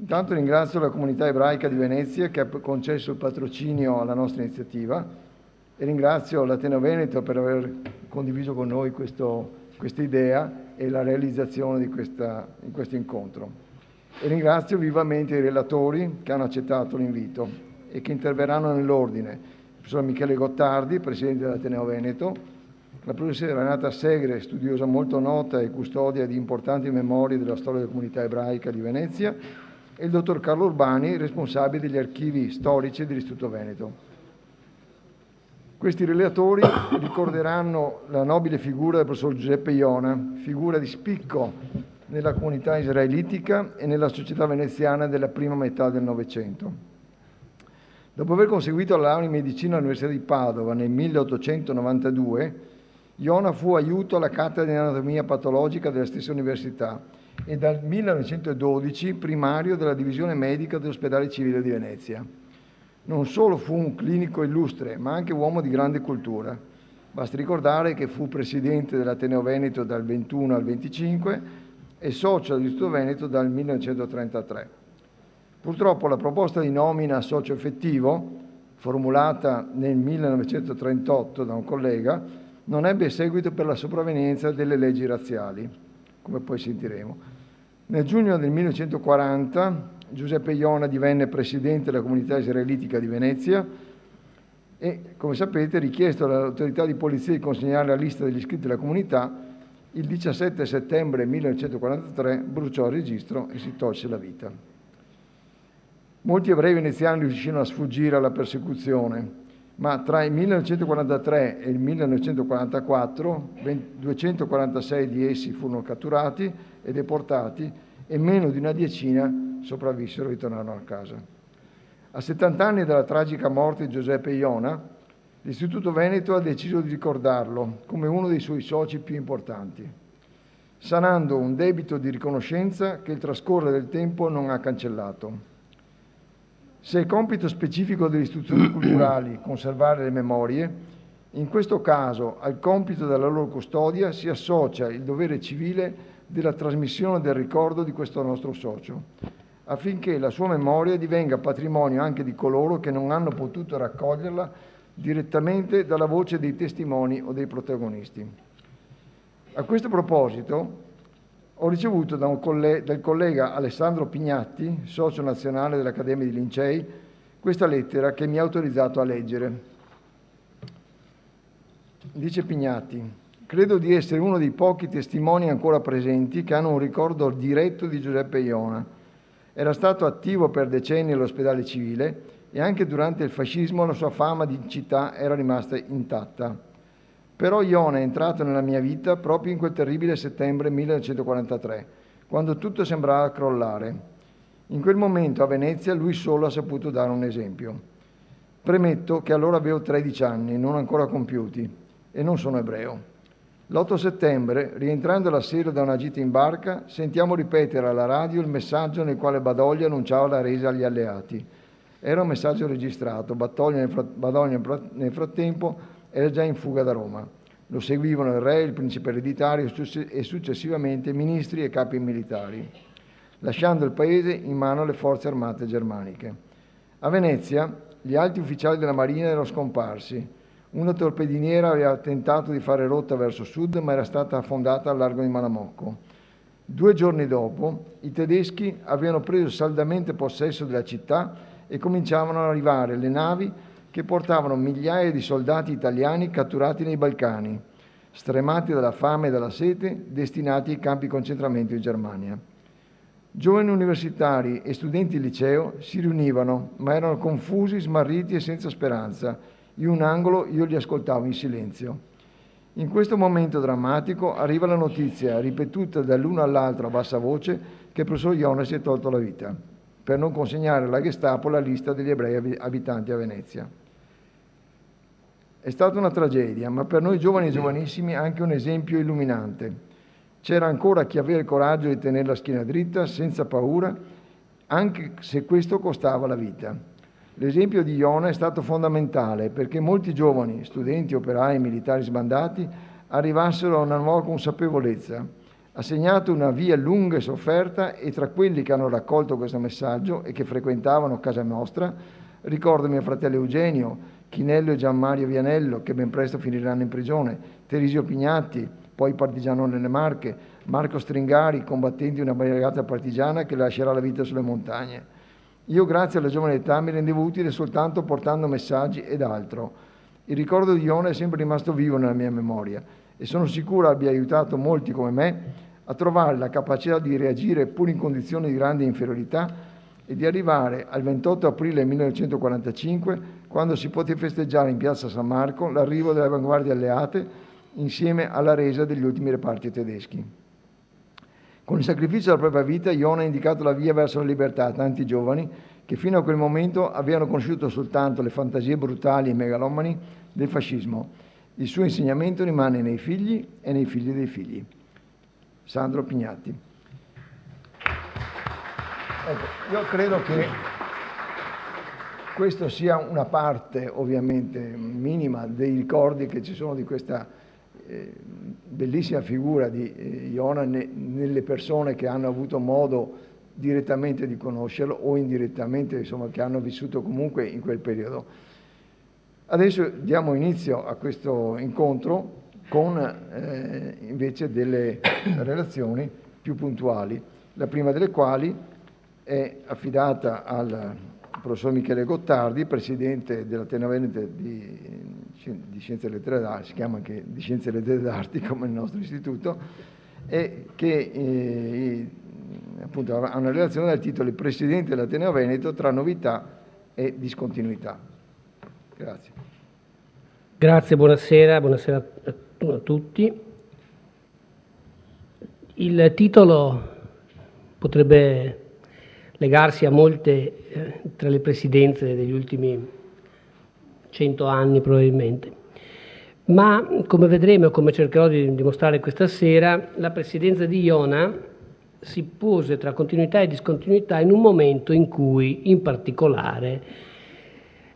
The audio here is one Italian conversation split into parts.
Intanto ringrazio la comunità ebraica di Venezia che ha concesso il patrocinio alla nostra iniziativa e ringrazio l'Ateneo Veneto per aver condiviso con noi questa idea e la realizzazione di questo incontro. E ringrazio vivamente i relatori che hanno accettato l'invito e che interverranno nell'ordine: il professor Michele Gottardi, presidente dell'Ateneo Veneto, la professoressa Renata Segre, studiosa molto nota e custodia di importanti memorie della storia della comunità ebraica di Venezia, e il dottor Carlo Urbani, responsabile degli archivi storici dell'Istituto Veneto. Questi relatori ricorderanno la nobile figura del professor Giuseppe Iona, figura di spicco nella comunità israelitica e nella società veneziana della prima metà del Novecento. Dopo aver conseguito la laurea in medicina all'Università di Padova nel 1892, Iona fu aiuto alla cattedra di anatomia patologica della stessa università e dal 1912 primario della divisione medica dell'ospedale civile di Venezia. Non solo fu un clinico illustre, ma anche uomo di grande cultura. Basti ricordare che fu presidente dell'Ateneo Veneto dal 21 al 25 e socio dell'Istituto Veneto dal 1933. Purtroppo la proposta di nomina a socio effettivo, formulata nel 1938 da un collega, non ebbe seguito per la sopravvenienza delle leggi razziali, come poi sentiremo. Nel giugno del 1940 Giuseppe Iona divenne presidente della comunità israelitica di Venezia e, come sapete, richiesto dall'autorità di polizia di consegnare la lista degli iscritti alla comunità, il 17 settembre 1943 bruciò il registro e si tolse la vita. Molti ebrei veneziani riuscirono a sfuggire alla persecuzione, ma tra il 1943 e il 1944 246 di essi furono catturati e deportati e meno di una decina sopravvissero e ritornarono a casa. A 70 anni dalla tragica morte di Giuseppe Iona, l'Istituto Veneto ha deciso di ricordarlo come uno dei suoi soci più importanti, sanando un debito di riconoscenza che il trascorrere del tempo non ha cancellato. Se è compito specifico delle istituzioni culturali conservare le memorie, in questo caso al compito della loro custodia si associa il dovere civile della trasmissione del ricordo di questo nostro socio, affinché la sua memoria divenga patrimonio anche di coloro che non hanno potuto raccoglierla direttamente dalla voce dei testimoni o dei protagonisti. A questo proposito, ho ricevuto dal collega Alessandro Pignatti, socio nazionale dell'Accademia di Lincei, questa lettera che mi ha autorizzato a leggere. Dice Pignatti: credo di essere uno dei pochi testimoni ancora presenti che hanno un ricordo diretto di Giuseppe Iona. Era stato attivo per decenni all'ospedale civile e anche durante il fascismo la sua fama di città era rimasta intatta. Però Iona è entrato nella mia vita proprio in quel terribile settembre 1943, quando tutto sembrava crollare. In quel momento a Venezia lui solo ha saputo dare un esempio. Premetto che allora avevo 13 anni, non ancora compiuti, e non sono ebreo. L'8 settembre, rientrando la sera da una gita in barca, sentiamo ripetere alla radio il messaggio nel quale Badoglio annunciava la resa agli alleati. Era un messaggio registrato, Badoglio nel frattempo era già in fuga da Roma. Lo seguivano il re, il principe ereditario e successivamente ministri e capi militari, lasciando il paese in mano alle forze armate germaniche. A Venezia gli alti ufficiali della marina erano scomparsi. Una torpediniera aveva tentato di fare rotta verso sud, ma era stata affondata al largo di Malamocco. 2 giorni dopo, i tedeschi avevano preso saldamente possesso della città e cominciavano ad arrivare le navi che portavano migliaia di soldati italiani catturati nei Balcani, stremati dalla fame e dalla sete, destinati ai campi di concentramento in Germania. Giovani universitari e studenti di liceo si riunivano, ma erano confusi, smarriti e senza speranza. In un angolo io li ascoltavo in silenzio. In questo momento drammatico arriva la notizia, ripetuta dall'uno all'altro a bassa voce, che il professor Iona si è tolto la vita, per non consegnare alla Gestapo la lista degli ebrei abitanti a Venezia. È stata una tragedia, ma per noi giovani e giovanissimi anche un esempio illuminante. C'era ancora chi aveva il coraggio di tenere la schiena dritta, senza paura, anche se questo costava la vita. L'esempio di Iona è stato fondamentale perché molti giovani, studenti, operai, militari sbandati, arrivassero a una nuova consapevolezza, Ha segnato una via lunga e sofferta e tra quelli che hanno raccolto questo messaggio e che frequentavano casa nostra, ricordo mio fratello Eugenio, Chinello e Gianmario Vianello, che ben presto finiranno in prigione, Teresio Pignatti, poi partigiano nelle Marche, Marco Stringari, combattente di una brigata partigiana che lascerà la vita sulle montagne. Io, grazie alla giovane età, mi rendevo utile soltanto portando messaggi ed altro. Il ricordo di Iona è sempre rimasto vivo nella mia memoria e sono sicuro abbia aiutato molti come me a trovare la capacità di reagire pur in condizioni di grande inferiorità e di arrivare al 28 aprile 1945, quando si poté festeggiare in piazza San Marco l'arrivo delle avanguardie alleate insieme alla resa degli ultimi reparti tedeschi. Con il sacrificio della propria vita, Iona ha indicato la via verso la libertà a tanti giovani che fino a quel momento avevano conosciuto soltanto le fantasie brutali e megalomani del fascismo. Il suo insegnamento rimane nei figli e nei figli dei figli. Sandro Pignatti. Ecco, io credo che questa sia una parte, ovviamente minima, dei ricordi che ci sono di questa bellissima figura di Iona nelle persone che hanno avuto modo direttamente di conoscerlo o indirettamente, insomma, che hanno vissuto comunque in quel periodo. Adesso diamo inizio a questo incontro con invece delle relazioni più puntuali, la prima delle quali è affidata al professor Michele Gottardi, presidente dell'Ateneo Veneto di Scienze e Lettere d'Arte, si chiama anche di Scienze e Lettere d'Arte come il nostro istituto, e che appunto ha una relazione dal titolo Il Presidente dell'Ateneo Veneto tra novità e discontinuità. Grazie. Grazie, buonasera a tutti. Il titolo potrebbe legarsi a molte tra le presidenze degli ultimi 100 anni probabilmente, ma come vedremo e come cercherò di dimostrare questa sera, la presidenza di Iona si pose tra continuità e discontinuità in un momento in cui, in particolare,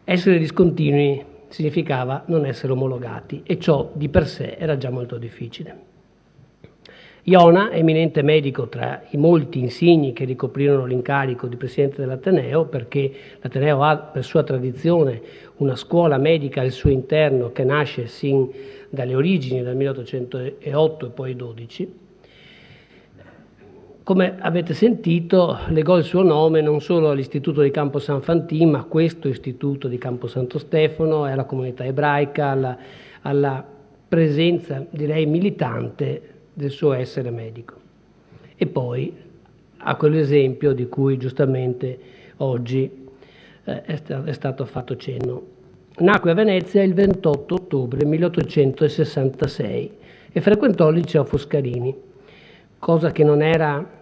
essere discontinui significava non essere omologati e ciò di per sé era già molto difficile. Iona, eminente medico tra i molti insigni che ricoprirono l'incarico di presidente dell'Ateneo, perché l'Ateneo ha per sua tradizione una scuola medica al suo interno che nasce sin dalle origini, dal 1808 e poi 12. Come avete sentito, legò il suo nome non solo all'Istituto di Campo San Fantin, ma a questo Istituto di Campo Santo Stefano e alla comunità ebraica, alla presenza, direi, militante del suo essere medico. E poi a quell'esempio di cui giustamente oggi è stato fatto cenno. Nacque a Venezia il 28 ottobre 1866 e frequentò il liceo Foscarini, cosa che non era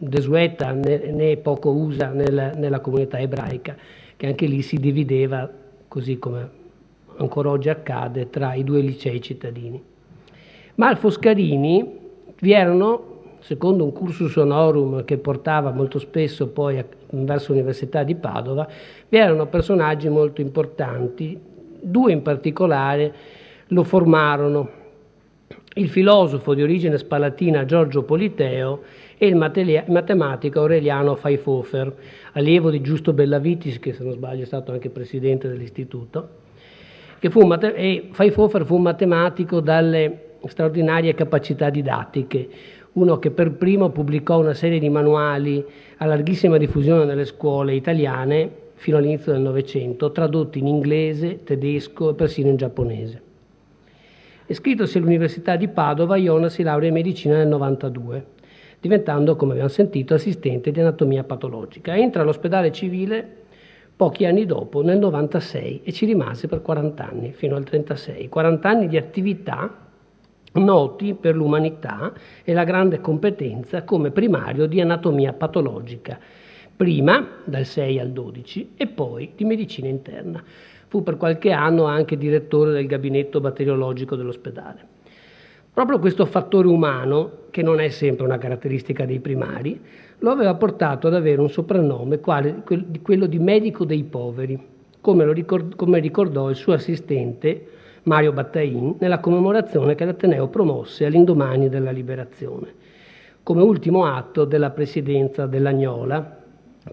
desueta né poco usa nella comunità ebraica, che anche lì si divideva, così come ancora oggi accade, tra i due licei cittadini. Ma al Foscarini vi erano, secondo un cursus honorum che portava molto spesso poi verso l'Università di Padova, vi erano personaggi molto importanti, due in particolare lo formarono: il filosofo di origine spalatina Giorgio Politeo e il matematico Aureliano Pfeifhofer, allievo di Giusto Bellavitis, che se non sbaglio è stato anche presidente dell'istituto, e Pfeifhofer fu un matematico dalle straordinarie capacità didattiche, uno che per primo pubblicò una serie di manuali a larghissima diffusione nelle scuole italiane fino all'inizio del Novecento, tradotti in inglese, tedesco e persino in giapponese. Iscrittosi all'Università di Padova, Iona si laurea in medicina nel 92, diventando, come abbiamo sentito, assistente di anatomia patologica. Entra all'ospedale civile pochi anni dopo, nel 96, e ci rimase per 40 anni, fino al 36. 40 anni di attività noti per l'umanità e la grande competenza come primario di anatomia patologica, prima dal 6 al 12 e poi di medicina interna. Fu per qualche anno anche direttore del gabinetto batteriologico dell'ospedale. Proprio questo fattore umano, che non è sempre una caratteristica dei primari, lo aveva portato ad avere un soprannome quale quello di medico dei poveri, come ricordò il suo assistente Mario Battain, nella commemorazione che l'Ateneo promosse all'indomani della liberazione, come ultimo atto della presidenza dell'Agnola,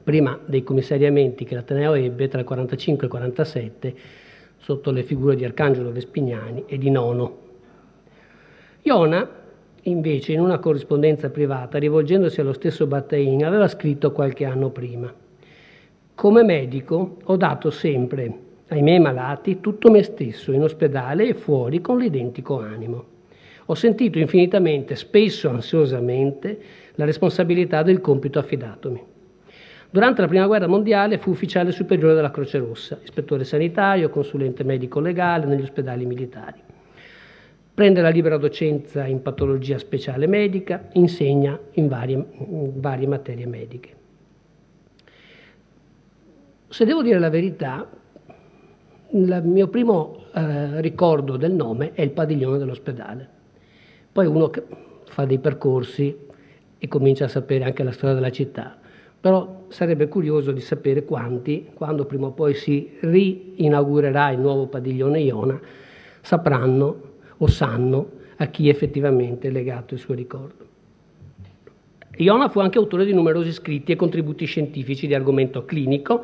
prima dei commissariamenti che l'Ateneo ebbe tra il 45 e il 47 sotto le figure di Arcangelo Vespignani e di Nono. Iona, invece, in una corrispondenza privata, rivolgendosi allo stesso Battain, aveva scritto qualche anno prima: «Come medico ho dato sempre ai miei malati tutto me stesso, in ospedale e fuori, con l'identico animo. Ho sentito infinitamente, spesso ansiosamente, la responsabilità del compito affidatomi. Durante la Prima Guerra Mondiale fu ufficiale superiore della Croce Rossa, ispettore sanitario, consulente medico-legale negli ospedali militari. Prende la libera docenza in patologia speciale medica, insegna in varie materie mediche. Se devo dire la verità, il mio primo ricordo del nome è il padiglione dell'ospedale. Poi uno fa dei percorsi e comincia a sapere anche la storia della città. Però sarebbe curioso di sapere quanti, quando prima o poi si riinaugurerà il nuovo padiglione Iona, sapranno o sanno a chi effettivamente è legato il suo ricordo. Iona fu anche autore di numerosi scritti e contributi scientifici di argomento clinico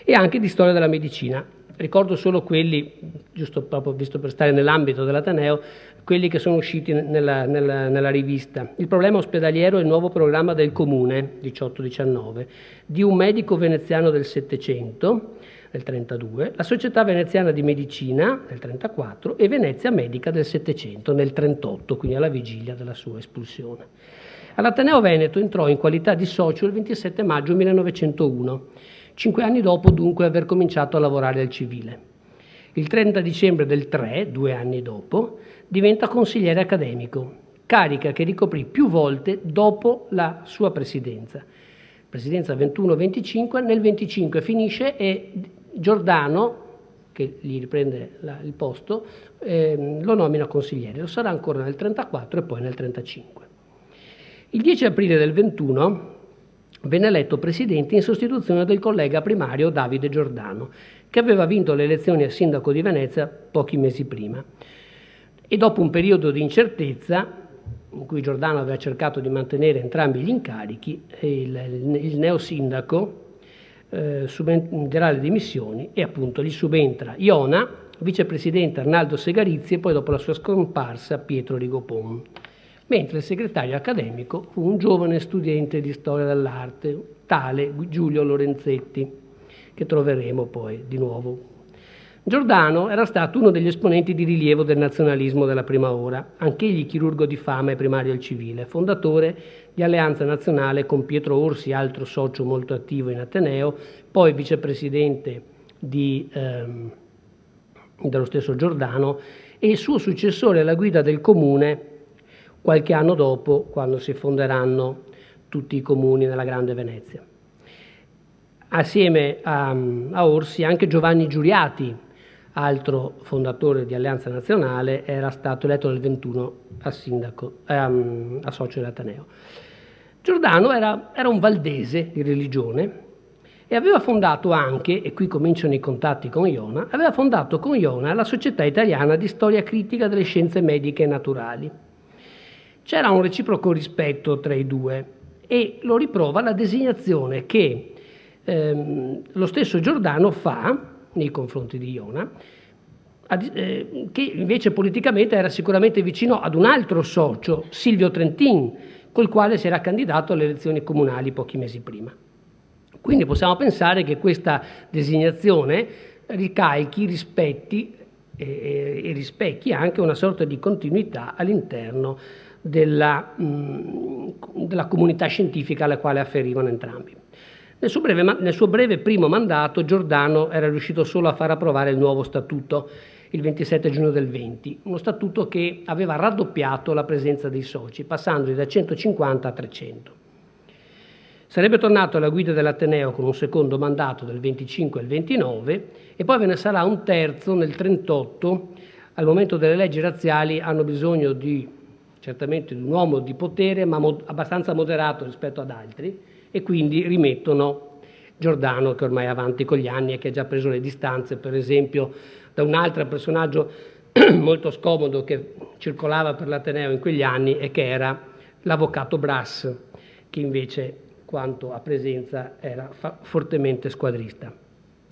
e anche di storia della medicina. Ricordo solo quelli, giusto proprio visto per stare nell'ambito dell'Ateneo, quelli che sono usciti nella rivista. Il problema ospedaliero e il nuovo programma del Comune, 18-19, di un medico veneziano del Settecento, nel 32, la Società Veneziana di Medicina, nel 34, e Venezia Medica del Settecento, nel 38, quindi alla vigilia della sua espulsione. All'Ateneo Veneto entrò in qualità di socio il 27 maggio 1901, 5 anni dopo dunque aver cominciato a lavorare al civile. Il 30 dicembre del 3, 2 anni dopo, diventa consigliere accademico, carica che ricoprì più volte dopo la sua presidenza. Presidenza 21-25, nel 25 finisce e Giordano, che gli riprende il posto, lo nomina consigliere. Lo sarà ancora nel 34 e poi nel 35. Il 10 aprile del 21 venne eletto presidente in sostituzione del collega primario Davide Giordano, che aveva vinto le elezioni a sindaco di Venezia pochi mesi prima. E dopo un periodo di incertezza, in cui Giordano aveva cercato di mantenere entrambi gli incarichi, il neosindaco subentrerà le dimissioni e appunto gli subentra Iona, vicepresidente Arnaldo Segarizzi e poi dopo la sua scomparsa Pietro Rigopon. Mentre il segretario accademico fu un giovane studente di storia dell'arte, tale Giulio Lorenzetti, che troveremo poi di nuovo. Giordano era stato uno degli esponenti di rilievo del nazionalismo della prima ora, anch'egli chirurgo di fama e primario al civile, fondatore di Alleanza Nazionale con Pietro Orsi, altro socio molto attivo in Ateneo, poi vicepresidente dello stesso Giordano e il suo successore alla guida del comune qualche anno dopo, quando si fonderanno tutti i comuni nella Grande Venezia. Assieme a Orsi anche Giovanni Giuriati, altro fondatore di Alleanza Nazionale, era stato eletto nel 21 a socio dell'Ateneo. Giordano era un valdese di religione e aveva fondato anche, e qui cominciano i contatti con Iona, aveva fondato con Iona la Società Italiana di Storia Critica delle Scienze Mediche e Naturali. C'era un reciproco rispetto tra i due e lo riprova la designazione che lo stesso Giordano fa nei confronti di Iona, che invece politicamente era sicuramente vicino ad un altro socio, Silvio Trentin, col quale si era candidato alle elezioni comunali pochi mesi prima. Quindi possiamo pensare che questa designazione ricalchi, rispetti e rispecchi anche una sorta di continuità all'interno della comunità scientifica alla quale afferivano entrambi. Nel suo breve primo mandato Giordano era riuscito solo a far approvare il nuovo statuto il 27 giugno del 20, uno statuto che aveva raddoppiato la presenza dei soci, passandoli da 150 a 300. Sarebbe tornato alla guida dell'Ateneo con un secondo mandato del 25 al 29 e poi ve ne sarà un terzo nel 38. Al momento delle leggi razziali hanno bisogno certamente di un uomo di potere, ma abbastanza moderato rispetto ad altri, e quindi rimettono Giordano, che ormai è avanti con gli anni e che ha già preso le distanze, per esempio, da un altro personaggio molto scomodo che circolava per l'Ateneo in quegli anni e che era l'avvocato Brass, che invece quanto a presenza era fortemente squadrista,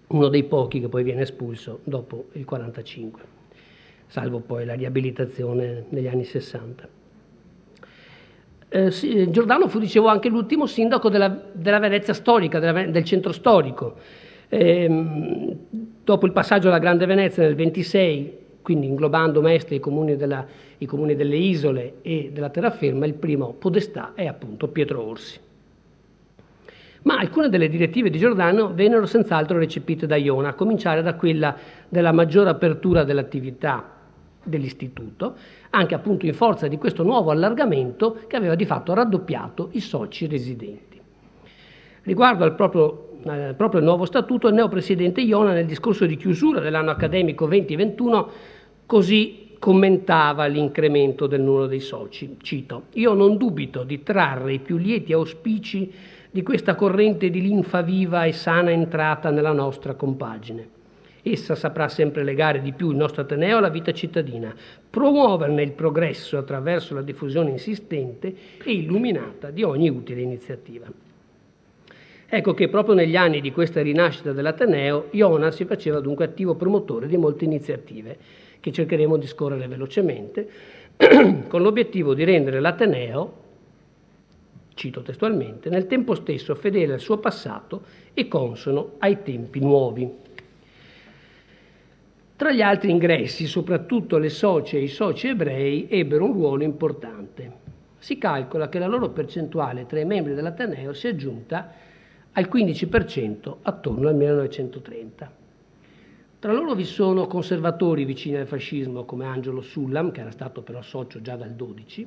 uno dei pochi che poi viene espulso dopo il 45, salvo poi la riabilitazione negli anni 60. Giordano fu, dicevo, anche l'ultimo sindaco della Venezia storica, del centro storico. Dopo il passaggio alla Grande Venezia nel 26, quindi inglobando Mestre, i comuni delle isole e della terraferma, il primo podestà è appunto Pietro Orsi. Ma alcune delle direttive di Giordano vennero senz'altro recepite da Iona, a cominciare da quella della maggiore apertura dell'attività dell'istituto, anche appunto in forza di questo nuovo allargamento che aveva di fatto raddoppiato i soci residenti. Riguardo al proprio il nuovo statuto, il neopresidente Iona nel discorso di chiusura dell'anno accademico 2021 così commentava l'incremento del numero dei soci. Cito: «Io non dubito di trarre i più lieti auspici di questa corrente di linfa viva e sana entrata nella nostra compagine. Essa saprà sempre legare di più il nostro Ateneo alla vita cittadina, promuoverne il progresso attraverso la diffusione insistente e illuminata di ogni utile iniziativa». Ecco che proprio negli anni di questa rinascita dell'Ateneo, Iona si faceva dunque attivo promotore di molte iniziative, che cercheremo di scorrere velocemente, con l'obiettivo di rendere l'Ateneo, cito testualmente, nel tempo stesso fedele al suo passato e consono ai tempi nuovi. Tra gli altri ingressi, soprattutto le socie e i soci ebrei ebbero un ruolo importante. Si calcola che la loro percentuale tra i membri dell'Ateneo si è giunta al 15% attorno al 1930. Tra loro vi sono conservatori vicini al fascismo come Angelo Sullam, che era stato però socio già dal 12,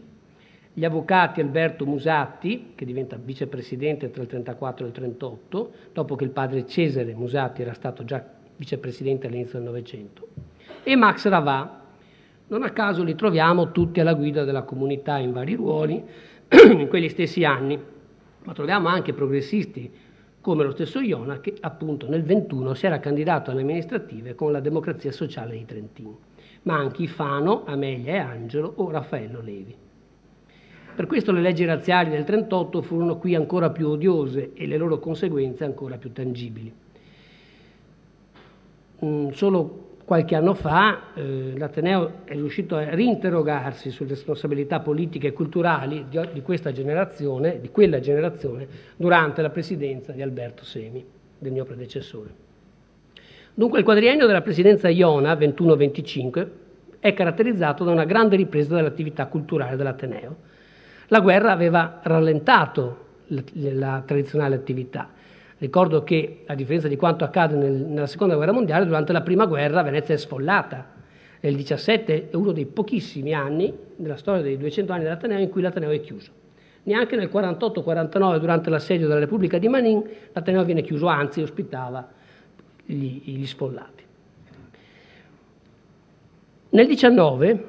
gli avvocati Alberto Musatti, che diventa vicepresidente tra il 34 e il 38, dopo che il padre Cesare Musatti era stato già vicepresidente all'inizio del Novecento, e Max Ravat. Non a caso li troviamo tutti alla guida della comunità in vari ruoli in quegli stessi anni, ma troviamo anche progressisti come lo stesso Iona, che appunto nel 21 si era candidato alle amministrative con la Democrazia Sociale di Trentino, ma anche Fano, Amelia e Angelo o Raffaello Levi. Per questo le leggi razziali del 38 furono qui ancora più odiose e le loro conseguenze ancora più tangibili. Solo qualche anno fa l'Ateneo è riuscito a rinterrogarsi sulle responsabilità politiche e culturali di quella generazione, durante la presidenza di Alberto Semi, del mio predecessore. Dunque il quadriennio della presidenza Iona, 21-25, è caratterizzato da una grande ripresa dell'attività culturale dell'Ateneo. La guerra aveva rallentato la tradizionale attività. Ricordo che, a differenza di quanto accade nella Seconda Guerra Mondiale, durante la Prima Guerra Venezia è sfollata. Nel 17 è uno dei pochissimi anni della storia dei 200 anni dell'Ateneo in cui l'Ateneo è chiuso. Neanche nel 48-49, durante l'assedio della Repubblica di Manin, l'Ateneo viene chiuso, anzi ospitava gli sfollati. Nel 19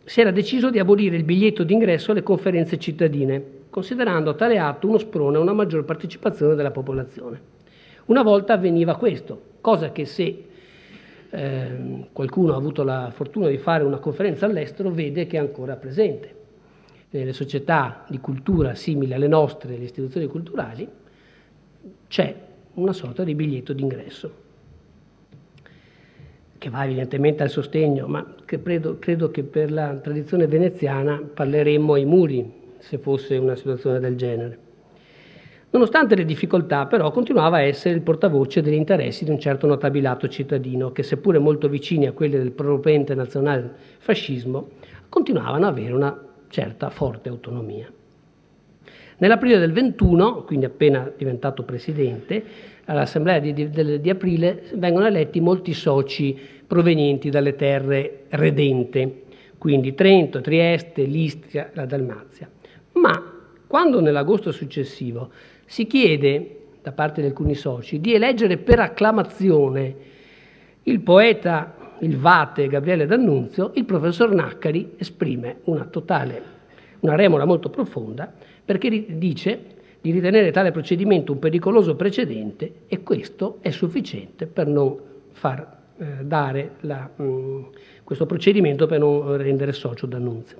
si era deciso di abolire il biglietto d'ingresso alle conferenze cittadine, considerando tale atto uno sprone a una maggior partecipazione della popolazione. Una volta avveniva questo, cosa che se qualcuno ha avuto la fortuna di fare una conferenza all'estero vede che è ancora presente. Nelle società di cultura simili alle nostre, le istituzioni culturali, c'è una sorta di biglietto d'ingresso, che va evidentemente al sostegno, ma che credo che per la tradizione veneziana parleremmo ai muri, se fosse una situazione del genere. Nonostante le difficoltà, però, continuava a essere il portavoce degli interessi di un certo notabilato cittadino, che seppure molto vicini a quelli del prorompente nazionalfascismo, continuavano ad avere una certa forte autonomia. Nell'aprile del 21, quindi appena diventato presidente, all'assemblea di aprile vengono eletti molti soci provenienti dalle terre redente, quindi Trento, Trieste, l'Istria, la Dalmazia. Ma quando nell'agosto successivo si chiede da parte di alcuni soci di eleggere per acclamazione il poeta, il vate Gabriele D'Annunzio, il professor Naccari esprime una remora molto profonda, perché dice di ritenere tale procedimento un pericoloso precedente e questo è sufficiente per non far dare questo procedimento per non rendere socio D'Annunzio.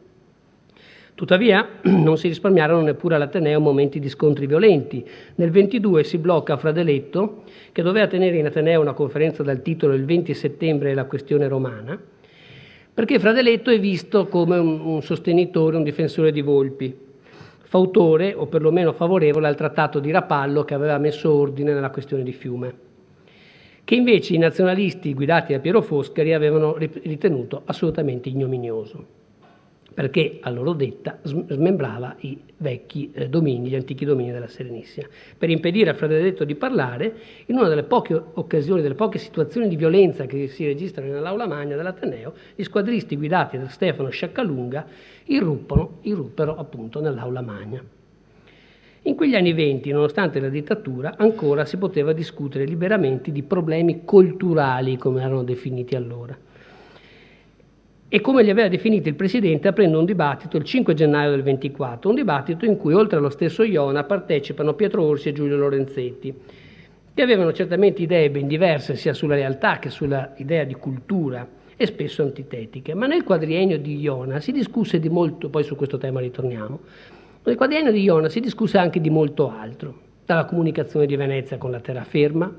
Tuttavia non si risparmiarono neppure all'Ateneo momenti di scontri violenti. Nel 22 si blocca Fradeletto, che doveva tenere in Ateneo una conferenza dal titolo Il 20 settembre e la questione romana, perché Fradeletto è visto come un sostenitore, un difensore di Volpi, fautore o perlomeno favorevole al trattato di Rapallo che aveva messo ordine nella questione di Fiume, che invece i nazionalisti guidati da Piero Foscari avevano ritenuto assolutamente ignominioso, perché a loro detta smembrava i vecchi domini, gli antichi domini della Serenissima. Per impedire a Fradeletto di parlare, in una delle poche occasioni, delle poche situazioni di violenza che si registrano nell'aula magna dell'Ateneo, gli squadristi guidati da Stefano Sciaccalunga irruppero appunto nell'aula magna. In quegli anni 20, nonostante la dittatura, ancora si poteva discutere liberamente di problemi culturali, come erano definiti allora. E come li aveva definiti il Presidente aprendo un dibattito il 5 gennaio del 24, un dibattito in cui oltre allo stesso Iona partecipano Pietro Orsi e Giulio Lorenzetti, che avevano certamente idee ben diverse sia sulla realtà che sulla idea di cultura e spesso antitetiche, ma nel quadriennio di Iona si discusse di molto, poi su questo tema ritorniamo, nel quadriennio di Iona si discusse anche di molto altro, dalla comunicazione di Venezia con la terraferma,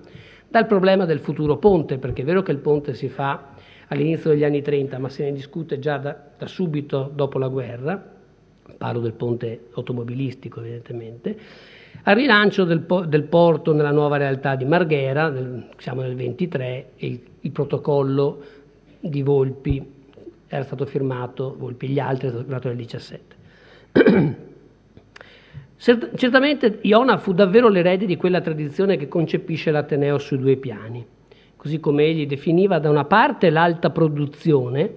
dal problema del futuro ponte, perché è vero che il ponte si fa all'inizio degli anni 30, ma se ne discute già da subito dopo la guerra, parlo del ponte automobilistico evidentemente, al rilancio del porto nella nuova realtà di Marghera, siamo nel 23, e il protocollo di Volpi era stato firmato, Volpi e gli altri, è stato firmato nel 17. Certamente Iona fu davvero l'erede di quella tradizione che concepisce l'Ateneo su due piani, così come egli definiva da una parte l'alta produzione,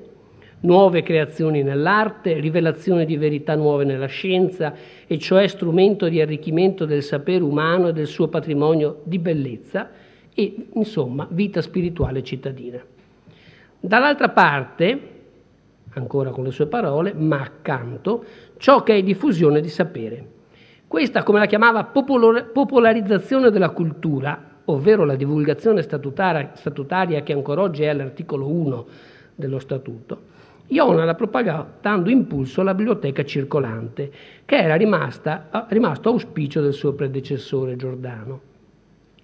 nuove creazioni nell'arte, rivelazione di verità nuove nella scienza, e cioè strumento di arricchimento del sapere umano e del suo patrimonio di bellezza e, insomma, vita spirituale cittadina. Dall'altra parte, ancora con le sue parole, ma accanto, ciò che è diffusione di sapere. Questa, come la chiamava, popolarizzazione della cultura, ovvero la divulgazione statutaria che ancora oggi è all'articolo 1 dello Statuto, Iona la propagò dando impulso alla biblioteca circolante, che era rimasto auspicio del suo predecessore Giordano,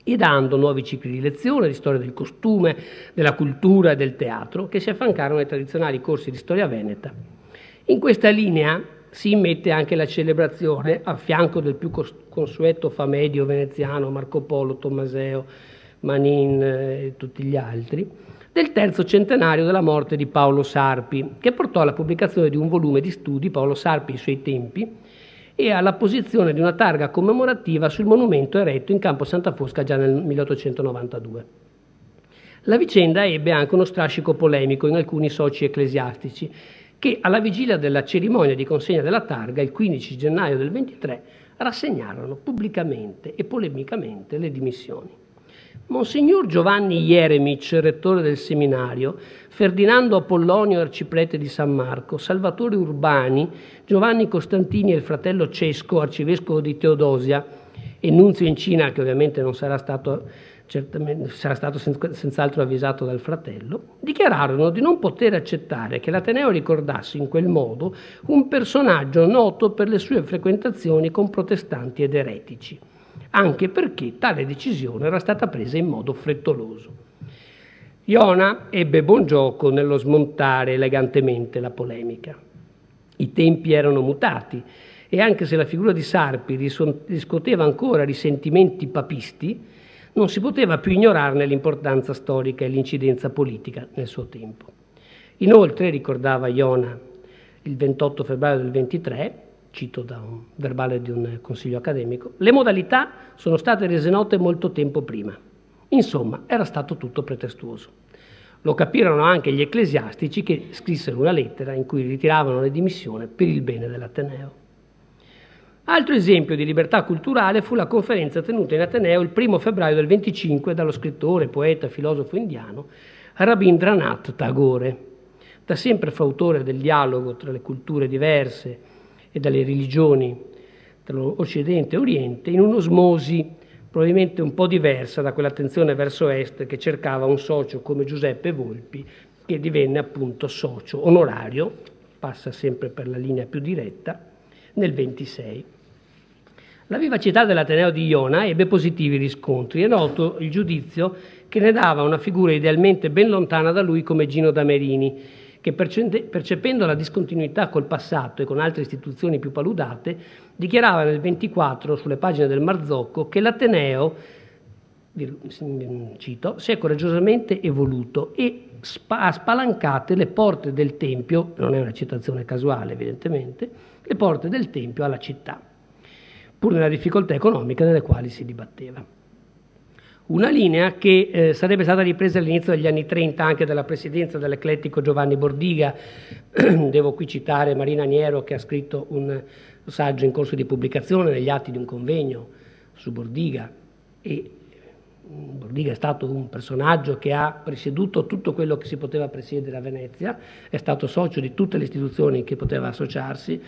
e dando nuovi cicli di lezione di storia del costume, della cultura e del teatro, che si affiancarono ai tradizionali corsi di storia veneta. In questa linea si immette anche la celebrazione, a fianco del più consueto famedio veneziano Marco Polo, Tommaseo, Manin e tutti gli altri, del terzo centenario della morte di Paolo Sarpi, che portò alla pubblicazione di un volume di studi, Paolo Sarpi e i suoi tempi, e alla posizione di una targa commemorativa sul monumento eretto in Campo Santa Fosca già nel 1892. La vicenda ebbe anche uno strascico polemico in alcuni soci ecclesiastici, che alla vigilia della cerimonia di consegna della targa, il 15 gennaio del 23, rassegnarono pubblicamente e polemicamente le dimissioni. Monsignor Giovanni Jeremic, rettore del seminario, Ferdinando Apollonio, arciprete di San Marco, Salvatore Urbani, Giovanni Costantini e il fratello Cesco, arcivescovo di Teodosia e nunzio in Cina, che ovviamente non sarà stato senz'altro avvisato dal fratello, dichiararono di non poter accettare che l'Ateneo ricordasse in quel modo un personaggio noto per le sue frequentazioni con protestanti ed eretici, anche perché tale decisione era stata presa in modo frettoloso. Iona ebbe buon gioco nello smontare elegantemente la polemica. I tempi erano mutati e anche se la figura di Sarpi riscuoteva ancora risentimenti papisti, non si poteva più ignorarne l'importanza storica e l'incidenza politica nel suo tempo. Inoltre, ricordava Iona il 28 febbraio del 23, cito da un verbale di un consiglio accademico, le modalità sono state rese note molto tempo prima. Insomma, era stato tutto pretestuoso. Lo capirono anche gli ecclesiastici che scrissero una lettera in cui ritiravano le dimissioni per il bene dell'Ateneo. Altro esempio di libertà culturale fu la conferenza tenuta in Ateneo il 1 febbraio del 25 dallo scrittore, poeta e filosofo indiano Rabindranath Tagore, da sempre fautore del dialogo tra le culture diverse e dalle religioni tra Occidente e Oriente, in un'osmosi probabilmente un po' diversa da quell'attenzione verso est che cercava un socio come Giuseppe Volpi, che divenne appunto socio onorario, passa sempre per la linea più diretta, nel 26. La vivacità dell'Ateneo di Iona ebbe positivi riscontri. È noto il giudizio che ne dava una figura idealmente ben lontana da lui come Gino Damerini, che percependo la discontinuità col passato e con altre istituzioni più paludate, dichiarava nel 24 sulle pagine del Marzocco che l'Ateneo, cito, si è coraggiosamente evoluto e ha spalancate le porte del Tempio, non è una citazione casuale evidentemente, le porte del Tempio alla città, pur nella difficoltà economica nelle quali si dibatteva. Una linea che sarebbe stata ripresa all'inizio degli anni 30 anche dalla presidenza dell'eclettico Giovanni Bordiga. Devo qui citare Marina Niero, che ha scritto un saggio in corso di pubblicazione negli atti di un convegno su Bordiga, e Bordiga è stato un personaggio che ha presieduto tutto quello che si poteva presiedere a Venezia, è stato socio di tutte le istituzioni che poteva associarsi,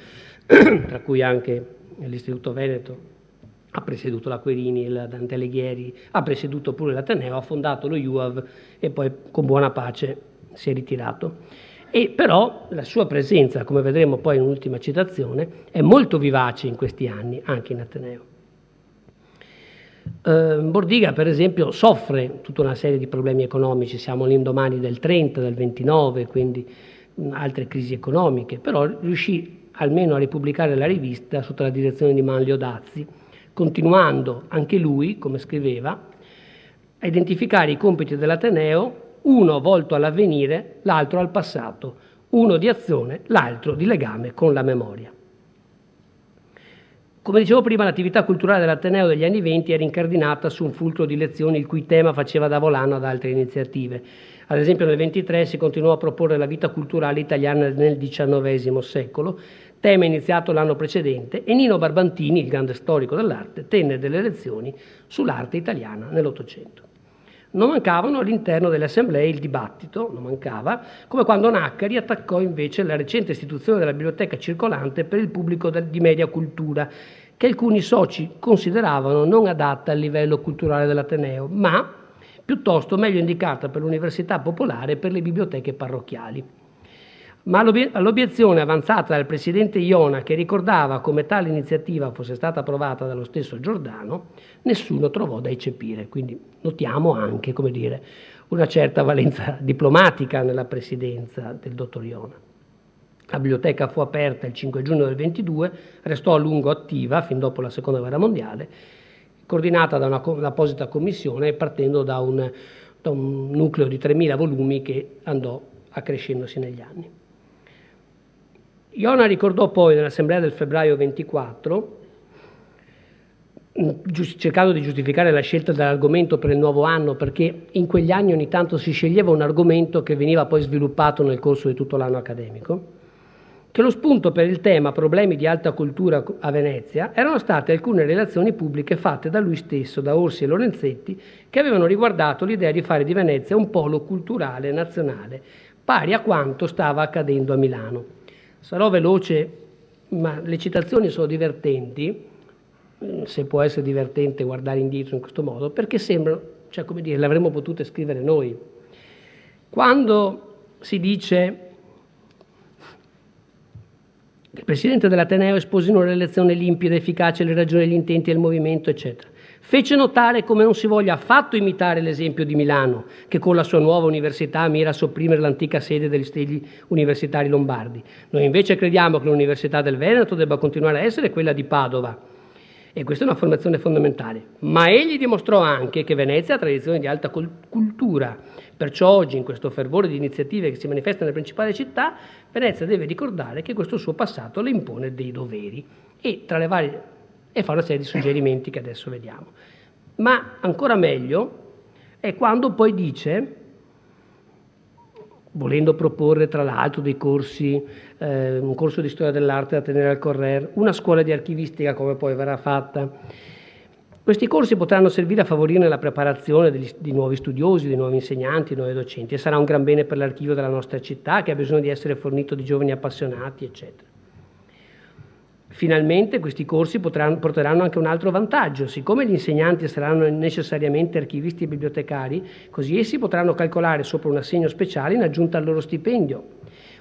tra cui anche l'Istituto Veneto, ha presieduto la Querini, il Dante Alighieri, ha presieduto pure l'Ateneo, ha fondato lo IUAV e poi con buona pace si è ritirato. E però la sua presenza, come vedremo poi in un'ultima citazione, è molto vivace in questi anni, anche in Ateneo. Bordiga, per esempio, soffre tutta una serie di problemi economici, siamo all'indomani del 30, del 29, quindi altre crisi economiche, però riuscì almeno a ripubblicare la rivista sotto la direzione di Manlio Dazzi, continuando anche lui, come scriveva, a identificare i compiti dell'Ateneo, uno volto all'avvenire, l'altro al passato, uno di azione, l'altro di legame con la memoria. Come dicevo prima, l'attività culturale dell'Ateneo degli anni 20 era incardinata su un fulcro di lezioni il cui tema faceva da volano ad altre iniziative. Ad esempio nel 23 si continuò a proporre la vita culturale italiana nel XIX secolo, tema iniziato l'anno precedente, e Nino Barbantini, il grande storico dell'arte, tenne delle lezioni sull'arte italiana nell'Ottocento. Non mancavano all'interno delle assemblee il dibattito, non mancava, come quando Naccari attaccò invece la recente istituzione della biblioteca circolante per il pubblico di media cultura, che alcuni soci consideravano non adatta al livello culturale dell'Ateneo, ma piuttosto meglio indicata per l'università popolare e per le biblioteche parrocchiali. Ma all'obiezione avanzata dal presidente Iona, che ricordava come tale iniziativa fosse stata approvata dallo stesso Giordano, nessuno trovò da eccepire. Quindi notiamo anche, come dire, una certa valenza diplomatica nella presidenza del dottor Iona. La biblioteca fu aperta il 5 giugno del 22, restò a lungo attiva fin dopo la Seconda Guerra Mondiale, coordinata da un'apposita commissione, partendo da un nucleo di 3.000 volumi che andò accrescendosi negli anni. Iona ricordò poi nell'assemblea del febbraio 24, cercando di giustificare la scelta dell'argomento per il nuovo anno, perché in quegli anni ogni tanto si sceglieva un argomento che veniva poi sviluppato nel corso di tutto l'anno accademico, che lo spunto per il tema problemi di alta cultura a Venezia erano state alcune relazioni pubbliche fatte da lui stesso, da Orsi e Lorenzetti, che avevano riguardato l'idea di fare di Venezia un polo culturale nazionale, pari a quanto stava accadendo a Milano. Sarò veloce, ma le citazioni sono divertenti, se può essere divertente guardare indietro in questo modo, perché sembrano, cioè come dire, le avremmo potute scrivere noi. Quando si dice il presidente dell'Ateneo espose in una relazione limpida, efficace, le ragioni, gli intenti del movimento, eccetera. Fece notare come non si voglia affatto imitare l'esempio di Milano, che con la sua nuova università mira a sopprimere l'antica sede degli studi universitari lombardi. Noi invece crediamo che l'Università del Veneto debba continuare a essere quella di Padova, e questa è una formazione fondamentale. Ma egli dimostrò anche che Venezia ha tradizioni di alta cultura, perciò oggi in questo fervore di iniziative che si manifesta nelle principali città, Venezia deve ricordare che questo suo passato le impone dei doveri, e tra le varie e fa una serie di suggerimenti che adesso vediamo. Ma ancora meglio è quando poi dice, volendo proporre tra l'altro dei corsi, un corso di storia dell'arte da tenere al Correr, una scuola di archivistica come poi verrà fatta. Questi corsi potranno servire a favorire la preparazione di nuovi studiosi, di nuovi insegnanti, di nuovi docenti, e sarà un gran bene per l'archivio della nostra città, che ha bisogno di essere fornito di giovani appassionati, eccetera. Finalmente questi corsi porteranno anche un altro vantaggio: siccome gli insegnanti saranno necessariamente archivisti e bibliotecari, così essi potranno calcolare sopra un assegno speciale in aggiunta al loro stipendio.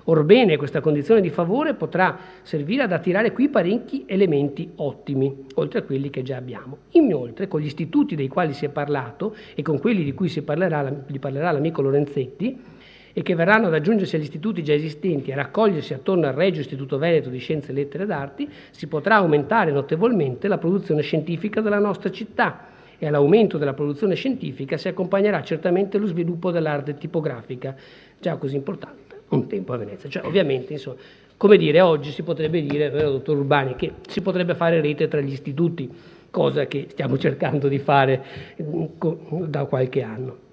Orbene, questa condizione di favore potrà servire ad attirare qui parecchi elementi ottimi, oltre a quelli che già abbiamo. Inoltre, con gli istituti dei quali si è parlato e con quelli di cui gli parlerà l'amico Lorenzetti, e che verranno ad aggiungersi agli istituti già esistenti e raccogliersi attorno al Regio Istituto Veneto di Scienze, Lettere ed Arti, si potrà aumentare notevolmente la produzione scientifica della nostra città, e all'aumento della produzione scientifica si accompagnerà certamente lo sviluppo dell'arte tipografica, già così importante un tempo a Venezia. Cioè, ovviamente, insomma, come dire, oggi si potrebbe dire, dottor Urbani, che si potrebbe fare rete tra gli istituti, cosa che stiamo cercando di fare da qualche anno.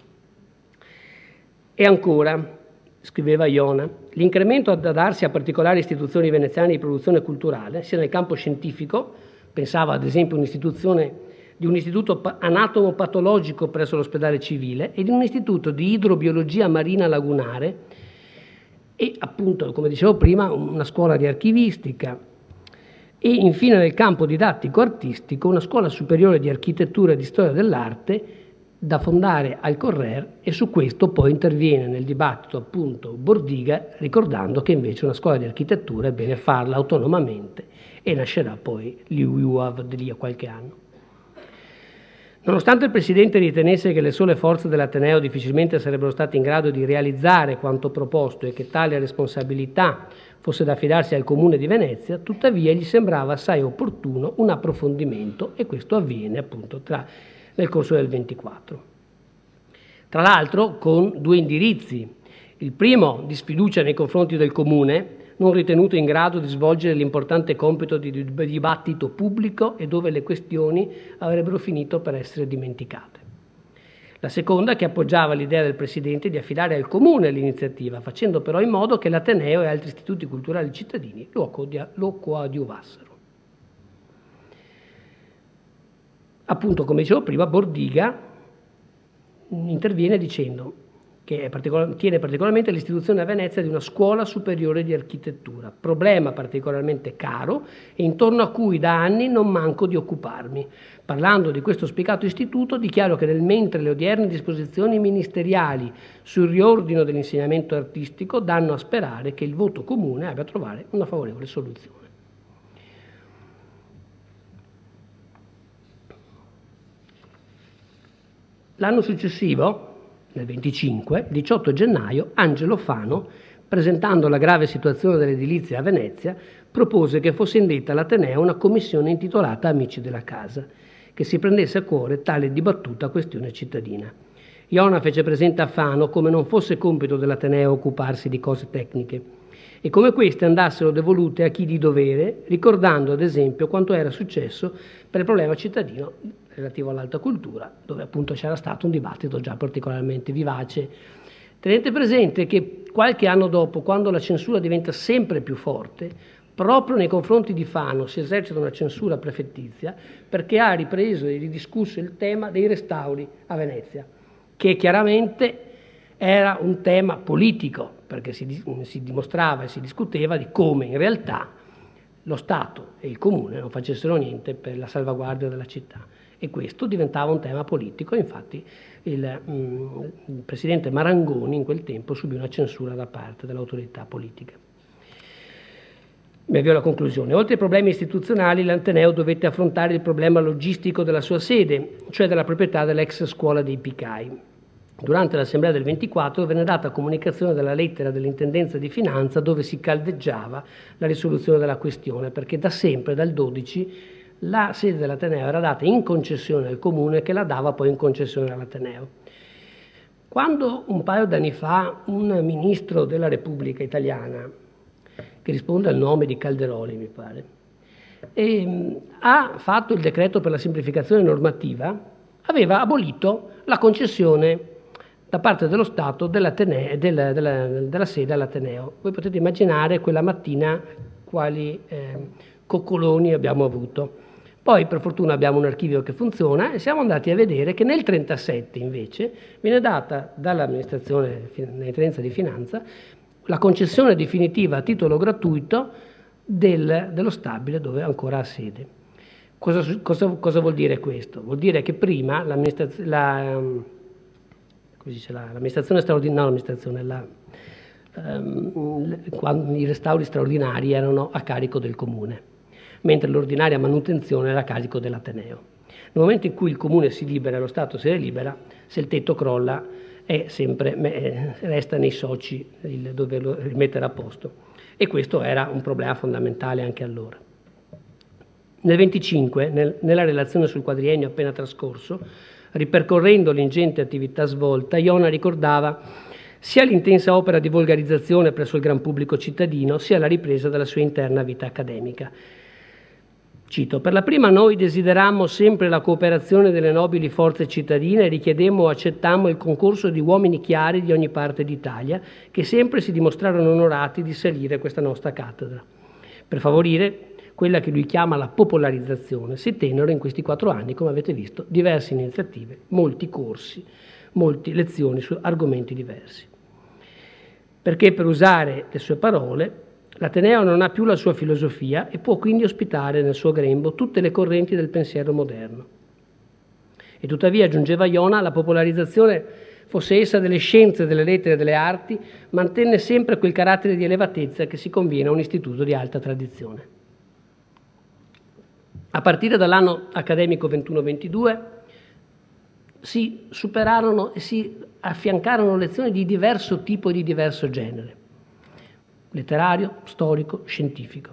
E ancora, scriveva Iona, l'incremento da darsi a particolari istituzioni veneziane di produzione culturale, sia nel campo scientifico, pensava ad esempio di un istituto anatomo-patologico presso l'ospedale civile e di un istituto di idrobiologia marina lagunare e appunto, come dicevo prima, una scuola di archivistica e infine nel campo didattico-artistico una scuola superiore di architettura e di storia dell'arte da fondare al Correr, e su questo poi interviene nel dibattito appunto Bordiga, ricordando che invece una scuola di architettura è bene farla autonomamente, e nascerà poi l'IUAV di lì a qualche anno. Nonostante il Presidente ritenesse che le sole forze dell'Ateneo difficilmente sarebbero state in grado di realizzare quanto proposto e che tale responsabilità fosse da affidarsi al Comune di Venezia, tuttavia gli sembrava assai opportuno un approfondimento, e questo avviene appunto nel corso del 24. Tra l'altro con due indirizzi: il primo di sfiducia nei confronti del Comune, non ritenuto in grado di svolgere l'importante compito di dibattito pubblico e dove le questioni avrebbero finito per essere dimenticate. La seconda, che appoggiava l'idea del Presidente di affidare al Comune l'iniziativa, facendo però in modo che l'Ateneo e altri istituti culturali cittadini lo coadiuvassero. Appunto, come dicevo prima, Bordiga interviene dicendo che tiene particolarmente l'istituzione a Venezia di una scuola superiore di architettura, problema particolarmente caro e intorno a cui da anni non manco di occuparmi. Parlando di questo spiccato istituto, dichiaro che mentre le odierne disposizioni ministeriali sul riordino dell'insegnamento artistico danno a sperare che il voto comune abbia a trovare una favorevole soluzione. L'anno successivo, nel 25, 18 gennaio, Angelo Fano, presentando la grave situazione dell'edilizia a Venezia, propose che fosse indetta all'Ateneo una commissione intitolata Amici della Casa, che si prendesse a cuore tale dibattuta questione cittadina. Iona fece presente a Fano come non fosse compito dell'Ateneo occuparsi di cose tecniche e come queste andassero devolute a chi di dovere, ricordando ad esempio quanto era successo per il problema cittadino relativo all'alta cultura, dove appunto c'era stato un dibattito già particolarmente vivace. Tenete presente che qualche anno dopo, quando la censura diventa sempre più forte, proprio nei confronti di Fano si esercita una censura prefettizia, perché ha ripreso e ridiscusso il tema dei restauri a Venezia, che chiaramente era un tema politico, perché si dimostrava e si discuteva di come in realtà lo Stato e il Comune non facessero niente per la salvaguardia della città. E questo diventava un tema politico, infatti il presidente Marangoni in quel tempo subì una censura da parte dell'autorità politica. Mi avvio alla conclusione. Oltre ai problemi istituzionali, l'Ateneo dovette affrontare il problema logistico della sua sede, cioè della proprietà dell'ex scuola dei Picai. Durante l'assemblea del 24 venne data comunicazione della lettera dell'Intendenza di Finanza dove si caldeggiava la risoluzione della questione, perché da sempre, dal 12, la sede dell'Ateneo era data in concessione al Comune, che la dava poi in concessione all'Ateneo. Quando un paio d'anni fa un ministro della Repubblica italiana, che risponde al nome di Calderoli mi pare, ha fatto il decreto per la semplificazione normativa, aveva abolito la concessione da parte dello Stato della sede all'Ateneo. Voi potete immaginare quella mattina quali coccoloni abbiamo avuto. Poi per fortuna abbiamo un archivio che funziona e siamo andati a vedere che nel 1937 invece viene data dall'amministrazione dell'Intendenza di Finanza la concessione definitiva a titolo gratuito dello stabile dove ancora ha sede. Cosa vuol dire questo? Vuol dire che prima i restauri straordinari erano a carico del comune, mentre l'ordinaria manutenzione era a carico dell'Ateneo. Nel momento in cui il comune si libera e lo Stato si libera, se il tetto crolla resta nei soci il doverlo rimettere a posto, e questo era un problema fondamentale anche allora. Nel 25, nella relazione sul quadriennio appena trascorso, ripercorrendo l'ingente attività svolta, Iona ricordava sia l'intensa opera di volgarizzazione presso il gran pubblico cittadino, sia la ripresa della sua interna vita accademica. Cito: per la prima noi desiderammo sempre la cooperazione delle nobili forze cittadine e richiedemmo o accettammo il concorso di uomini chiari di ogni parte d'Italia, che sempre si dimostrarono onorati di salire questa nostra cattedra. Per favorire quella che lui chiama la popolarizzazione, si tennero in questi 4 anni, come avete visto, diverse iniziative, molti corsi, molte lezioni su argomenti diversi. Perché, per usare le sue parole, l'Ateneo non ha più la sua filosofia e può quindi ospitare nel suo grembo tutte le correnti del pensiero moderno. E tuttavia, aggiungeva Iona, la popolarizzazione, fosse essa delle scienze, delle lettere e delle arti, mantenne sempre quel carattere di elevatezza che si conviene a un istituto di alta tradizione. A partire dall'anno accademico 21-22 si superarono e si affiancarono lezioni di diverso tipo e di diverso genere: letterario, storico, scientifico,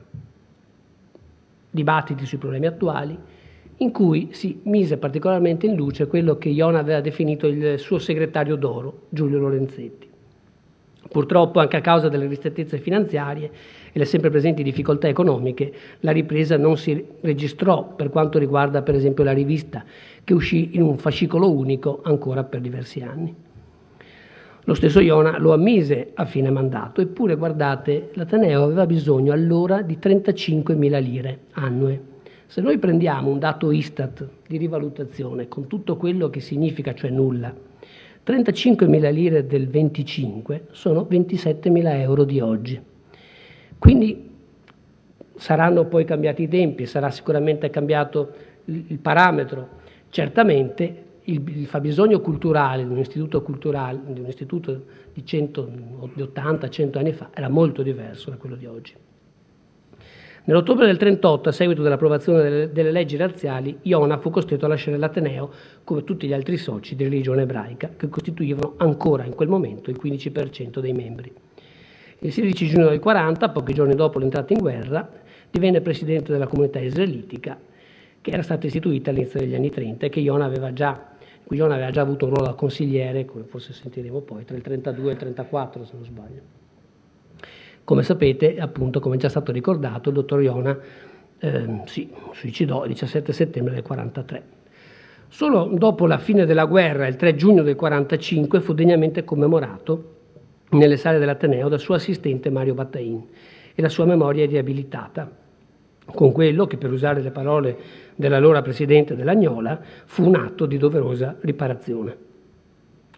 dibattiti sui problemi attuali, in cui si mise particolarmente in luce quello che Iona aveva definito il suo segretario d'oro, Giulio Lorenzetti. Purtroppo, anche a causa delle ristrettezze finanziarie e le sempre presenti difficoltà economiche, la ripresa non si registrò per quanto riguarda, per esempio, la rivista, che uscì in un fascicolo unico ancora per diversi anni. Lo stesso Iona lo ammise a fine mandato, eppure, guardate, l'Ateneo aveva bisogno allora di 35.000 lire annue. Se noi prendiamo un dato Istat di rivalutazione con tutto quello che significa, cioè nulla, 35.000 lire del 25 sono 27.000 euro di oggi. Quindi saranno poi cambiati i tempi, sarà sicuramente cambiato il parametro. Certamente il fabbisogno culturale di un istituto di 80-100 anni fa era molto diverso da quello di oggi. Nell'ottobre del 38, a seguito dell'approvazione delle leggi razziali, Iona fu costretto a lasciare l'Ateneo come tutti gli altri soci di religione ebraica, che costituivano ancora in quel momento il 15% dei membri. Il 16 giugno del 40, pochi giorni dopo l'entrata in guerra, divenne presidente della comunità israelitica, che era stata istituita all'inizio degli anni 30 e che Iona aveva già avuto un ruolo da consigliere, come forse sentiremo poi, tra il 32 e il 34, se non sbaglio. Come sapete, appunto, come è già stato ricordato, il dottor Iona si suicidò il 17 settembre del 43. Solo dopo la fine della guerra, il 3 giugno del 45, fu degnamente commemorato nelle sale dell'Ateneo dal suo assistente Mario Battain, e la sua memoria è riabilitata con quello che, per usare le parole dell'allora presidente dell'Agnola, fu un atto di doverosa riparazione.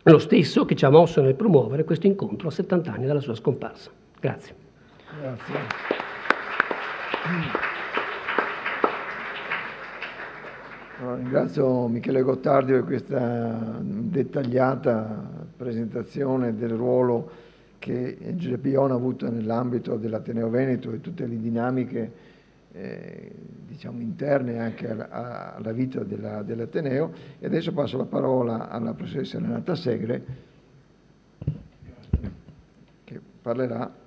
Lo stesso che ci ha mosso nel promuovere questo incontro a 70 anni dalla sua scomparsa. Grazie. Grazie. Ringrazio Michele Gottardi per questa dettagliata presentazione del ruolo che Giuseppe Iona ha avuto nell'ambito dell'Ateneo Veneto e tutte le dinamiche diciamo interne anche alla vita dell'Ateneo. E adesso passo la parola alla professoressa Renata Segre, che parlerà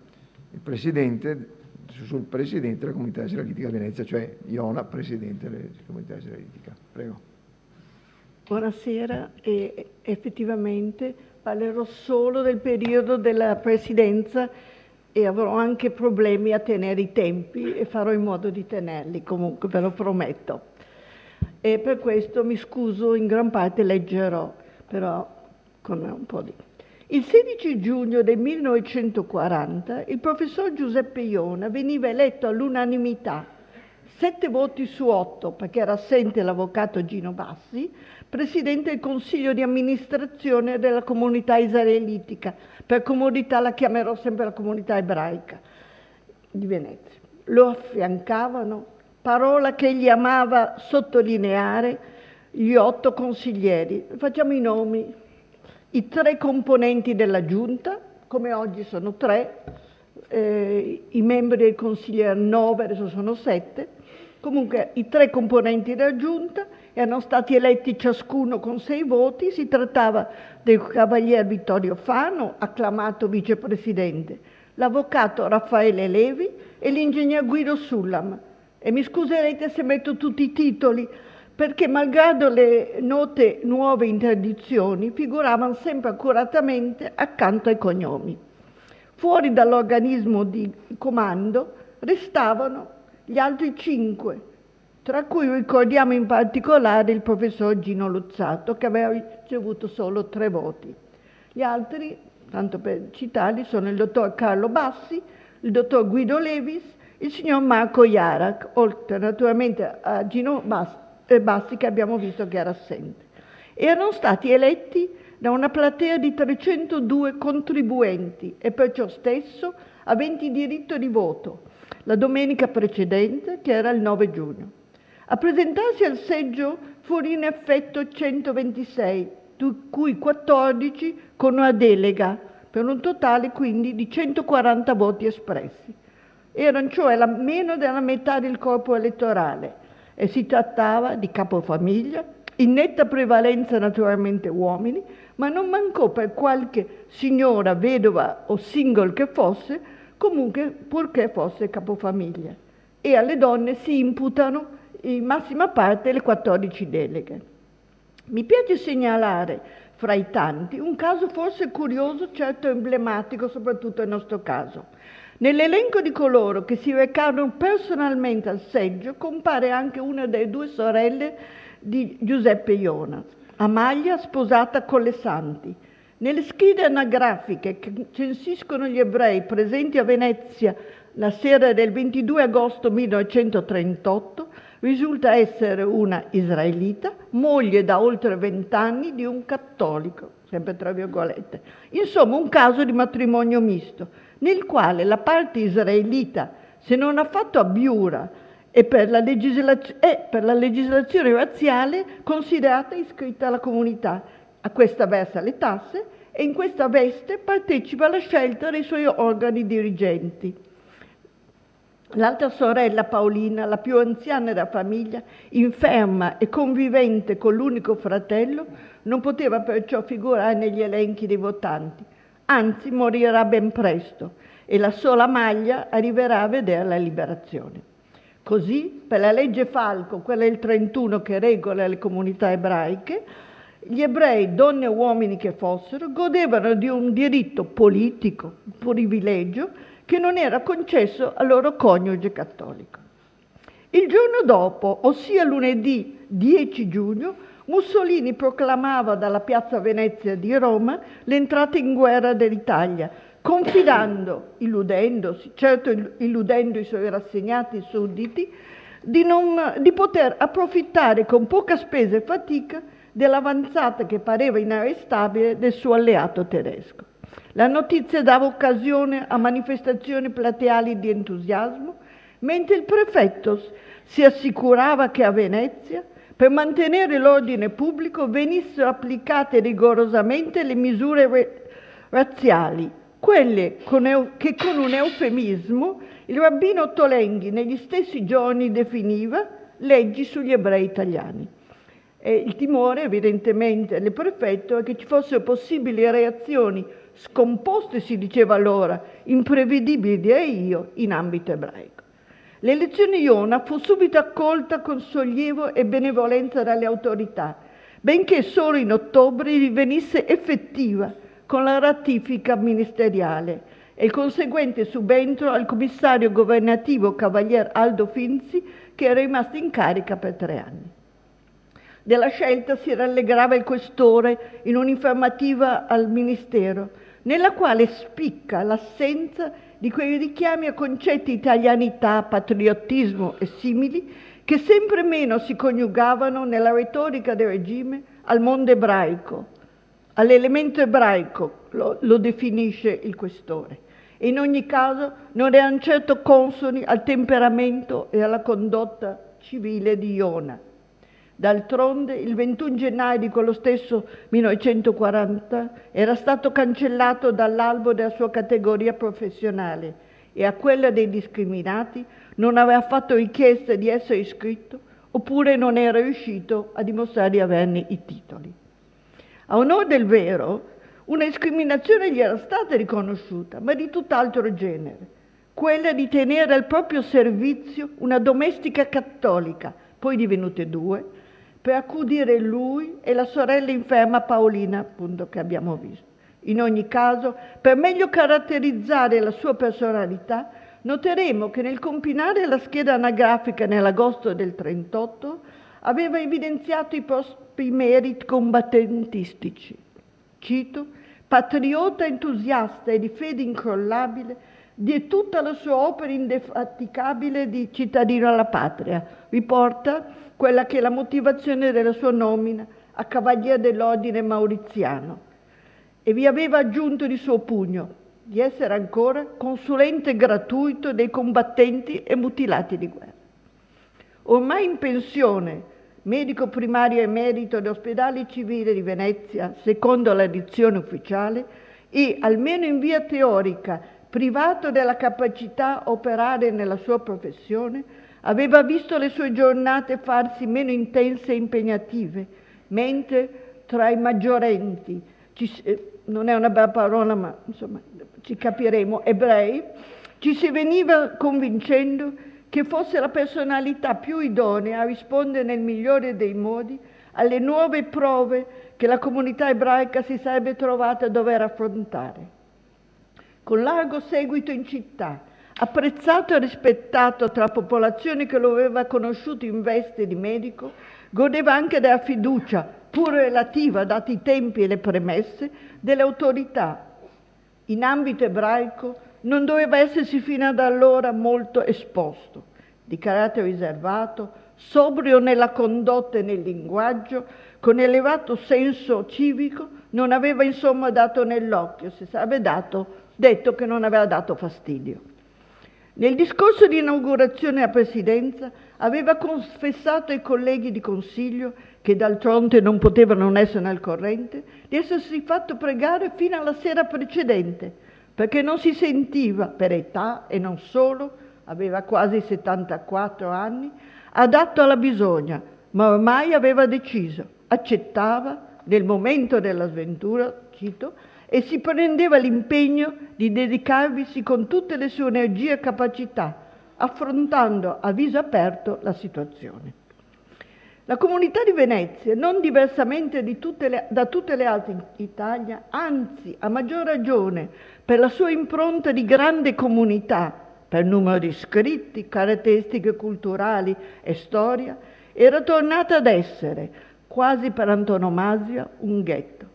sul presidente della comunità israelitica a Venezia, cioè Iona, presidente della comunità israelitica. Prego. Buonasera, e effettivamente parlerò solo del periodo della presidenza e avrò anche problemi a tenere i tempi e farò in modo di tenerli, comunque ve lo prometto. E per questo mi scuso, in gran parte leggerò, però con un po' di... Il 16 giugno del 1940 il professor Giuseppe Iona veniva eletto all'unanimità, 7 voti su 8, perché era assente l'avvocato Gino Bassi, presidente del consiglio di amministrazione della comunità israelitica. Per comodità la chiamerò sempre la comunità ebraica di Venezia. lo affiancavano, parola che egli amava sottolineare, gli 8 consiglieri. Facciamo i nomi: i 3 componenti della giunta, come oggi sono 3, i membri del Consiglio erano 9, adesso sono 7, comunque i 3 componenti della giunta erano stati eletti ciascuno con 6 voti. Si trattava del cavalier Vittorio Fano, acclamato vicepresidente, l'avvocato Raffaele Levi e l'ingegner Guido Sullam. E mi scuserete se metto tutti i titoli, perché malgrado le note nuove interdizioni figuravano sempre accuratamente accanto ai cognomi. Fuori dall'organismo di comando restavano gli altri 5, tra cui ricordiamo in particolare il professor Gino Luzzato, che aveva ricevuto solo 3 voti. Gli altri, tanto per citarli, sono il dottor Carlo Bassi, il dottor Guido Levis, il signor Marco Iarac, oltre naturalmente a Gino Bassi, che abbiamo visto che era assente. Erano stati eletti da una platea di 302 contribuenti e perciò stesso aventi diritto di voto la domenica precedente, che era il 9 giugno. A presentarsi al seggio furono in effetto 126, di cui 14 con una delega, per un totale quindi di 140 voti espressi. Erano cioè meno della metà del corpo elettorale e si trattava di capofamiglia, in netta prevalenza naturalmente uomini, ma non mancò per qualche signora, vedova o single che fosse, comunque purché fosse capofamiglia. E alle donne si imputano in massima parte le 14 deleghe. Mi piace segnalare, fra i tanti, un caso forse curioso, certo emblematico, soprattutto nel nostro caso. Nell'elenco di coloro che si recarono personalmente al seggio compare anche una delle 2 sorelle di Giuseppe Iona, Amalia, sposata con le Santi. Nelle schede anagrafiche che censiscono gli ebrei presenti a Venezia la sera del 22 agosto 1938 risulta essere una israelita, moglie da oltre 20 anni di un cattolico, sempre tra virgolette. Insomma, un caso di matrimonio misto, nel quale la parte israelita, se non affatto abiura e per la legislazione razziale, considerata iscritta alla comunità, a questa versa le tasse e in questa veste partecipa alla scelta dei suoi organi dirigenti. L'altra sorella Paolina, la più anziana della famiglia, inferma e convivente con l'unico fratello, non poteva perciò figurare negli elenchi dei votanti, anzi morirà ben presto e la sola Maglia arriverà a vedere la liberazione. Così, per la legge Falco, quella del 31 che regola le comunità ebraiche, gli ebrei, donne e uomini che fossero, godevano di un diritto politico, un privilegio, che non era concesso al loro coniuge cattolico. Il giorno dopo, ossia lunedì 10 giugno, Mussolini proclamava dalla piazza Venezia di Roma l'entrata in guerra dell'Italia, confidando, illudendosi, certo illudendo i suoi rassegnati sudditi, di poter approfittare con poca spesa e fatica dell'avanzata che pareva inarrestabile del suo alleato tedesco. La notizia dava occasione a manifestazioni plateali di entusiasmo, mentre il prefetto si assicurava che a Venezia, per mantenere l'ordine pubblico, venissero applicate rigorosamente le misure razziali, quelle che con un eufemismo il rabbino Tolenghi negli stessi giorni definiva leggi sugli ebrei italiani. E il timore evidentemente del prefetto è che ci fossero possibili reazioni scomposte, si diceva allora, imprevedibili direi io, in ambito ebraico. L'elezione Iona fu subito accolta con sollievo e benevolenza dalle autorità, benché solo in ottobre divenisse effettiva con la ratifica ministeriale e il conseguente subentro al commissario governativo cavalier Aldo Finzi, che era rimasto in carica per 3 anni. Della scelta si rallegrava il questore in un'informativa al Ministero, nella quale spicca l'assenza di quei richiami a concetti di italianità, patriottismo e simili che sempre meno si coniugavano nella retorica del regime al mondo ebraico, all'elemento ebraico, lo definisce il questore. e in ogni caso non erano certo consoni al temperamento e alla condotta civile di Iona. D'altronde, il 21 gennaio di quello stesso 1940 era stato cancellato dall'albo della sua categoria professionale e a quella dei discriminati non aveva fatto richiesta di essere iscritto oppure non era riuscito a dimostrare di averne i titoli. A onor del vero, una discriminazione gli era stata riconosciuta, ma di tutt'altro genere, quella di tenere al proprio servizio una domestica cattolica, poi divenute due, per accudire lui e la sorella inferma Paolina, appunto, che abbiamo visto. In ogni caso, per meglio caratterizzare la sua personalità, noteremo che nel compilare la scheda anagrafica nell'agosto del 1938 aveva evidenziato i propri meriti combattentistici. Cito: patriota entusiasta e di fede incrollabile di tutta la sua opera indefaticabile di cittadino alla patria, riporta quella che è la motivazione della sua nomina a Cavaliere dell'Ordine Mauriziano, e vi aveva aggiunto di suo pugno di essere ancora consulente gratuito dei combattenti e mutilati di guerra. Ormai in pensione, medico primario emerito dell'ospedale civile di Venezia, secondo la dizione ufficiale, e, almeno in via teorica, privato della capacità operare nella sua professione, aveva visto le sue giornate farsi meno intense e impegnative, mentre tra i maggiorenti, non è una bella parola ma insomma ci capiremo, ebrei, ci si veniva convincendo che fosse la personalità più idonea a rispondere nel migliore dei modi alle nuove prove che la comunità ebraica si sarebbe trovata a dover affrontare. Con largo seguito in città, apprezzato e rispettato tra la popolazione che lo aveva conosciuto in veste di medico, godeva anche della fiducia, pur relativa, dati i tempi e le premesse, delle autorità. In ambito ebraico non doveva essersi fino ad allora molto esposto, di carattere riservato, sobrio nella condotta e nel linguaggio, con elevato senso civico, non aveva insomma dato nell'occhio, si sarebbe detto che non aveva dato fastidio. Nel discorso di inaugurazione alla presidenza aveva confessato ai colleghi di consiglio, che d'altronde non potevano non essere al corrente, di essersi fatto pregare fino alla sera precedente, perché non si sentiva, per età e non solo, aveva quasi 74 anni, adatto alla bisogna, ma ormai aveva deciso, accettava, nel momento della sventura, cito, e si prendeva l'impegno di dedicarvisi con tutte le sue energie e capacità, affrontando a viso aperto la situazione. La comunità di Venezia, non diversamente da tutte le altre in Italia, anzi a maggior ragione per la sua impronta di grande comunità, per numero di iscritti, caratteristiche culturali e storia, era tornata ad essere, quasi per antonomasia, un ghetto.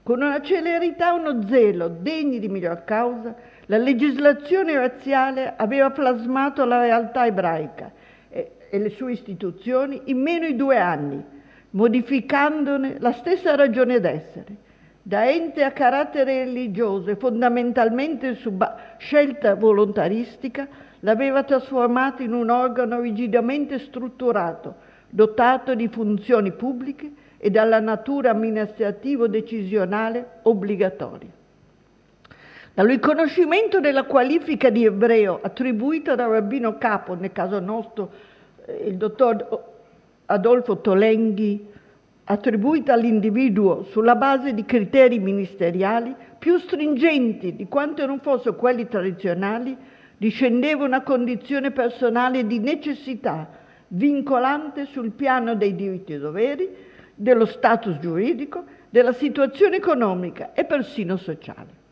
Con una celerità e uno zelo degni di miglior causa, la legislazione razziale aveva plasmato la realtà ebraica e le sue istituzioni in meno di 2 anni, modificandone la stessa ragione d'essere. Da ente a carattere religioso e fondamentalmente su scelta volontaristica, l'aveva trasformato in un organo rigidamente strutturato, dotato di funzioni pubbliche e dalla natura amministrativo-decisionale obbligatoria. Dal riconoscimento della qualifica di ebreo attribuita dal rabbino capo, nel caso nostro il dottor Adolfo Tolenghi, attribuita all'individuo sulla base di criteri ministeriali più stringenti di quanto non fossero quelli tradizionali, discendeva una condizione personale di necessità, vincolante sul piano dei diritti e doveri, dello status giuridico, della situazione economica e persino sociale.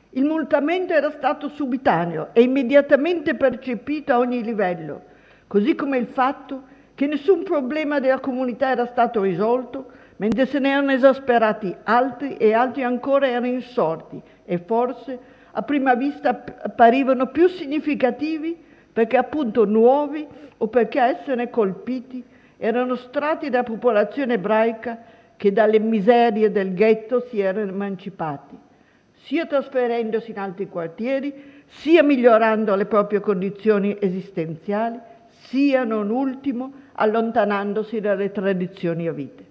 Il mutamento era stato subitaneo e immediatamente percepito a ogni livello, così come il fatto che nessun problema della comunità era stato risolto, mentre se ne erano esasperati altri e altri ancora erano insorti e forse a prima vista apparivano più significativi perché appunto nuovi o perché a esserne colpiti erano strati della popolazione ebraica che dalle miserie del ghetto si erano emancipati. sia trasferendosi in altri quartieri, sia migliorando le proprie condizioni esistenziali, sia, non ultimo, allontanandosi dalle tradizioni a vite.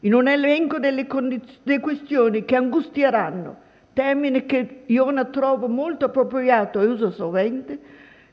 In un elenco delle questioni che angustieranno, termine che Iona trovo molto appropriato e uso sovente,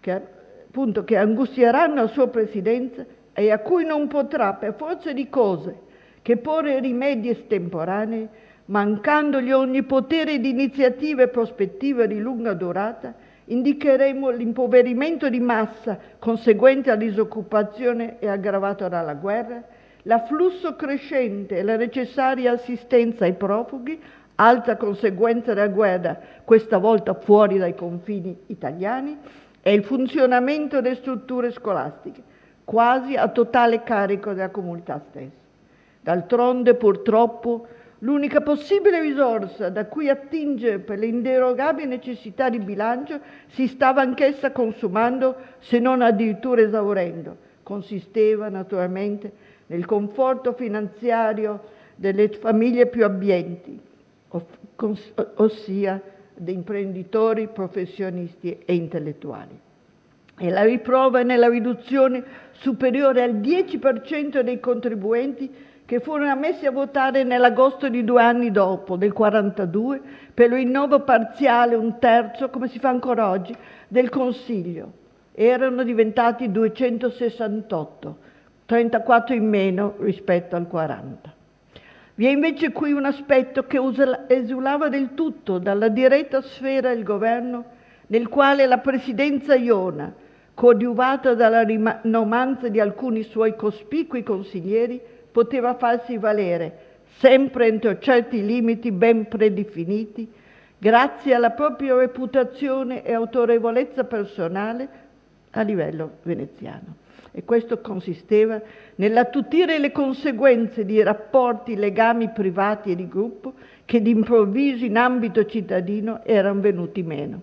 che angustieranno la sua presidenza e a cui non potrà, per forza di cose, che porre rimedi estemporanei, mancandogli ogni potere di iniziativa e prospettiva di lunga durata, indicheremo l'impoverimento di massa conseguente alla disoccupazione e aggravato dalla guerra, l'afflusso crescente e la necessaria assistenza ai profughi, altra conseguenza della guerra, questa volta fuori dai confini italiani, e il funzionamento delle strutture scolastiche, quasi a totale carico della comunità stessa. D'altronde, purtroppo, l'unica possibile risorsa da cui attingere per le inderogabili necessità di bilancio si stava anch'essa consumando, se non addirittura esaurendo. Consisteva naturalmente nel conforto finanziario delle famiglie più abbienti, ossia di imprenditori, professionisti e intellettuali. E la riprova è nella riduzione superiore al 10% dei contribuenti che furono ammessi a votare nell'agosto di 2 anni dopo, del 42, per il rinnovo parziale, 1/3, come si fa ancora oggi, del Consiglio. Erano diventati 268, 34 in meno rispetto al 40. Vi è invece qui un aspetto che esulava del tutto dalla diretta sfera del governo, nel quale la presidenza Iona, coadiuvata dalla rinomanza di alcuni suoi cospicui consiglieri, poteva farsi valere, sempre entro certi limiti ben predefiniti, grazie alla propria reputazione e autorevolezza personale a livello veneziano. E questo consisteva nell'attutire le conseguenze di rapporti, legami privati e di gruppo che d'improvviso in ambito cittadino erano venuti meno.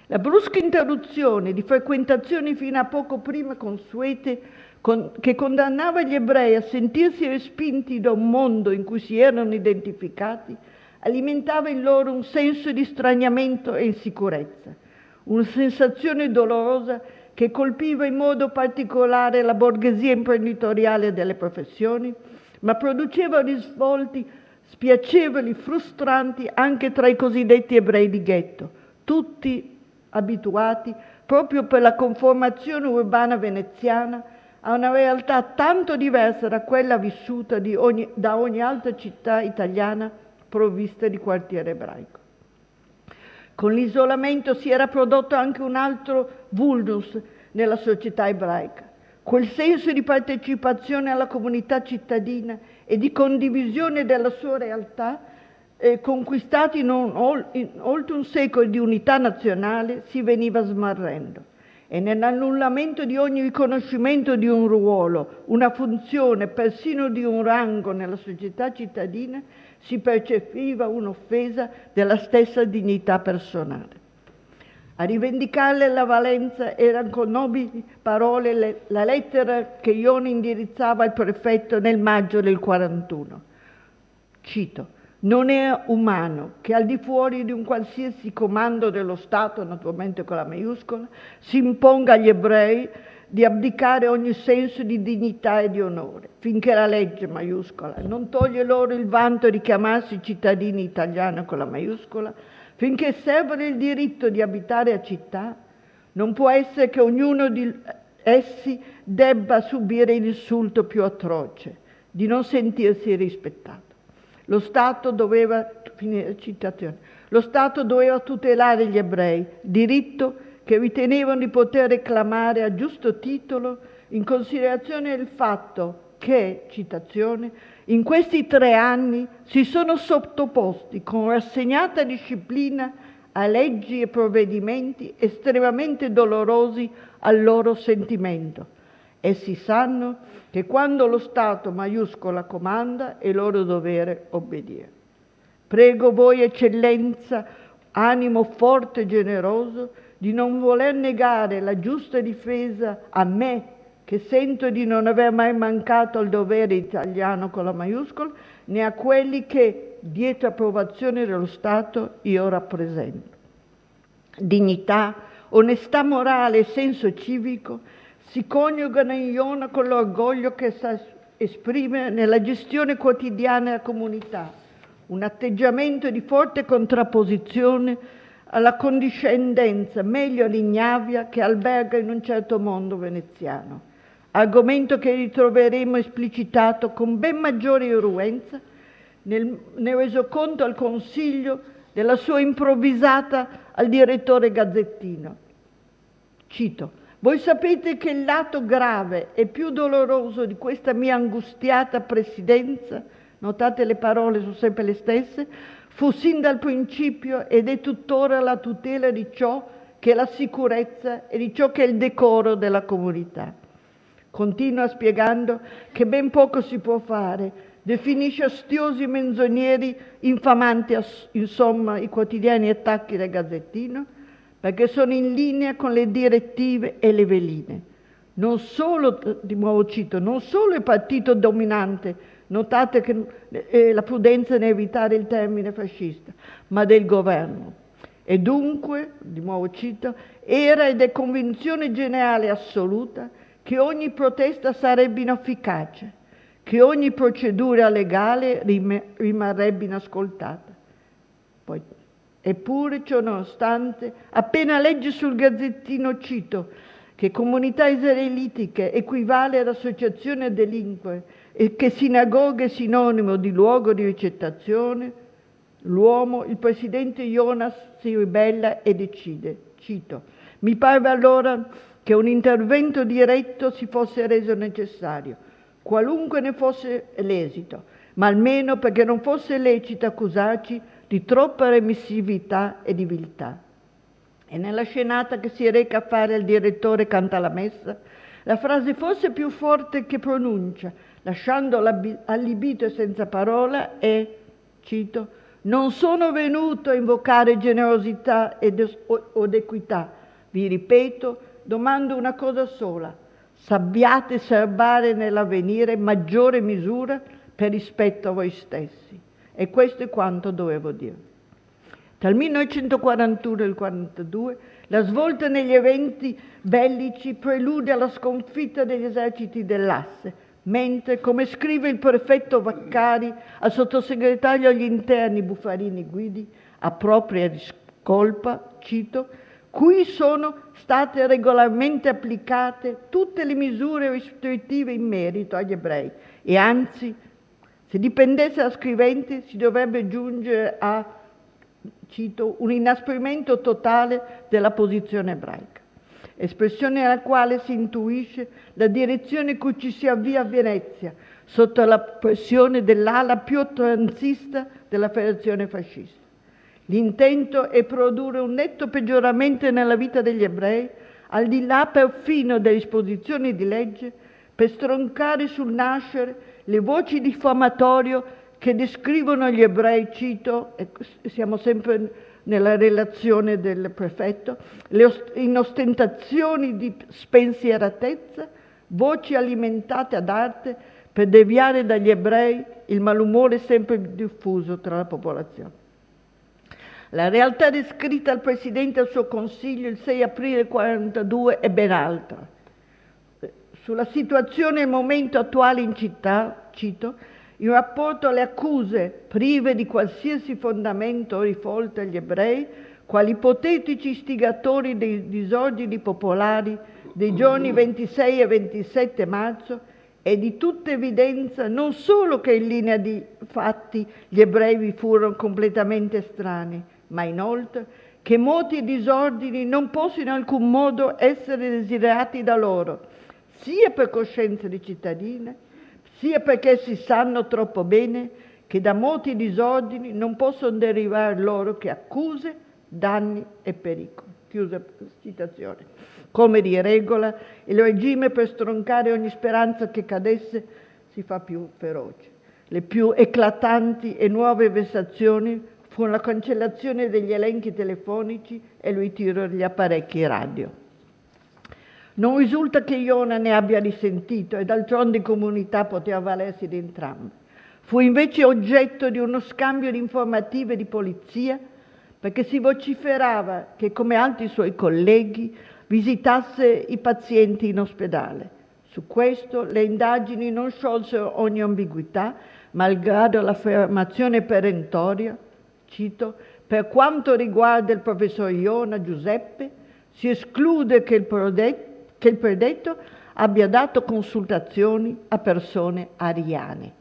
La brusca interruzione di frequentazioni fino a poco prima consuete che condannava gli ebrei a sentirsi respinti da un mondo in cui si erano identificati, alimentava in loro un senso di straniamento e insicurezza, una sensazione dolorosa che colpiva in modo particolare la borghesia imprenditoriale delle professioni, ma produceva risvolti spiacevoli, frustranti anche tra i cosiddetti ebrei di ghetto, tutti abituati, proprio per la conformazione urbana veneziana, a una realtà tanto diversa da quella vissuta da ogni altra città italiana provvista di quartiere ebraico. Con l'isolamento si era prodotto anche un altro vulnus nella società ebraica, quel senso di partecipazione alla comunità cittadina e di condivisione della sua realtà conquistati in oltre un secolo di unità nazionale si veniva smarrendo. E nell'annullamento di ogni riconoscimento di un ruolo, una funzione, persino di un rango nella società cittadina, si percepiva un'offesa della stessa dignità personale. A rivendicarle la valenza erano con nobili parole la lettera che Iona indirizzava al prefetto nel maggio del 41. Cito: «Non è umano che al di fuori di un qualsiasi comando dello Stato, naturalmente con la maiuscola, si imponga agli ebrei di abdicare ogni senso di dignità e di onore, finché la legge maiuscola non toglie loro il vanto di chiamarsi cittadini italiani con la maiuscola, finché servono il diritto di abitare a città, non può essere che ognuno di essi debba subire l'insulto più atroce di non sentirsi rispettato. Lo Stato doveva tutelare gli ebrei, diritto che ritenevano di poter reclamare a giusto titolo in considerazione del fatto che, citazione, in questi 3 anni si sono sottoposti con rassegnata disciplina a leggi e provvedimenti estremamente dolorosi al loro sentimento. Essi sanno che quando lo Stato maiuscola comanda è loro dovere obbedire. Prego voi, eccellenza, animo forte e generoso, di non voler negare la giusta difesa a me, che sento di non aver mai mancato al dovere italiano con la maiuscola, né a quelli che, dietro approvazione dello Stato io rappresento. Dignità, onestà morale e senso civico si coniugano in Iona con l'orgoglio che sa esprimere nella gestione quotidiana della comunità, un atteggiamento di forte contrapposizione alla condiscendenza, meglio all'ignavia che alberga in un certo mondo veneziano, argomento che ritroveremo esplicitato con ben maggiore irruenza nel resoconto al Consiglio della sua improvvisata al direttore gazzettino. Cito: «Voi sapete che il lato grave e più doloroso di questa mia angustiata presidenza», notate le parole sono sempre le stesse, «fu sin dal principio ed è tuttora la tutela di ciò che è la sicurezza e di ciò che è il decoro della comunità». Continua spiegando che ben poco si può fare, definisce astiosi menzogneri, infamanti insomma i quotidiani attacchi del Gazzettino, perché sono in linea con le direttive e le veline. Non solo, di nuovo cito, non solo il partito dominante, notate che la prudenza nell'evitare il termine fascista, ma del governo. E dunque, di nuovo cito, era ed è convinzione generale assoluta che ogni protesta sarebbe inefficace, che ogni procedura legale rimarrebbe inascoltata. Poi, eppure, ciò nonostante, appena legge sul Gazzettino, cito, che comunità israelitiche equivale ad associazione delinque e che sinagoga è sinonimo di luogo di ricettazione, l'uomo, il presidente Jonas, si ribella e decide, cito, «Mi parve allora che un intervento diretto si fosse reso necessario, qualunque ne fosse l'esito, ma almeno perché non fosse lecito accusarci di troppa remissività e di viltà». E nella scenata che si reca a fare il direttore canta la messa, la frase forse più forte che pronuncia, lasciando allibito e senza parola, è, cito, «Non sono venuto a invocare generosità od equità, vi ripeto, domando una cosa sola, sappiate serbare nell'avvenire maggiore misura per rispetto a voi stessi». E questo è quanto dovevo dire. Tra il 1941 e il 1942 la svolta negli eventi bellici prelude alla sconfitta degli eserciti dell'Asse, mentre, come scrive il prefetto Vaccari al sottosegretario agli interni Buffarini Guidi, a propria discolpa, cito, «Qui sono state regolarmente applicate tutte le misure restrittive in merito agli ebrei e anzi, se dipendesse da scriventi, si dovrebbe giungere a, cito, un inasprimento totale della posizione ebraica», espressione alla quale si intuisce la direzione cui ci si avvia a Venezia, sotto la pressione dell'ala più oltranzista della federazione fascista. L'intento è produrre un netto peggioramento nella vita degli ebrei, al di là perfino delle disposizioni di legge, per stroncare sul nascere le voci diffamatorie che descrivono gli ebrei, cito, e siamo sempre nella relazione del prefetto, in ostentazioni di spensieratezza, voci alimentate ad arte per deviare dagli ebrei il malumore sempre più diffuso tra la popolazione. La realtà descritta al Presidente e al suo Consiglio il 6 aprile 1942 è ben altra. Sulla situazione e il momento attuale in città, cito, in rapporto alle accuse prive di qualsiasi fondamento o rivolte agli ebrei, quali ipotetici istigatori dei disordini popolari dei giorni 26 e 27 marzo, è di tutta evidenza non solo che in linea di fatti gli ebrei vi furono completamente estranei, ma inoltre che moti e disordini non possono in alcun modo essere desiderati da loro, sia per coscienza di cittadine, sia perché si sanno troppo bene che da moti e disordini non possono derivare loro che accuse, danni e pericoli. Chiusa citazione. Come di regola, il regime per stroncare ogni speranza che cadesse si fa più feroce. Le più eclatanti e nuove vessazioni furono la cancellazione degli elenchi telefonici e il ritiro degli apparecchi radio. Non risulta che Iona ne abbia risentito e d'altronde in comunità poteva valersi di entrambi. Fu invece oggetto di uno scambio di informative di polizia perché si vociferava che, come altri suoi colleghi, visitasse i pazienti in ospedale. Su questo le indagini non sciolsero ogni ambiguità, malgrado l'affermazione perentoria, cito, per quanto riguarda il professor Iona Giuseppe, si esclude che il predetto abbia dato consultazioni a persone ariane.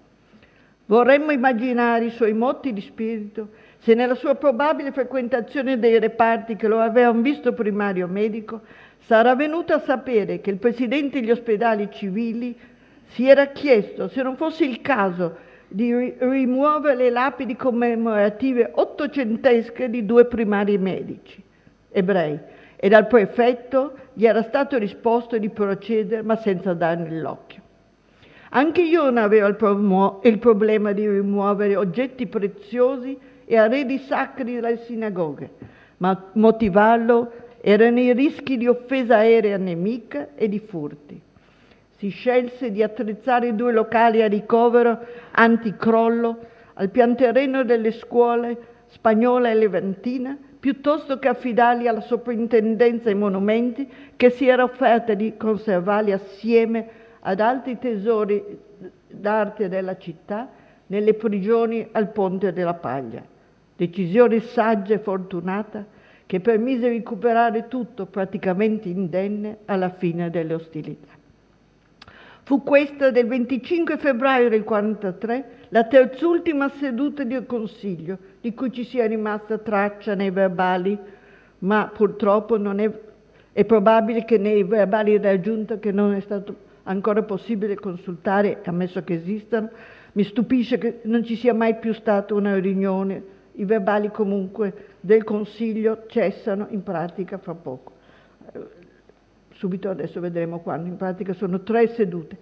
Vorremmo immaginare i suoi moti di spirito se nella sua probabile frequentazione dei reparti che lo avevano visto primario medico sarà venuto a sapere che il presidente degli ospedali civili si era chiesto se non fosse il caso di rimuovere le lapidi commemorative ottocentesche di 2 primari medici ebrei e dal prefetto gli era stato risposto di procedere ma senza darne l'occhio. Anche io non avevo il problema di rimuovere oggetti preziosi e arredi sacri dalle sinagoghe, ma motivarlo erano i rischi di offesa aerea nemica e di furti. Si scelse di attrezzare 2 locali a ricovero anticrollo al pianterreno delle scuole spagnola e levantina, piuttosto che affidarli alla soprintendenza ai monumenti che si era offerta di conservarli assieme ad altri tesori d'arte della città nelle prigioni al Ponte della Paglia. Decisione saggia e fortunata che permise di recuperare tutto praticamente indenne alla fine delle ostilità. Fu questa del 25 febbraio del 1943 la terzultima seduta del Consiglio di cui ci sia rimasta traccia nei verbali, ma purtroppo non è probabile che nei verbali della Giunta, che non è stato ancora possibile consultare, ammesso che esistano, mi stupisce che non ci sia mai più stata una riunione. I verbali comunque del Consiglio cessano in pratica fra poco. Subito adesso vedremo quando, in pratica sono 3 sedute.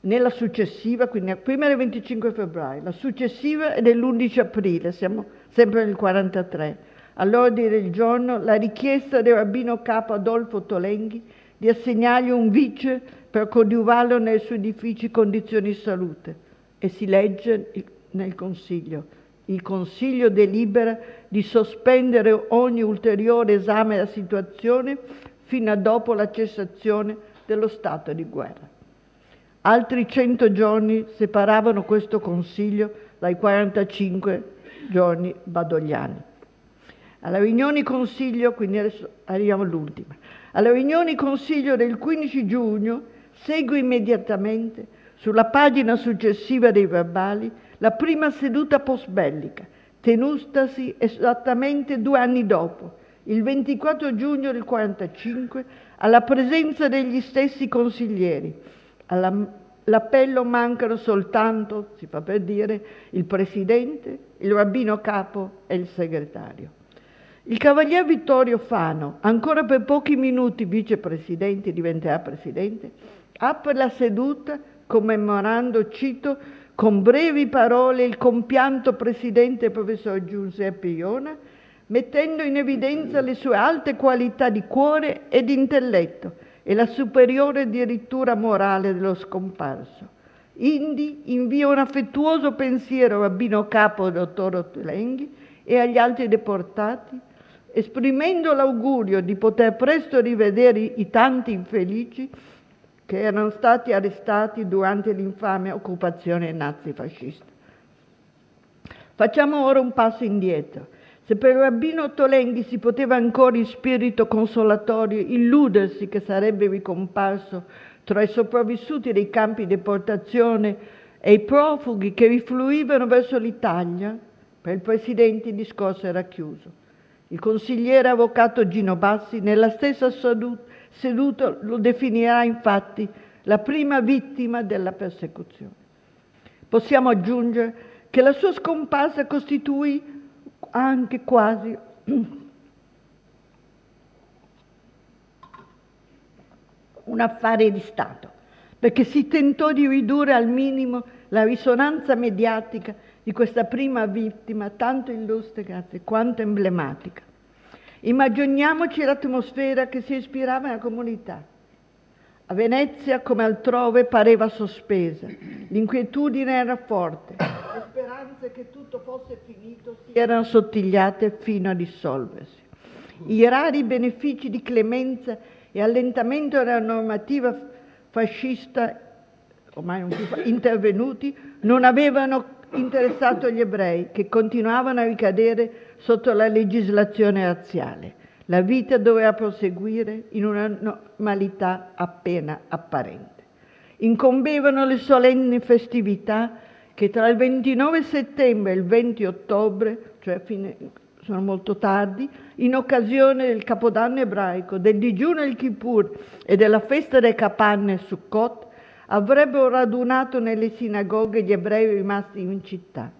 Nella successiva, quindi prima del 25 febbraio, la successiva è dell'11 aprile, siamo sempre nel 1943. All'ordine del giorno la richiesta del rabbino capo Adolfo Tolenghi di assegnargli un vice per coadiuvarlo nei suoi difficili condizioni di salute. E si legge nel Consiglio: il Consiglio delibera di sospendere ogni ulteriore esame della situazione fino a dopo la cessazione dello stato di guerra. Altri 100 giorni separavano questo Consiglio dai 45 giorni badogliani. Alla riunione Consiglio, quindi adesso arriviamo all'ultima, alla riunione Consiglio del 15 giugno segue immediatamente, sulla pagina successiva dei verbali, la prima seduta post-bellica, tenutasi esattamente 2 anni dopo, il 24 giugno del 1945, alla presenza degli stessi consiglieri. All'appello mancano soltanto, si fa per dire, il presidente, il rabbino capo e il segretario. Il cavalier Vittorio Fano, ancora per pochi minuti vicepresidente, diventerà presidente, apre la seduta commemorando, cito, con brevi parole il compianto presidente professor Giuseppe Iona, mettendo in evidenza le sue alte qualità di cuore e di intelletto e la superiore addirittura morale dello scomparso. Indi invia un affettuoso pensiero al rabbino capo dottor Tolenghi e agli altri deportati, esprimendo l'augurio di poter presto rivedere i tanti infelici che erano stati arrestati durante l'infame occupazione nazifascista. Facciamo ora un passo indietro. Se per il rabbino Tolenghi si poteva ancora in spirito consolatorio illudersi che sarebbe ricomparso tra i sopravvissuti dei campi di deportazione e i profughi che rifluivano verso l'Italia, per il presidente il discorso era chiuso. Il consigliere avvocato Gino Bassi nella stessa seduta lo definirà infatti la prima vittima della persecuzione. Possiamo aggiungere che la sua scomparsa costituì anche quasi un affare di Stato, perché si tentò di ridurre al minimo la risonanza mediatica di questa prima vittima, tanto illustre quanto emblematica. Immaginiamoci l'atmosfera che si ispirava nella comunità. A Venezia, come altrove, pareva sospesa, l'inquietudine era forte. Le speranze che tutto fosse finito si erano sottigliate fino a dissolversi. I rari benefici di clemenza e allentamento della normativa fascista, ormai non più intervenuti, non avevano interessato gli ebrei, che continuavano a ricadere sotto la legislazione razziale. La vita doveva proseguire in una normalità appena apparente. Incombevano le solenni festività che tra il 29 settembre e il 20 ottobre, cioè sono molto tardi, in occasione del Capodanno ebraico, del digiuno del Kippur e della festa delle capanne Sukkot, avrebbero radunato nelle sinagoghe gli ebrei rimasti in città.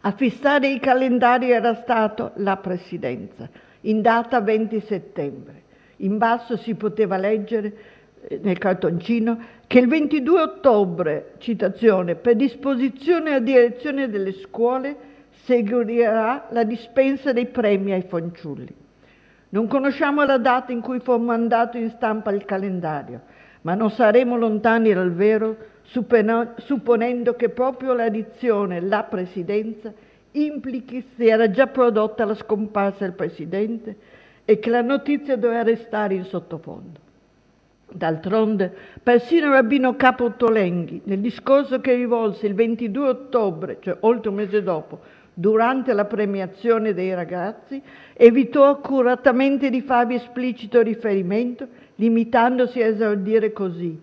A fissare i calendari era stato la Presidenza, in data 20 settembre. In basso si poteva leggere nel cartoncino che il 22 ottobre, citazione, per disposizione e direzione delle scuole seguirà la dispensa dei premi ai fanciulli. Non conosciamo la data in cui fu mandato in stampa il calendario, ma non saremo lontani dal vero supponendo che proprio l'addizione «la Presidenza» implichi si era già prodotta la scomparsa del Presidente e che la notizia doveva restare in sottofondo. D'altronde, persino il rabbino Capo Ottolenghi, nel discorso che rivolse il 22 ottobre, cioè oltre un mese dopo, durante la premiazione dei ragazzi, evitò accuratamente di farvi esplicito riferimento, limitandosi a esordire così: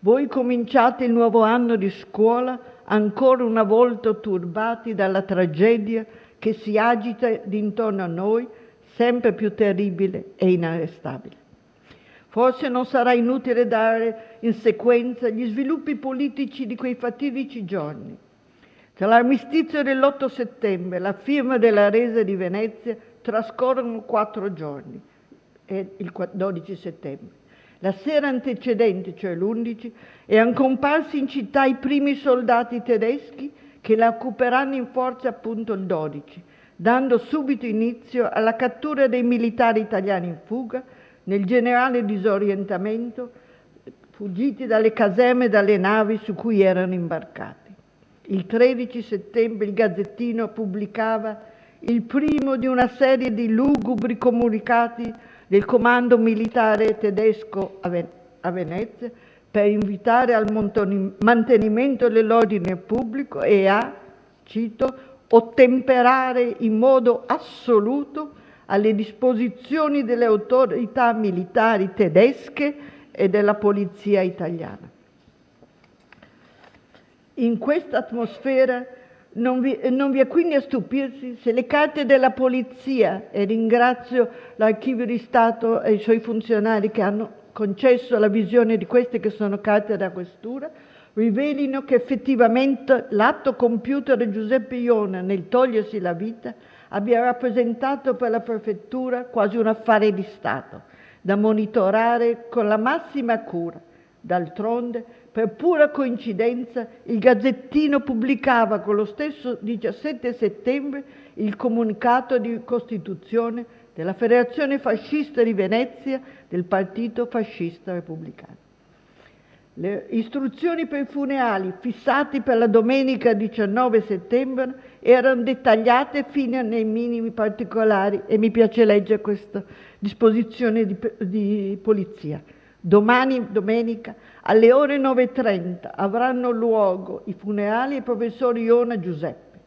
voi cominciate il nuovo anno di scuola ancora una volta turbati dalla tragedia che si agita d'intorno a noi, sempre più terribile e inarrestabile. Forse non sarà inutile dare in sequenza gli sviluppi politici di quei fatidici giorni. Tra l'armistizio dell'8 settembre e la firma della resa di Venezia trascorrono 4 giorni, il 12 settembre. La sera antecedente, cioè l'11, erano comparsi in città i primi soldati tedeschi che la occuperanno in forza appunto il 12, dando subito inizio alla cattura dei militari italiani in fuga, nel generale disorientamento, fuggiti dalle caserme e dalle navi su cui erano imbarcati. Il 13 settembre il Gazzettino pubblicava il primo di una serie di lugubri comunicati del comando militare tedesco a Venezia per invitare al mantenimento dell'ordine pubblico e a, cito, ottemperare in modo assoluto alle disposizioni delle autorità militari tedesche e della polizia italiana. In questa atmosfera non vi è quindi a stupirsi se le carte della polizia, e ringrazio l'Archivio di Stato e i suoi funzionari che hanno concesso la visione di queste che sono carte da questura, rivelino che effettivamente l'atto compiuto da Giuseppe Iona nel togliersi la vita abbia rappresentato per la prefettura quasi un affare di Stato, da monitorare con la massima cura. D'altronde, per pura coincidenza, il Gazzettino pubblicava con lo stesso 17 settembre il comunicato di costituzione della Federazione Fascista di Venezia del Partito Fascista Repubblicano. Le istruzioni per i funerali fissati per la domenica 19 settembre erano dettagliate fino nei minimi particolari e mi piace leggere questa disposizione di polizia. Domani, domenica, alle ore 9:30 avranno luogo i funerali del professor Iona Giuseppe.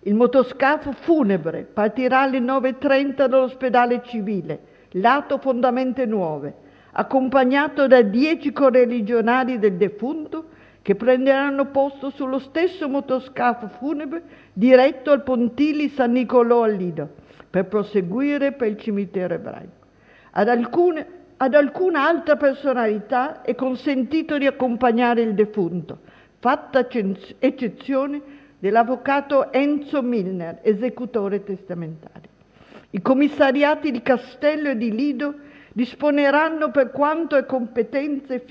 Il motoscafo funebre partirà alle 9:30 dall'ospedale civile, lato Fondamente Nuove, accompagnato da 10 correligionari del defunto che prenderanno posto sullo stesso motoscafo funebre diretto al Pontili San Nicolò al Lido per proseguire per il cimitero ebraico. Ad alcuna altra personalità è consentito di accompagnare il defunto, fatta eccezione dell'avvocato Enzo Milner, esecutore testamentario. I commissariati di Castello e di Lido disponeranno per quanto è competenza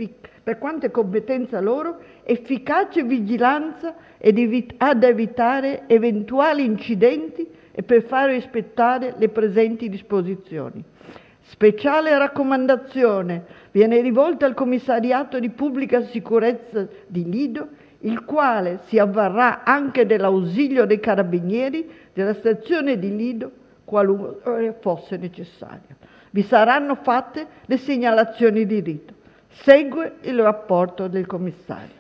loro efficace vigilanza ad evitare eventuali incidenti e per far rispettare le presenti disposizioni. Speciale raccomandazione viene rivolta al commissariato di pubblica sicurezza di Lido il quale si avvarrà anche dell'ausilio dei carabinieri della stazione di Lido qualora fosse necessario. Vi saranno fatte le segnalazioni di rito. Segue il rapporto del commissario.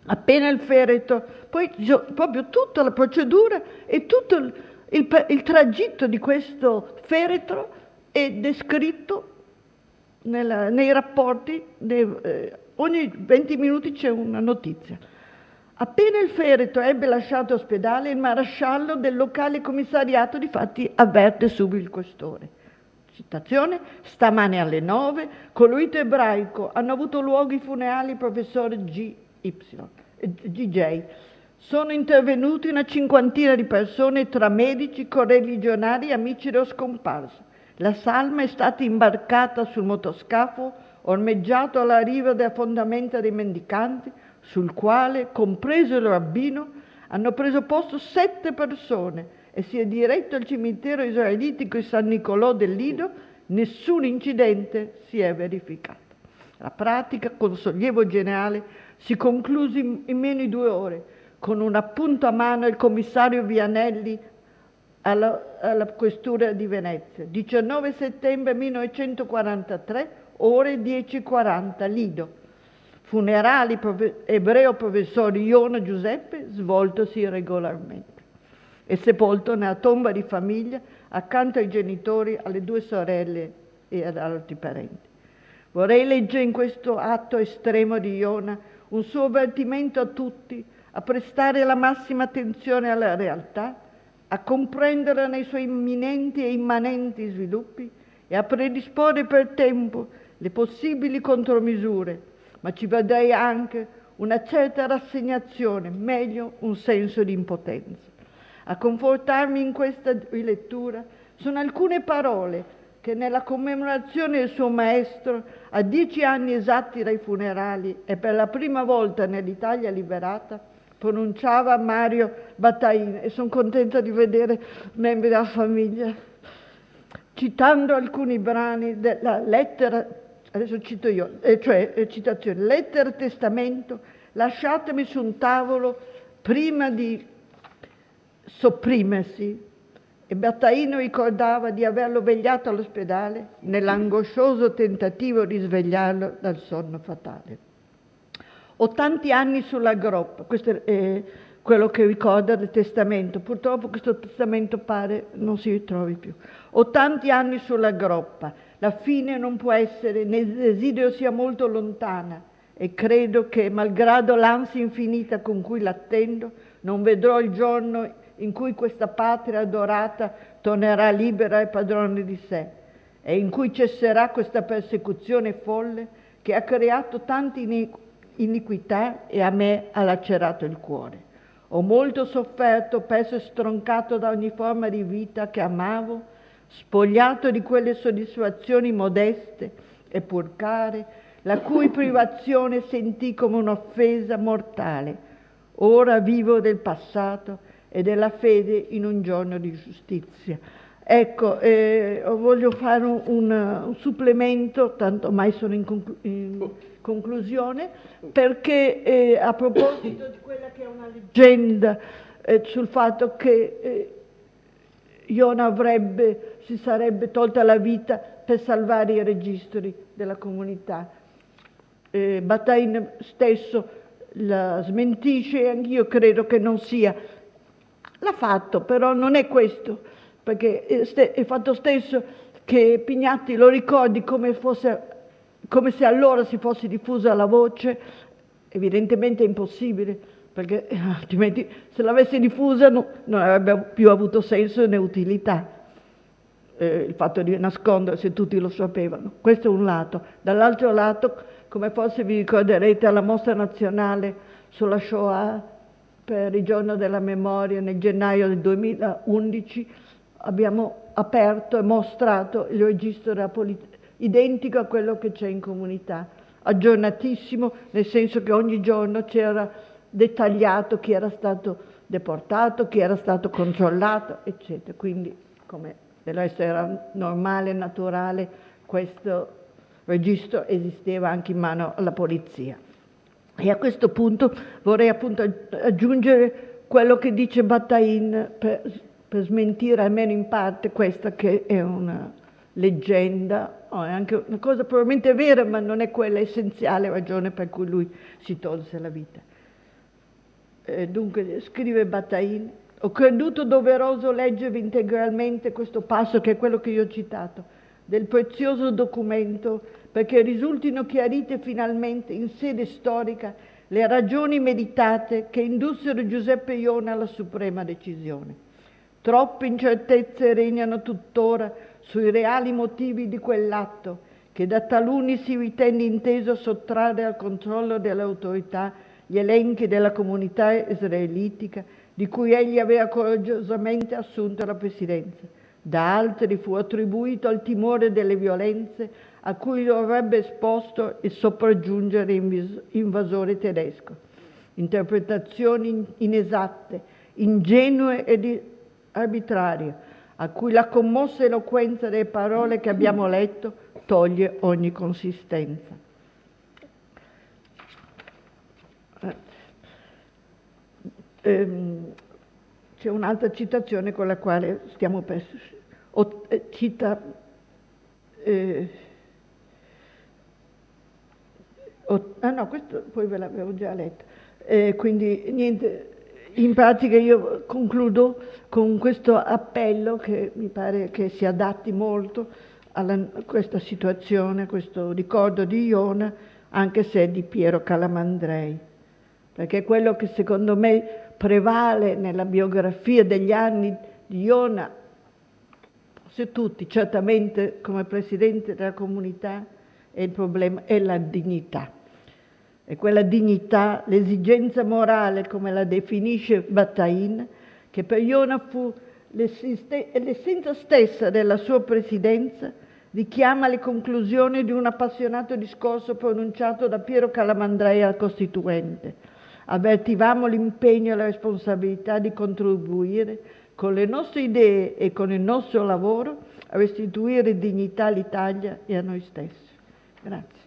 Appena il feretro, poi proprio tutta la procedura e tutto il tragitto di questo feretro è descritto nei rapporti, ogni 20 minuti c'è una notizia. Appena il feretro ebbe lasciato l'ospedale, il maresciallo del locale commissariato difatti avverte subito il questore. Citazione: stamane alle 9, con l'uito ebraico hanno avuto luogo i funerali professore GJ. Sono intervenuti una cinquantina di persone tra medici, correligionari e amici dello scomparso. La salma è stata imbarcata sul motoscafo ormeggiato alla riva della fondamenta dei mendicanti, sul quale, compreso il rabbino, hanno preso posto 7 persone e si è diretto al cimitero israelitico di San Nicolò del Lido. Nessun incidente si è verificato. La pratica, con sollievo generale, si concluse in meno di 2 ore, con un appunto a mano il commissario Vianelli alla questura di Venezia. 19 settembre 1943, ore 10:40, Lido. Funerali ebreo professore Iona Giuseppe, svoltosi regolarmente. È sepolto nella tomba di famiglia accanto ai genitori, alle 2 sorelle e ad altri parenti. Vorrei leggere in questo atto estremo di Iona un suo avvertimento a tutti a prestare la massima attenzione alla realtà, a comprenderla nei suoi imminenti e immanenti sviluppi e a predisporre per tempo le possibili contromisure, ma ci vedrei anche una certa rassegnazione, meglio un senso di impotenza. A confortarmi in questa rilettura sono alcune parole che nella commemorazione del suo maestro, a 10 anni esatti dai funerali e per la prima volta nell'Italia liberata, pronunciava Mario Battain, e sono contenta di vedere membri della famiglia, citando alcuni brani della lettera, adesso cito io, citazione: lettera testamento lasciatemi su un tavolo prima di sopprimersi. E Battaino ricordava di averlo vegliato all'ospedale nell'angoscioso tentativo di svegliarlo dal sonno fatale. Ho tanti anni sulla groppa, questo è quello che ricorda del testamento. Purtroppo questo testamento pare non si ritrovi più. Ho tanti anni sulla groppa, la fine non può essere, né il desiderio sia molto lontana, e credo che, malgrado l'ansia infinita con cui l'attendo, non vedrò il giorno in cui questa patria adorata tornerà libera e padrona di sé, e in cui cesserà questa persecuzione folle che ha creato tante iniquità e a me ha lacerato il cuore. Ho molto sofferto, perso e stroncato da ogni forma di vita che amavo, spogliato di quelle soddisfazioni modeste e pur care, la cui privazione sentì come un'offesa mortale. Ora vivo del passato e della fede in un giorno di giustizia. Ecco, voglio fare un supplemento, tanto ormai sono in conclusione, perché a proposito di quella che è una leggenda sul fatto che Iona si sarebbe tolta la vita per salvare i registri della comunità. Battain stesso la smentisce e anch'io credo che non sia. L'ha fatto, però non è questo, perché è il fatto stesso che Pignatti lo ricordi come se allora si fosse diffusa la voce, evidentemente è impossibile, perché altrimenti se l'avesse diffusa non avrebbe più avuto senso né utilità, il fatto di nascondere se tutti lo sapevano. Questo è un lato. Dall'altro lato, come forse vi ricorderete, alla Mostra Nazionale sulla Shoah, per il giorno della memoria nel gennaio del 2011, abbiamo aperto e mostrato il registro della polizia, identico a quello che c'è in comunità, aggiornatissimo, nel senso che ogni giorno c'era dettagliato chi era stato deportato, chi era stato controllato, eccetera. Quindi, come del resto era normale e naturale, questo registro esisteva anche in mano alla polizia. E a questo punto vorrei appunto aggiungere quello che dice Bataille per smentire almeno in parte questa che è una leggenda, è anche una cosa probabilmente vera, ma non è quella essenziale ragione per cui lui si tolse la vita. Dunque scrive Bataille: ho creduto doveroso leggervi integralmente questo passo, che è quello che io ho citato, del prezioso documento, perché risultino chiarite finalmente in sede storica le ragioni meditate che indussero Giuseppe Iona alla suprema decisione. Troppe incertezze regnano tuttora sui reali motivi di quell'atto, che da taluni si ritenne inteso sottrarre al controllo delle autorità gli elenchi della comunità israelitica di cui egli aveva coraggiosamente assunto la presidenza. Da altri fu attribuito al timore delle violenze a cui lo avrebbe esposto il sopraggiungere invasore tedesco. Interpretazioni inesatte, ingenue ed arbitrarie, a cui la commossa eloquenza delle parole che abbiamo letto toglie ogni consistenza. C'è un'altra citazione con la quale stiamo per... cita... no, questo poi ve l'avevo già letto. Quindi niente, in pratica io concludo con questo appello che mi pare che si adatti molto a questa situazione, a questo ricordo di Iona, anche se è di Piero Calamandrei, perché quello che secondo me prevale nella biografia degli anni di Iona, forse tutti, certamente come presidente della comunità, è il problema, è la dignità. E quella dignità, l'esigenza morale, come la definisce Bataille, che per Iona fu l'essenza stessa della sua presidenza, richiama le conclusioni di un appassionato discorso pronunciato da Piero Calamandrei al Costituente. Avvertivamo l'impegno e la responsabilità di contribuire con le nostre idee e con il nostro lavoro a restituire dignità all'Italia e a noi stessi. Grazie.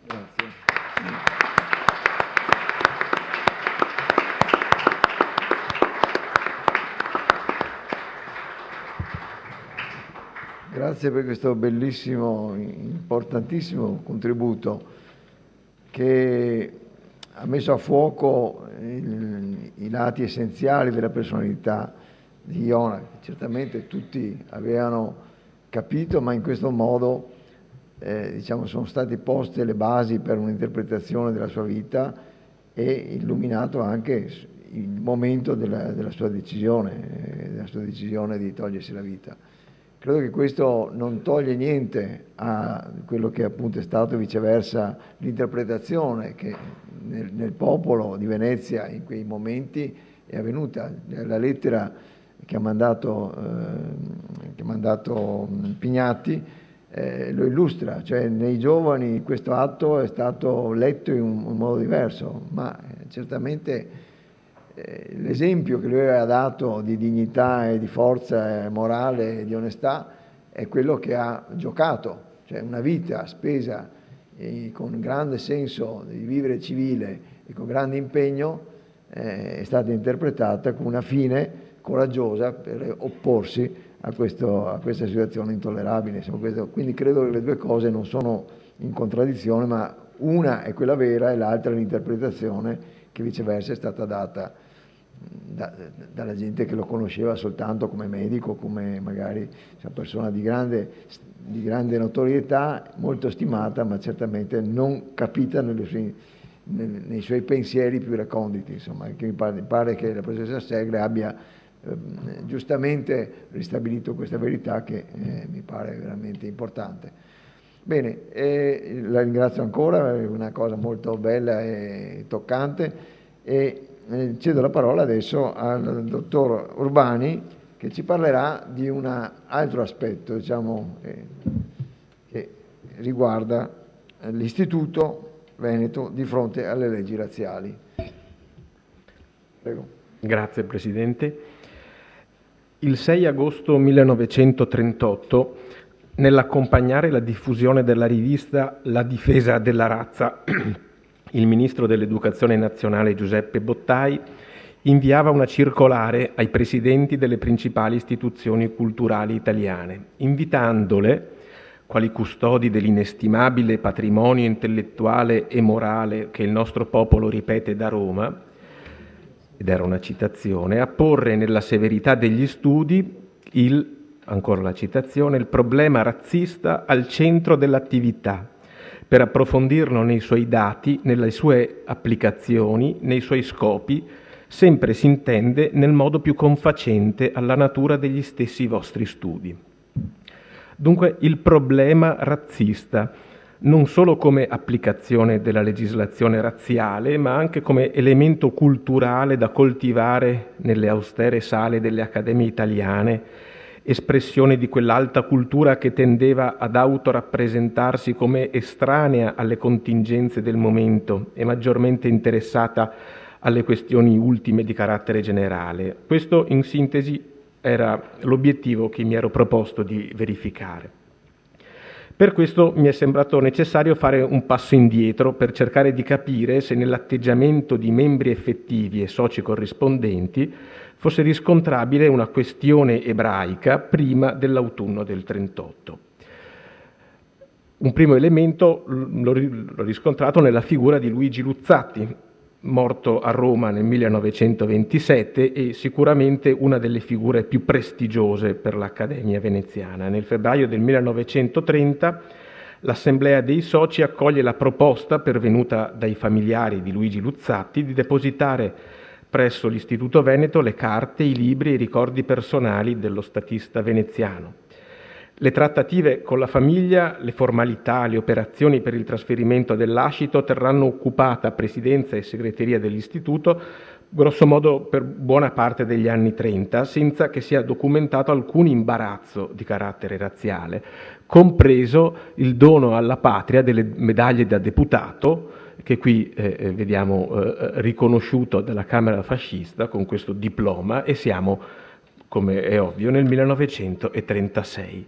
Grazie per questo bellissimo, importantissimo contributo che ha messo a fuoco i lati essenziali della personalità di Iona, che certamente tutti avevano capito, ma in questo modo diciamo, sono state poste le basi per un'interpretazione della sua vita e illuminato anche il momento della sua decisione di togliersi la vita. Credo che questo non toglie niente a quello che appunto è stato viceversa l'interpretazione che nel popolo di Venezia in quei momenti è avvenuta. La lettera che ha mandato Pignatti lo illustra, cioè nei giovani questo atto è stato letto in un modo diverso, ma certamente l'esempio che lui aveva dato di dignità e di forza morale e di onestà è quello che ha giocato, cioè una vita spesa con grande senso di vivere civile e con grande impegno è stata interpretata come una fine coraggiosa per opporsi a questa situazione intollerabile. Quindi credo che le due cose non sono in contraddizione, ma una è quella vera e l'altra è l'interpretazione che viceversa è stata data dalla gente che lo conosceva soltanto come medico, come magari una persona di grande notorietà, molto stimata, ma certamente non capita nei suoi pensieri più reconditi. Insomma, che mi pare che la professoressa Segre abbia giustamente ristabilito questa verità che mi pare veramente importante. Bene, la ringrazio ancora, è una cosa molto bella e toccante e cedo la parola adesso al dottor Urbani che ci parlerà di un altro aspetto, diciamo, che riguarda l'Istituto Veneto di fronte alle leggi razziali. Prego. Grazie Presidente. Il 6 agosto 1938, nell'accompagnare la diffusione della rivista La difesa della razza, il ministro dell'Educazione nazionale Giuseppe Bottai inviava una circolare ai presidenti delle principali istituzioni culturali italiane, invitandole, quali custodi dell'inestimabile patrimonio intellettuale e morale che il nostro popolo ripete da Roma, ed era una citazione, a porre nella severità degli studi ancora la citazione, il problema razzista al centro dell'attività, per approfondirlo nei suoi dati, nelle sue applicazioni, nei suoi scopi, sempre si intende nel modo più confacente alla natura degli stessi vostri studi. Dunque il problema razzista, non solo come applicazione della legislazione razziale, ma anche come elemento culturale da coltivare nelle austere sale delle accademie italiane, espressione di quell'alta cultura che tendeva ad autorappresentarsi come estranea alle contingenze del momento e maggiormente interessata alle questioni ultime di carattere generale. Questo, in sintesi, era l'obiettivo che mi ero proposto di verificare. Per questo mi è sembrato necessario fare un passo indietro per cercare di capire se nell'atteggiamento di membri effettivi e soci corrispondenti fosse riscontrabile una questione ebraica prima dell'autunno del 38. Un primo elemento l'ho riscontrato nella figura di Luigi Luzzatti, morto a Roma nel 1927 e sicuramente una delle figure più prestigiose per l'Accademia veneziana. Nel febbraio del 1930 l'Assemblea dei Soci accoglie la proposta pervenuta dai familiari di Luigi Luzzatti di depositare presso l'Istituto Veneto le carte, i libri e i ricordi personali dello statista veneziano. Le trattative con la famiglia, le formalità, le operazioni per il trasferimento del lascito terranno occupata presidenza e segreteria dell'istituto grosso modo per buona parte degli anni 30, senza che sia documentato alcun imbarazzo di carattere razziale, compreso il dono alla patria delle medaglie da deputato, che qui vediamo riconosciuto dalla Camera fascista con questo diploma, e siamo, come è ovvio, nel 1936.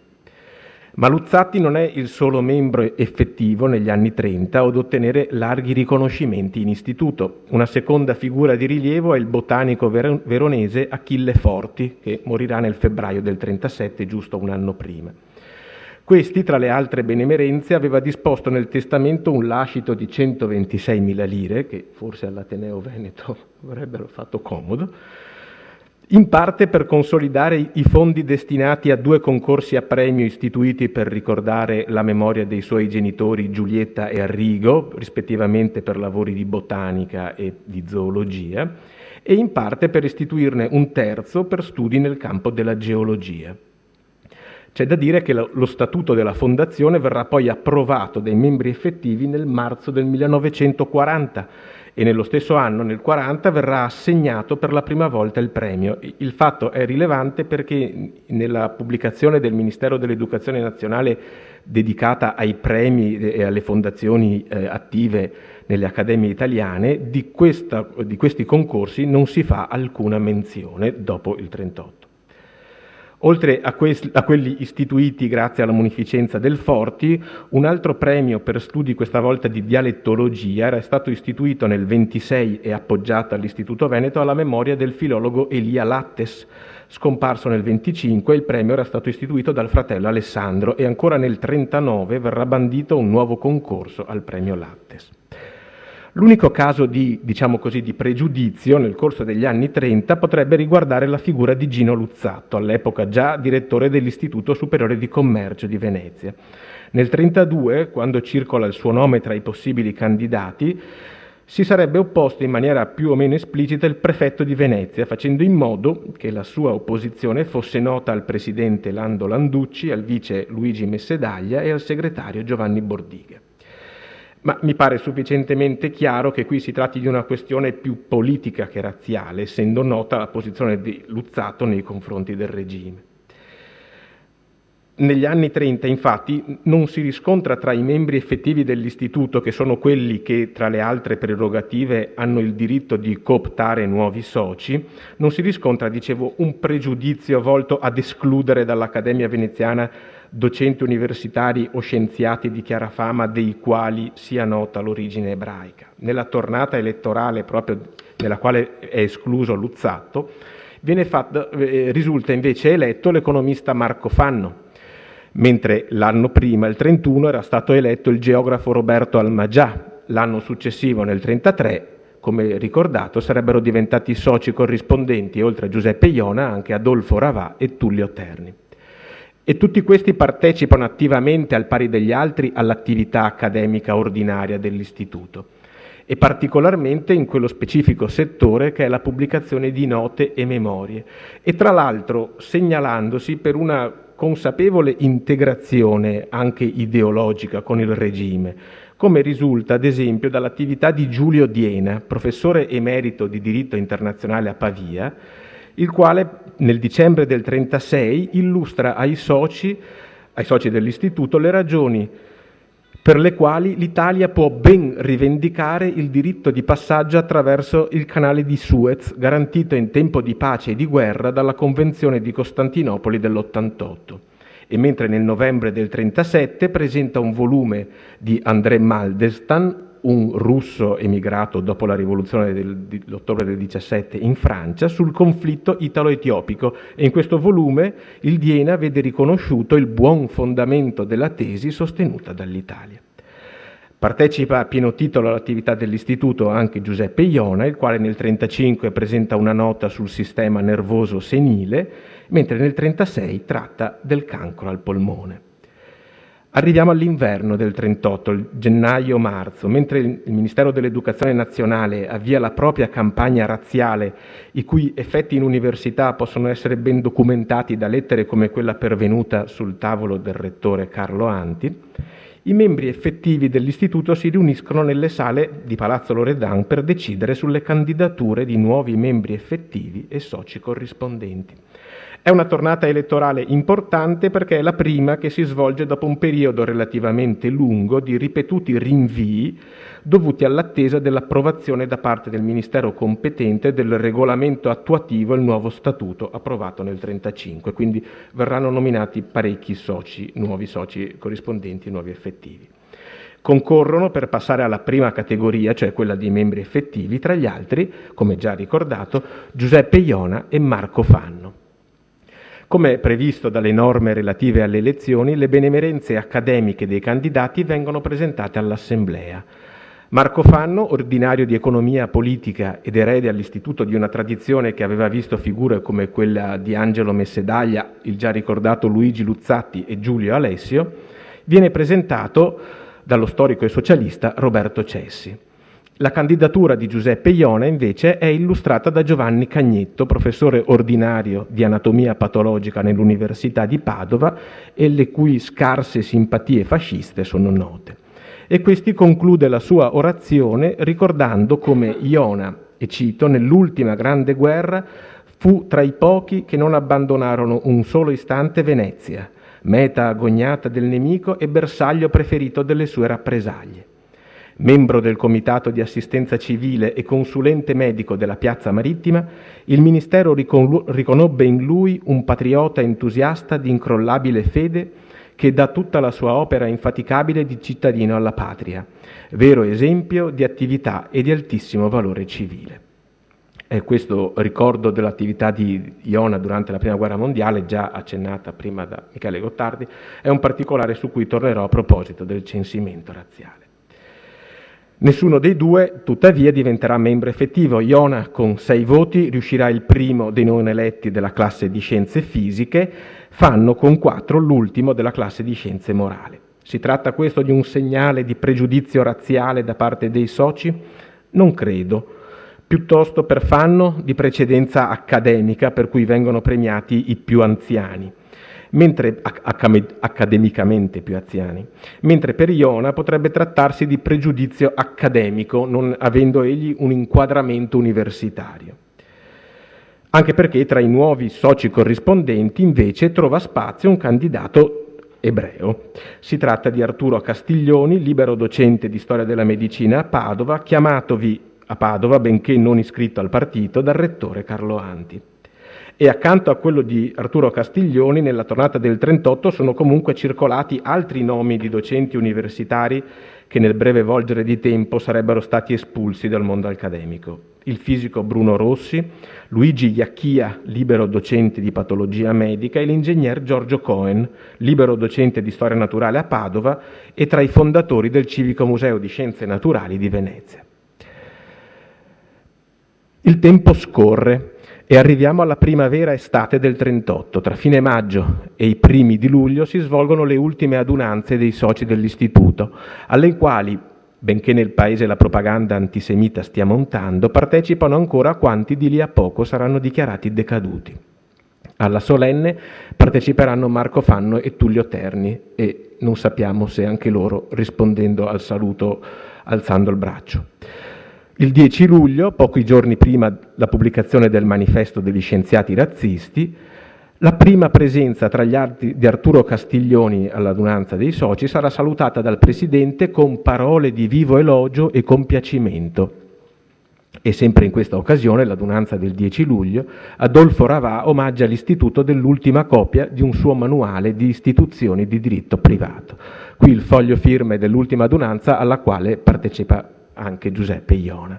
Ma Luzzatti non è il solo membro effettivo negli anni 30 ad ottenere larghi riconoscimenti in istituto. Una seconda figura di rilievo è il botanico veronese Achille Forti, che morirà nel febbraio del 37, giusto un anno prima. Questi, tra le altre benemerenze, aveva disposto nel testamento un lascito di 126.000 lire, che forse all'Ateneo Veneto avrebbero fatto comodo, in parte per consolidare i fondi destinati a 2 concorsi a premio istituiti per ricordare la memoria dei suoi genitori Giulietta e Arrigo, rispettivamente per lavori di botanica e di zoologia, e in parte per istituirne un terzo per studi nel campo della geologia. C'è da dire che lo statuto della fondazione verrà poi approvato dai membri effettivi nel marzo del 1940 e nello stesso anno, nel 40, verrà assegnato per la prima volta il premio. Il fatto è rilevante perché nella pubblicazione del Ministero dell'Educazione Nazionale dedicata ai premi e alle fondazioni attive nelle accademie italiane, di questi concorsi non si fa alcuna menzione dopo il 38. Oltre a quelli istituiti grazie alla munificenza del Forti, un altro premio per studi, questa volta di dialettologia, era stato istituito nel 26 e appoggiato all'Istituto Veneto alla memoria del filologo Elia Lattes. Scomparso nel 25, il premio era stato istituito dal fratello Alessandro e ancora nel 39 verrà bandito un nuovo concorso al premio Lattes. L'unico caso di pregiudizio nel corso degli anni 30 potrebbe riguardare la figura di Gino Luzzatto, all'epoca già direttore dell'Istituto Superiore di Commercio di Venezia. Nel 32, quando circola il suo nome tra i possibili candidati, si sarebbe opposto in maniera più o meno esplicita il prefetto di Venezia, facendo in modo che la sua opposizione fosse nota al presidente Lando Landucci, al vice Luigi Messedaglia e al segretario Giovanni Bordiga. Ma mi pare sufficientemente chiaro che qui si tratti di una questione più politica che razziale, essendo nota la posizione di Luzzatto nei confronti del regime. Negli anni 30, infatti, non si riscontra tra i membri effettivi dell'istituto, che sono quelli che, tra le altre prerogative, hanno il diritto di cooptare nuovi soci, non si riscontra, dicevo, un pregiudizio volto ad escludere dall'Accademia veneziana docenti universitari o scienziati di chiara fama dei quali sia nota l'origine ebraica. Nella tornata elettorale, proprio nella quale è escluso Luzzatto, risulta invece eletto l'economista Marco Fanno, mentre l'anno prima, il 31, era stato eletto il geografo Roberto Almagià. L'anno successivo, nel 33, come ricordato, sarebbero diventati soci corrispondenti, oltre a Giuseppe Iona, anche Adolfo Ravà e Tullio Terni. E tutti questi partecipano attivamente, al pari degli altri, all'attività accademica ordinaria dell'istituto, e particolarmente in quello specifico settore che è la pubblicazione di note e memorie, e tra l'altro segnalandosi per una consapevole integrazione anche ideologica con il regime, come risulta ad esempio dall'attività di Giulio Diena, professore emerito di diritto internazionale a Pavia, il quale nel dicembre del 1936 illustra ai soci dell'istituto le ragioni per le quali l'Italia può ben rivendicare il diritto di passaggio attraverso il canale di Suez, garantito in tempo di pace e di guerra dalla Convenzione di Costantinopoli dell'88. E mentre nel novembre del 1937 presenta un volume di André Maldestan, un russo emigrato dopo la rivoluzione dell'ottobre del 17 in Francia, sul conflitto italo-etiopico, e in questo volume il Diena vede riconosciuto il buon fondamento della tesi sostenuta dall'Italia. Partecipa a pieno titolo all'attività dell'istituto anche Giuseppe Iona, il quale nel 1935 presenta una nota sul sistema nervoso senile, mentre nel 1936 tratta del cancro al polmone. Arriviamo all'inverno del 1938, il gennaio-marzo, mentre il Ministero dell'Educazione Nazionale avvia la propria campagna razziale, i cui effetti in università possono essere ben documentati da lettere come quella pervenuta sul tavolo del rettore Carlo Anti, i membri effettivi dell'istituto si riuniscono nelle sale di Palazzo Loredan per decidere sulle candidature di nuovi membri effettivi e soci corrispondenti. È una tornata elettorale importante perché è la prima che si svolge dopo un periodo relativamente lungo di ripetuti rinvii dovuti all'attesa dell'approvazione da parte del Ministero competente del regolamento attuativo al nuovo statuto approvato nel 1935, quindi verranno nominati parecchi soci, nuovi soci corrispondenti e nuovi effettivi. Concorrono per passare alla prima categoria, cioè quella dei membri effettivi, tra gli altri, come già ricordato, Giuseppe Iona e Marco Fanno. Come previsto dalle norme relative alle elezioni, le benemerenze accademiche dei candidati vengono presentate all'Assemblea. Marco Fanno, ordinario di economia politica ed erede all'istituto di una tradizione che aveva visto figure come quella di Angelo Messedaglia, il già ricordato Luigi Luzzatti e Giulio Alessio, viene presentato dallo storico e socialista Roberto Cessi. La candidatura di Giuseppe Iona, invece, è illustrata da Giovanni Cagnetto, professore ordinario di anatomia patologica nell'Università di Padova e le cui scarse simpatie fasciste sono note. E questi conclude la sua orazione ricordando come Iona, e cito, nell'ultima grande guerra fu tra i pochi che non abbandonarono un solo istante Venezia, meta agognata del nemico e bersaglio preferito delle sue rappresaglie. Membro del Comitato di Assistenza Civile e consulente medico della Piazza Marittima, il Ministero riconobbe in lui un patriota entusiasta di incrollabile fede che dà tutta la sua opera infaticabile di cittadino alla patria, vero esempio di attività e di altissimo valore civile. E questo ricordo dell'attività di Iona durante la Prima Guerra Mondiale, già accennata prima da Michele Gottardi, è un particolare su cui tornerò a proposito del censimento razziale. Nessuno dei due, tuttavia, diventerà membro effettivo. Iona, con 6 voti, riuscirà il primo dei non eletti della classe di scienze fisiche, Fanno con 4 l'ultimo della classe di scienze morali. Si tratta questo di un segnale di pregiudizio razziale da parte dei soci? Non credo. Piuttosto per Fanno di precedenza accademica, per cui vengono premiati i più anziani, mentre accademicamente più anziani, mentre per Iona potrebbe trattarsi di pregiudizio accademico, non avendo egli un inquadramento universitario. Anche perché tra i nuovi soci corrispondenti invece trova spazio un candidato ebreo. Si tratta di Arturo Castiglioni, libero docente di storia della medicina a Padova, chiamatovi a Padova, benché non iscritto al partito, dal rettore Carlo Anti. E accanto a quello di Arturo Castiglioni, nella tornata del 38 sono comunque circolati altri nomi di docenti universitari che nel breve volgere di tempo sarebbero stati espulsi dal mondo accademico. Il fisico Bruno Rossi, Luigi Iacchia, libero docente di patologia medica, e l'ingegner Giorgio Cohen, libero docente di storia naturale a Padova e tra i fondatori del Civico Museo di Scienze Naturali di Venezia. Il tempo scorre e arriviamo alla primavera-estate del 38. Tra fine maggio e i primi di luglio si svolgono le ultime adunanze dei soci dell'istituto, alle quali, benché nel paese la propaganda antisemita stia montando, partecipano ancora quanti di lì a poco saranno dichiarati decaduti. Alla solenne parteciperanno Marco Fanno e Tullio Terni, e non sappiamo se anche loro rispondendo al saluto alzando il braccio. Il 10 luglio, pochi giorni prima la pubblicazione del manifesto degli scienziati razzisti, la prima presenza tra gli altri di Arturo Castiglioni all'adunanza dei soci sarà salutata dal presidente con parole di vivo elogio e compiacimento. E sempre in questa occasione, l'adunanza del 10 luglio, Adolfo Ravà omaggia l'istituto dell'ultima copia di un suo manuale di istituzioni di diritto privato. Qui il foglio firme dell'ultima adunanza alla quale partecipa anche Giuseppe Iona.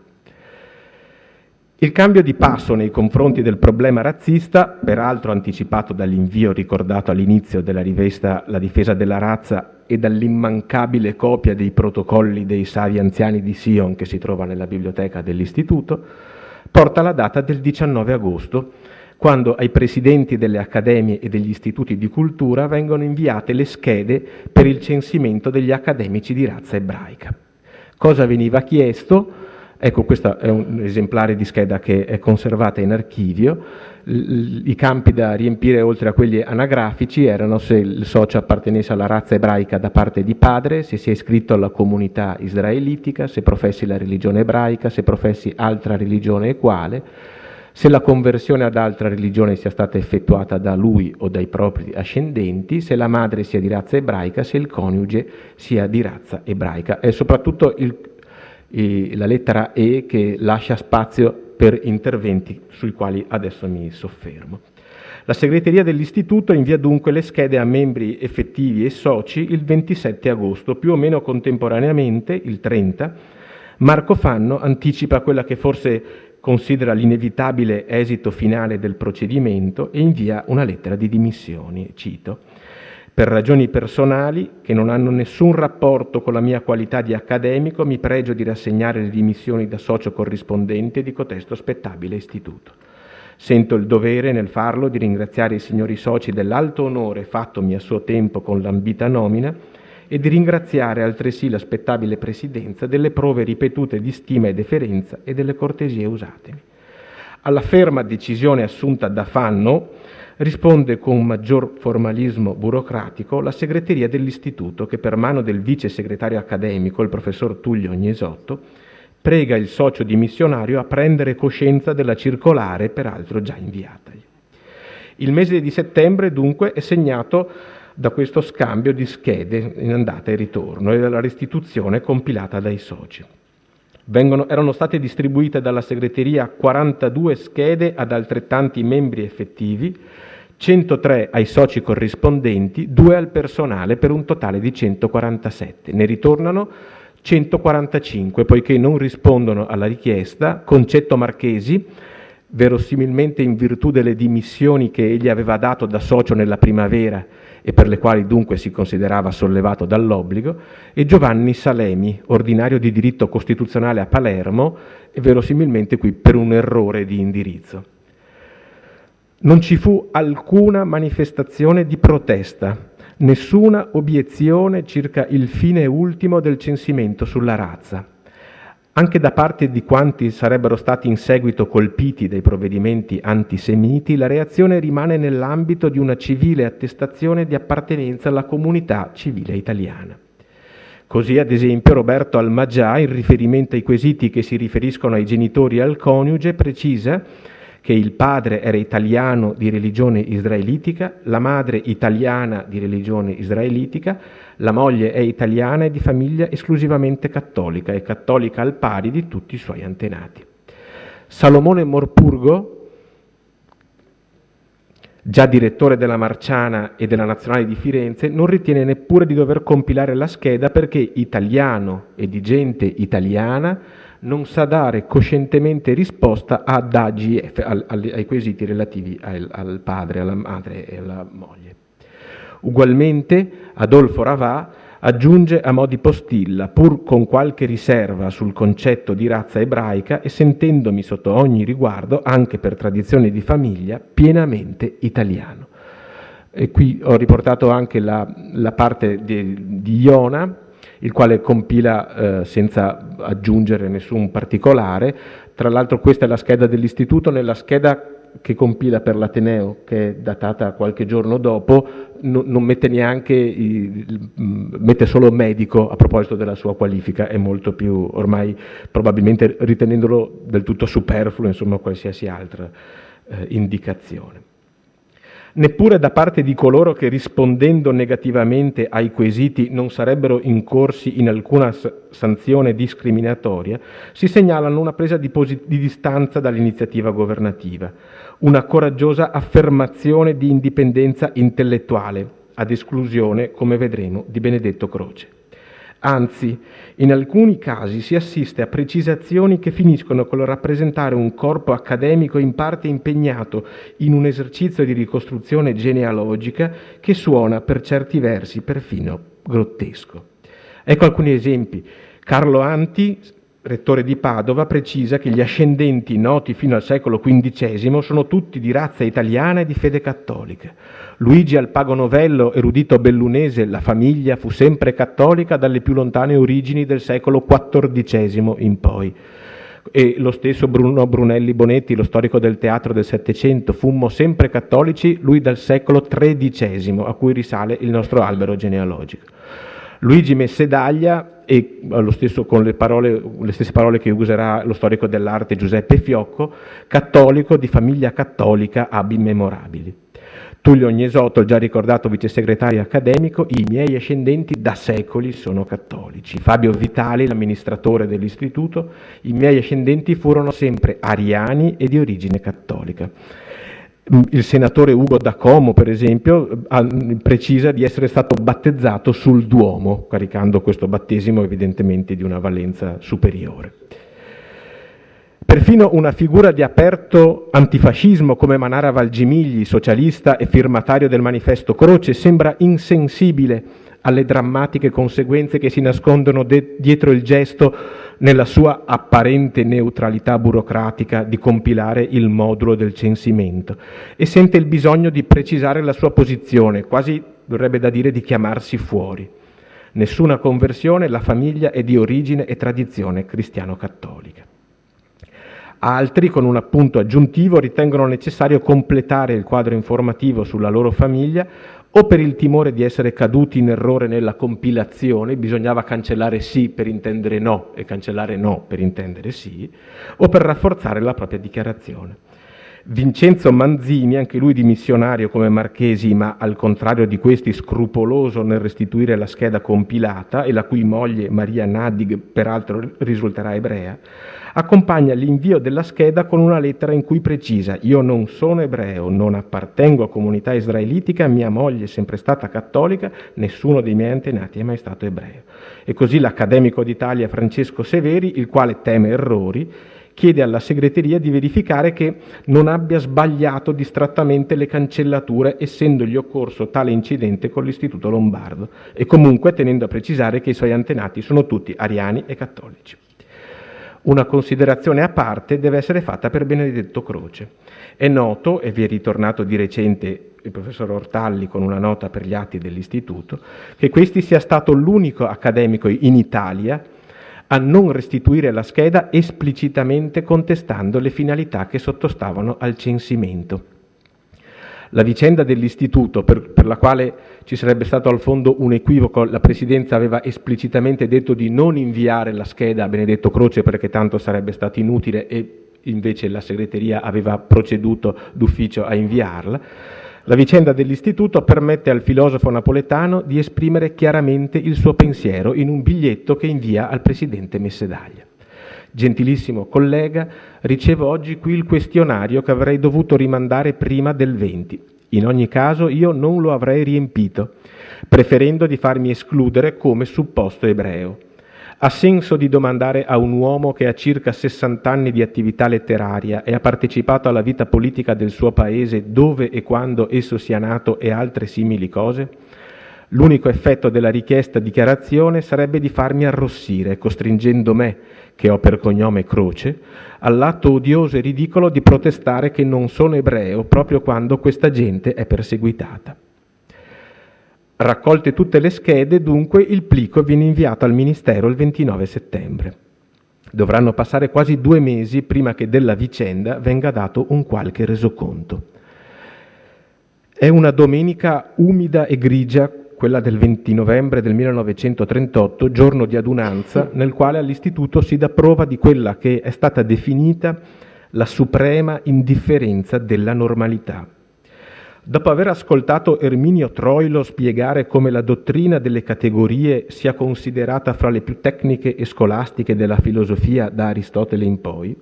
Il cambio di passo nei confronti del problema razzista, peraltro anticipato dall'invio ricordato all'inizio della rivista La difesa della razza e dall'immancabile copia dei protocolli dei savi anziani di Sion che si trova nella biblioteca dell'istituto, porta la data del 19 agosto, quando ai presidenti delle accademie e degli istituti di cultura vengono inviate le schede per il censimento degli accademici di razza ebraica. Cosa veniva chiesto? Ecco, questo è un esemplare di scheda che è conservata in archivio. I campi da riempire, oltre a quelli anagrafici, erano se il socio appartenesse alla razza ebraica da parte di padre, se si è iscritto alla comunità israelitica, se professi la religione ebraica, se professi altra religione e quale, se la conversione ad altra religione sia stata effettuata da lui o dai propri ascendenti, se la madre sia di razza ebraica, se il coniuge sia di razza ebraica. È soprattutto la lettera E che lascia spazio per interventi sui quali adesso mi soffermo. La segreteria dell'istituto invia dunque le schede a membri effettivi e soci il 27 agosto, più o meno contemporaneamente, il 30, Marco Fanno anticipa quella che forse considera l'inevitabile esito finale del procedimento e invia una lettera di dimissioni, cito: «Per ragioni personali, che non hanno nessun rapporto con la mia qualità di accademico, mi pregio di rassegnare le dimissioni da socio corrispondente di cotesto spettabile istituto. Sento il dovere nel farlo di ringraziare i signori soci dell'alto onore fattomi a suo tempo con l'ambita nomina e di ringraziare altresì la spettabile presidenza delle prove ripetute di stima e deferenza e delle cortesie usatemi». Alla ferma decisione assunta da Fanno risponde con maggior formalismo burocratico la segreteria dell'istituto che per mano del vice segretario accademico, il professor Tullio Ognisotto, prega il socio dimissionario a prendere coscienza della circolare peraltro già inviatagli. Il mese di settembre dunque è segnato da questo scambio di schede in andata e ritorno e dalla restituzione compilata dai soci. Erano state distribuite dalla segreteria 42 schede ad altrettanti membri effettivi, 103 ai soci corrispondenti, 2 al personale per un totale di 147. Ne ritornano 145 poiché non rispondono alla richiesta Concetto Marchesi, verosimilmente in virtù delle dimissioni che egli aveva dato da socio nella primavera e per le quali dunque si considerava sollevato dall'obbligo, e Giovanni Salemi, ordinario di diritto costituzionale a Palermo, e verosimilmente qui per un errore di indirizzo. Non ci fu alcuna manifestazione di protesta, nessuna obiezione circa il fine ultimo del censimento sulla razza. Anche da parte di quanti sarebbero stati in seguito colpiti dai provvedimenti antisemiti, la reazione rimane nell'ambito di una civile attestazione di appartenenza alla comunità civile italiana. Così, ad esempio, Roberto Almagià, in riferimento ai quesiti che si riferiscono ai genitori e al coniuge, precisa che il padre era italiano di religione israelitica, la madre italiana di religione israelitica, la moglie è italiana e di famiglia esclusivamente cattolica e cattolica al pari di tutti i suoi antenati. Salomone Morpurgo, già direttore della Marciana e della Nazionale di Firenze, non ritiene neppure di dover compilare la scheda perché italiano e di gente italiana non sa dare coscientemente risposta ad AGF, ai quesiti relativi al padre, alla madre e alla moglie. Ugualmente Adolfo Ravà aggiunge a mo' di postilla, pur con qualche riserva sul concetto di razza ebraica e sentendomi sotto ogni riguardo, anche per tradizione di famiglia, pienamente italiano. E qui ho riportato anche la parte di Iona, il quale compila senza aggiungere nessun particolare. Tra l'altro questa è la scheda dell'istituto. Nella scheda che compila per l'Ateneo, che è datata qualche giorno dopo, non mette neanche, mette solo medico a proposito della sua qualifica, è molto più, ormai probabilmente ritenendolo del tutto superfluo, insomma, qualsiasi altra indicazione. Neppure da parte di coloro che rispondendo negativamente ai quesiti non sarebbero incorsi in alcuna sanzione discriminatoria, si segnalano una presa di distanza dall'iniziativa governativa, una coraggiosa affermazione di indipendenza intellettuale, ad esclusione, come vedremo, di Benedetto Croce. Anzi, in alcuni casi si assiste a precisazioni che finiscono col rappresentare un corpo accademico in parte impegnato in un esercizio di ricostruzione genealogica che suona per certi versi perfino grottesco. Ecco alcuni esempi. Carlo Anti, rettore di Padova, precisa che gli ascendenti noti fino al secolo XV sono tutti di razza italiana e di fede cattolica. Luigi Alpago Novello, erudito bellunese, la famiglia fu sempre cattolica dalle più lontane origini del secolo XIV in poi. E lo stesso Bruno Brunelli Bonetti, lo storico del teatro del Settecento, fummo sempre cattolici, lui dal secolo XIII, a cui risale il nostro albero genealogico. Luigi Messedaglia, e lo stesso con le stesse parole che userà lo storico dell'arte Giuseppe Fiocco, cattolico di famiglia cattolica ab immemorabili. Tullio Ognisotto, il già ricordato vice segretario accademico, i miei ascendenti da secoli sono cattolici. Fabio Vitali, l'amministratore dell'istituto, i miei ascendenti furono sempre ariani e di origine cattolica. Il senatore Ugo da Como, per esempio, precisa di essere stato battezzato sul Duomo, caricando questo battesimo evidentemente di una valenza superiore. Perfino una figura di aperto antifascismo come Manara Valgimigli, socialista e firmatario del manifesto Croce, sembra insensibile alle drammatiche conseguenze che si nascondono dietro il gesto nella sua apparente neutralità burocratica di compilare il modulo del censimento e sente il bisogno di precisare la sua posizione, quasi verrebbe da dire di chiamarsi fuori. Nessuna conversione, la famiglia è di origine e tradizione cristiano-cattolica. Altri, con un appunto aggiuntivo, ritengono necessario completare il quadro informativo sulla loro famiglia o per il timore di essere caduti in errore nella compilazione, bisognava cancellare sì per intendere no e cancellare no per intendere sì, o per rafforzare la propria dichiarazione. Vincenzo Manzini, anche lui dimissionario come Marchesi, ma al contrario di questi scrupoloso nel restituire la scheda compilata e la cui moglie Maria Nadig peraltro risulterà ebrea, accompagna l'invio della scheda con una lettera in cui precisa: io non sono ebreo, non appartengo a comunità israelitica, mia moglie è sempre stata cattolica, nessuno dei miei antenati è mai stato ebreo. E così l'accademico d'Italia Francesco Severi, il quale teme errori, chiede alla segreteria di verificare che non abbia sbagliato distrattamente le cancellature, essendogli occorso tale incidente con l'Istituto Lombardo, e comunque tenendo a precisare che i suoi antenati sono tutti ariani e cattolici. Una considerazione a parte deve essere fatta per Benedetto Croce. È noto, e vi è ritornato di recente il professor Ortalli con una nota per gli atti dell'istituto, che questi sia stato l'unico accademico in Italia a non restituire la scheda esplicitamente contestando le finalità che sottostavano al censimento. La vicenda dell'istituto, per la quale ci sarebbe stato al fondo un equivoco, la Presidenza aveva esplicitamente detto di non inviare la scheda a Benedetto Croce perché tanto sarebbe stato inutile, e invece la segreteria aveva proceduto d'ufficio a inviarla. La vicenda dell'istituto permette al filosofo napoletano di esprimere chiaramente il suo pensiero in un biglietto che invia al presidente Messedaglia. Gentilissimo collega, ricevo oggi qui il questionario che avrei dovuto rimandare prima del 20. In ogni caso io non lo avrei riempito, preferendo di farmi escludere come supposto ebreo. Ha senso di domandare a un uomo che ha circa 60 anni di attività letteraria e ha partecipato alla vita politica del suo paese dove e quando esso sia nato e altre simili cose? L'unico effetto della richiesta dichiarazione sarebbe di farmi arrossire, costringendo me, che ho per cognome Croce, all'atto odioso e ridicolo di protestare che non sono ebreo proprio quando questa gente è perseguitata. Raccolte tutte le schede, dunque, il plico viene inviato al Ministero il 29 settembre. Dovranno passare quasi 2 mesi prima che della vicenda venga dato un qualche resoconto. È una domenica umida e grigia, quella del 20 novembre del 1938, giorno di adunanza, nel quale all'istituto si dà prova di quella che è stata definita la suprema indifferenza della normalità. Dopo aver ascoltato Erminio Troilo spiegare come la dottrina delle categorie sia considerata fra le più tecniche e scolastiche della filosofia da Aristotele in poi,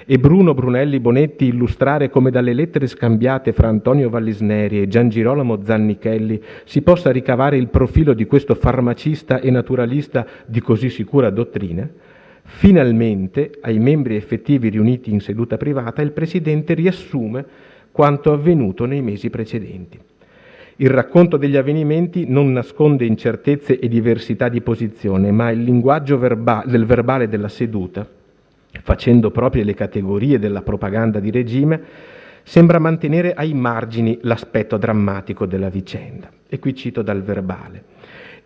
e Bruno Brunelli Bonetti illustrare come dalle lettere scambiate fra Antonio Vallisneri e Gian Girolamo Zannichelli si possa ricavare il profilo di questo farmacista e naturalista di così sicura dottrina, finalmente, ai membri effettivi riuniti in seduta privata, il Presidente riassume quanto avvenuto nei mesi precedenti. Il racconto degli avvenimenti non nasconde incertezze e diversità di posizione, ma il linguaggio del verbale della seduta, facendo proprie le categorie della propaganda di regime, sembra mantenere ai margini l'aspetto drammatico della vicenda. E qui cito dal verbale.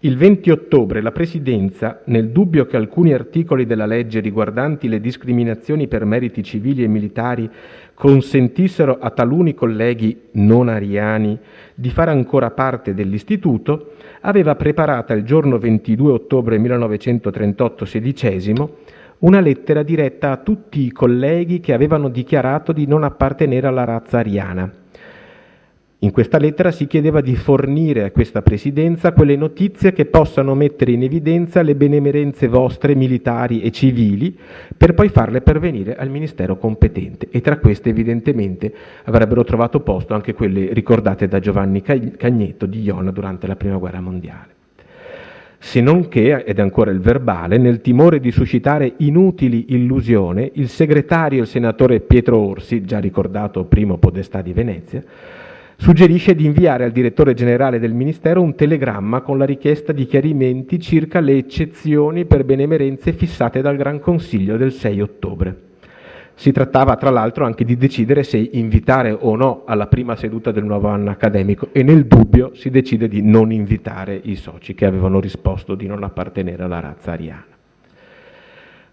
Il 20 ottobre la Presidenza, nel dubbio che alcuni articoli della legge riguardanti le discriminazioni per meriti civili e militari consentissero a taluni colleghi non ariani di fare ancora parte dell'istituto, aveva preparata il giorno 22 ottobre 1938 sedicesimo una lettera diretta a tutti i colleghi che avevano dichiarato di non appartenere alla razza ariana. In questa lettera si chiedeva di fornire a questa Presidenza quelle notizie che possano mettere in evidenza le benemerenze vostre militari e civili per poi farle pervenire al Ministero competente, e tra queste evidentemente avrebbero trovato posto anche quelle ricordate da Giovanni Cagnetto di Iona durante la Prima Guerra Mondiale. Se non che, ed ancora il verbale, nel timore di suscitare inutili illusioni, il segretario, il senatore Pietro Orsi, già ricordato primo podestà di Venezia, suggerisce di inviare al direttore generale del Ministero un telegramma con la richiesta di chiarimenti circa le eccezioni per benemerenze fissate dal Gran Consiglio del 6 ottobre. Si trattava tra l'altro anche di decidere se invitare o no alla prima seduta del nuovo anno accademico, e nel dubbio si decide di non invitare i soci che avevano risposto di non appartenere alla razza ariana.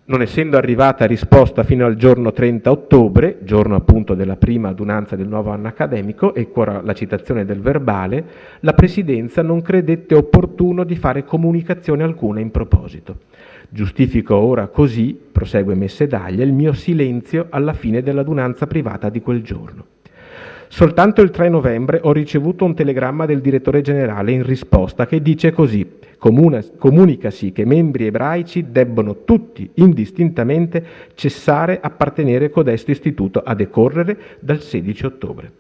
Non essendo arrivata risposta fino al giorno 30 ottobre, giorno appunto della prima adunanza del nuovo anno accademico, e ora la citazione del verbale, la Presidenza non credette opportuno di fare comunicazione alcuna in proposito. Giustifico ora così, prosegue Messedaglia, il mio silenzio alla fine dell'adunanza privata di quel giorno. Soltanto il 3 novembre ho ricevuto un telegramma del direttore generale in risposta che dice così: comunicasi che membri ebraici debbono tutti indistintamente cessare appartenere codesto istituto a decorrere dal 16 ottobre.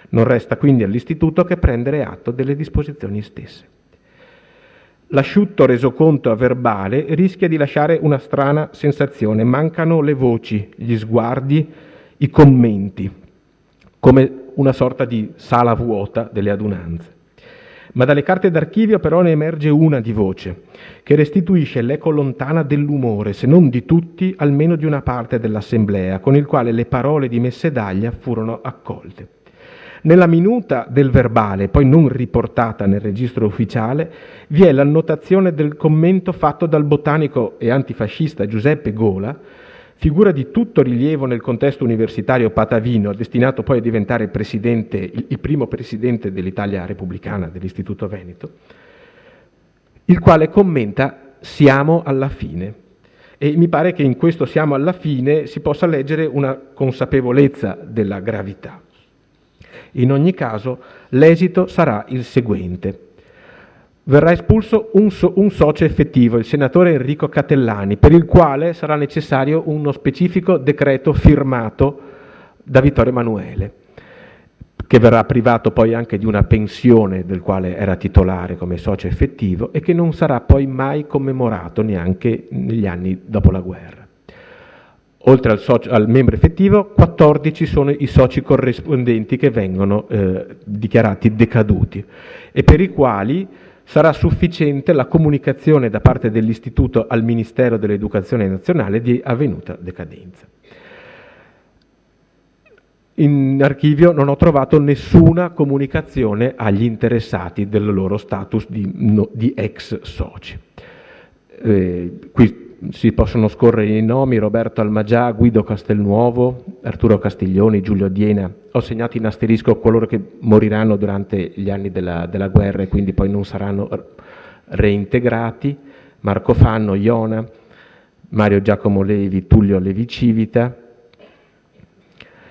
Non resta quindi all'istituto che prendere atto delle disposizioni stesse. L'asciutto resoconto a verbale rischia di lasciare una strana sensazione. Mancano le voci, gli sguardi, i commenti, come una sorta di sala vuota delle adunanze. Ma dalle carte d'archivio però ne emerge una di voce, che restituisce l'eco lontana dell'umore, se non di tutti, almeno di una parte dell'assemblea, con il quale le parole di Messedaglia furono accolte. Nella minuta del verbale, poi non riportata nel registro ufficiale, vi è l'annotazione del commento fatto dal botanico e antifascista Giuseppe Gola, figura di tutto rilievo nel contesto universitario patavino, destinato poi a diventare il primo presidente dell'Italia repubblicana dell'Istituto Veneto, il quale commenta: siamo alla fine. e mi pare che in questo siamo alla fine, si possa leggere una consapevolezza della gravità. In ogni caso, l'esito sarà il seguente. Verrà espulso un socio effettivo, il senatore Enrico Catellani, per il quale sarà necessario uno specifico decreto firmato da Vittorio Emanuele, che verrà privato poi anche di una pensione del quale era titolare come socio effettivo e che non sarà poi mai commemorato neanche negli anni dopo la guerra. Oltre al membro effettivo, 14 sono i soci corrispondenti che vengono dichiarati decaduti e per i quali sarà sufficiente la comunicazione da parte dell'Istituto al Ministero dell'Educazione Nazionale di avvenuta decadenza. In archivio non ho trovato nessuna comunicazione agli interessati del loro status di ex soci. Qui si possono scorrere i nomi: Roberto Almagià, Guido Castelnuovo, Arturo Castiglioni, Giulio Diena. Ho segnato in asterisco coloro che moriranno durante gli anni della guerra e quindi poi non saranno reintegrati: Marco Fanno, Iona, Mario Giacomo Levi, Tullio Levi Civita,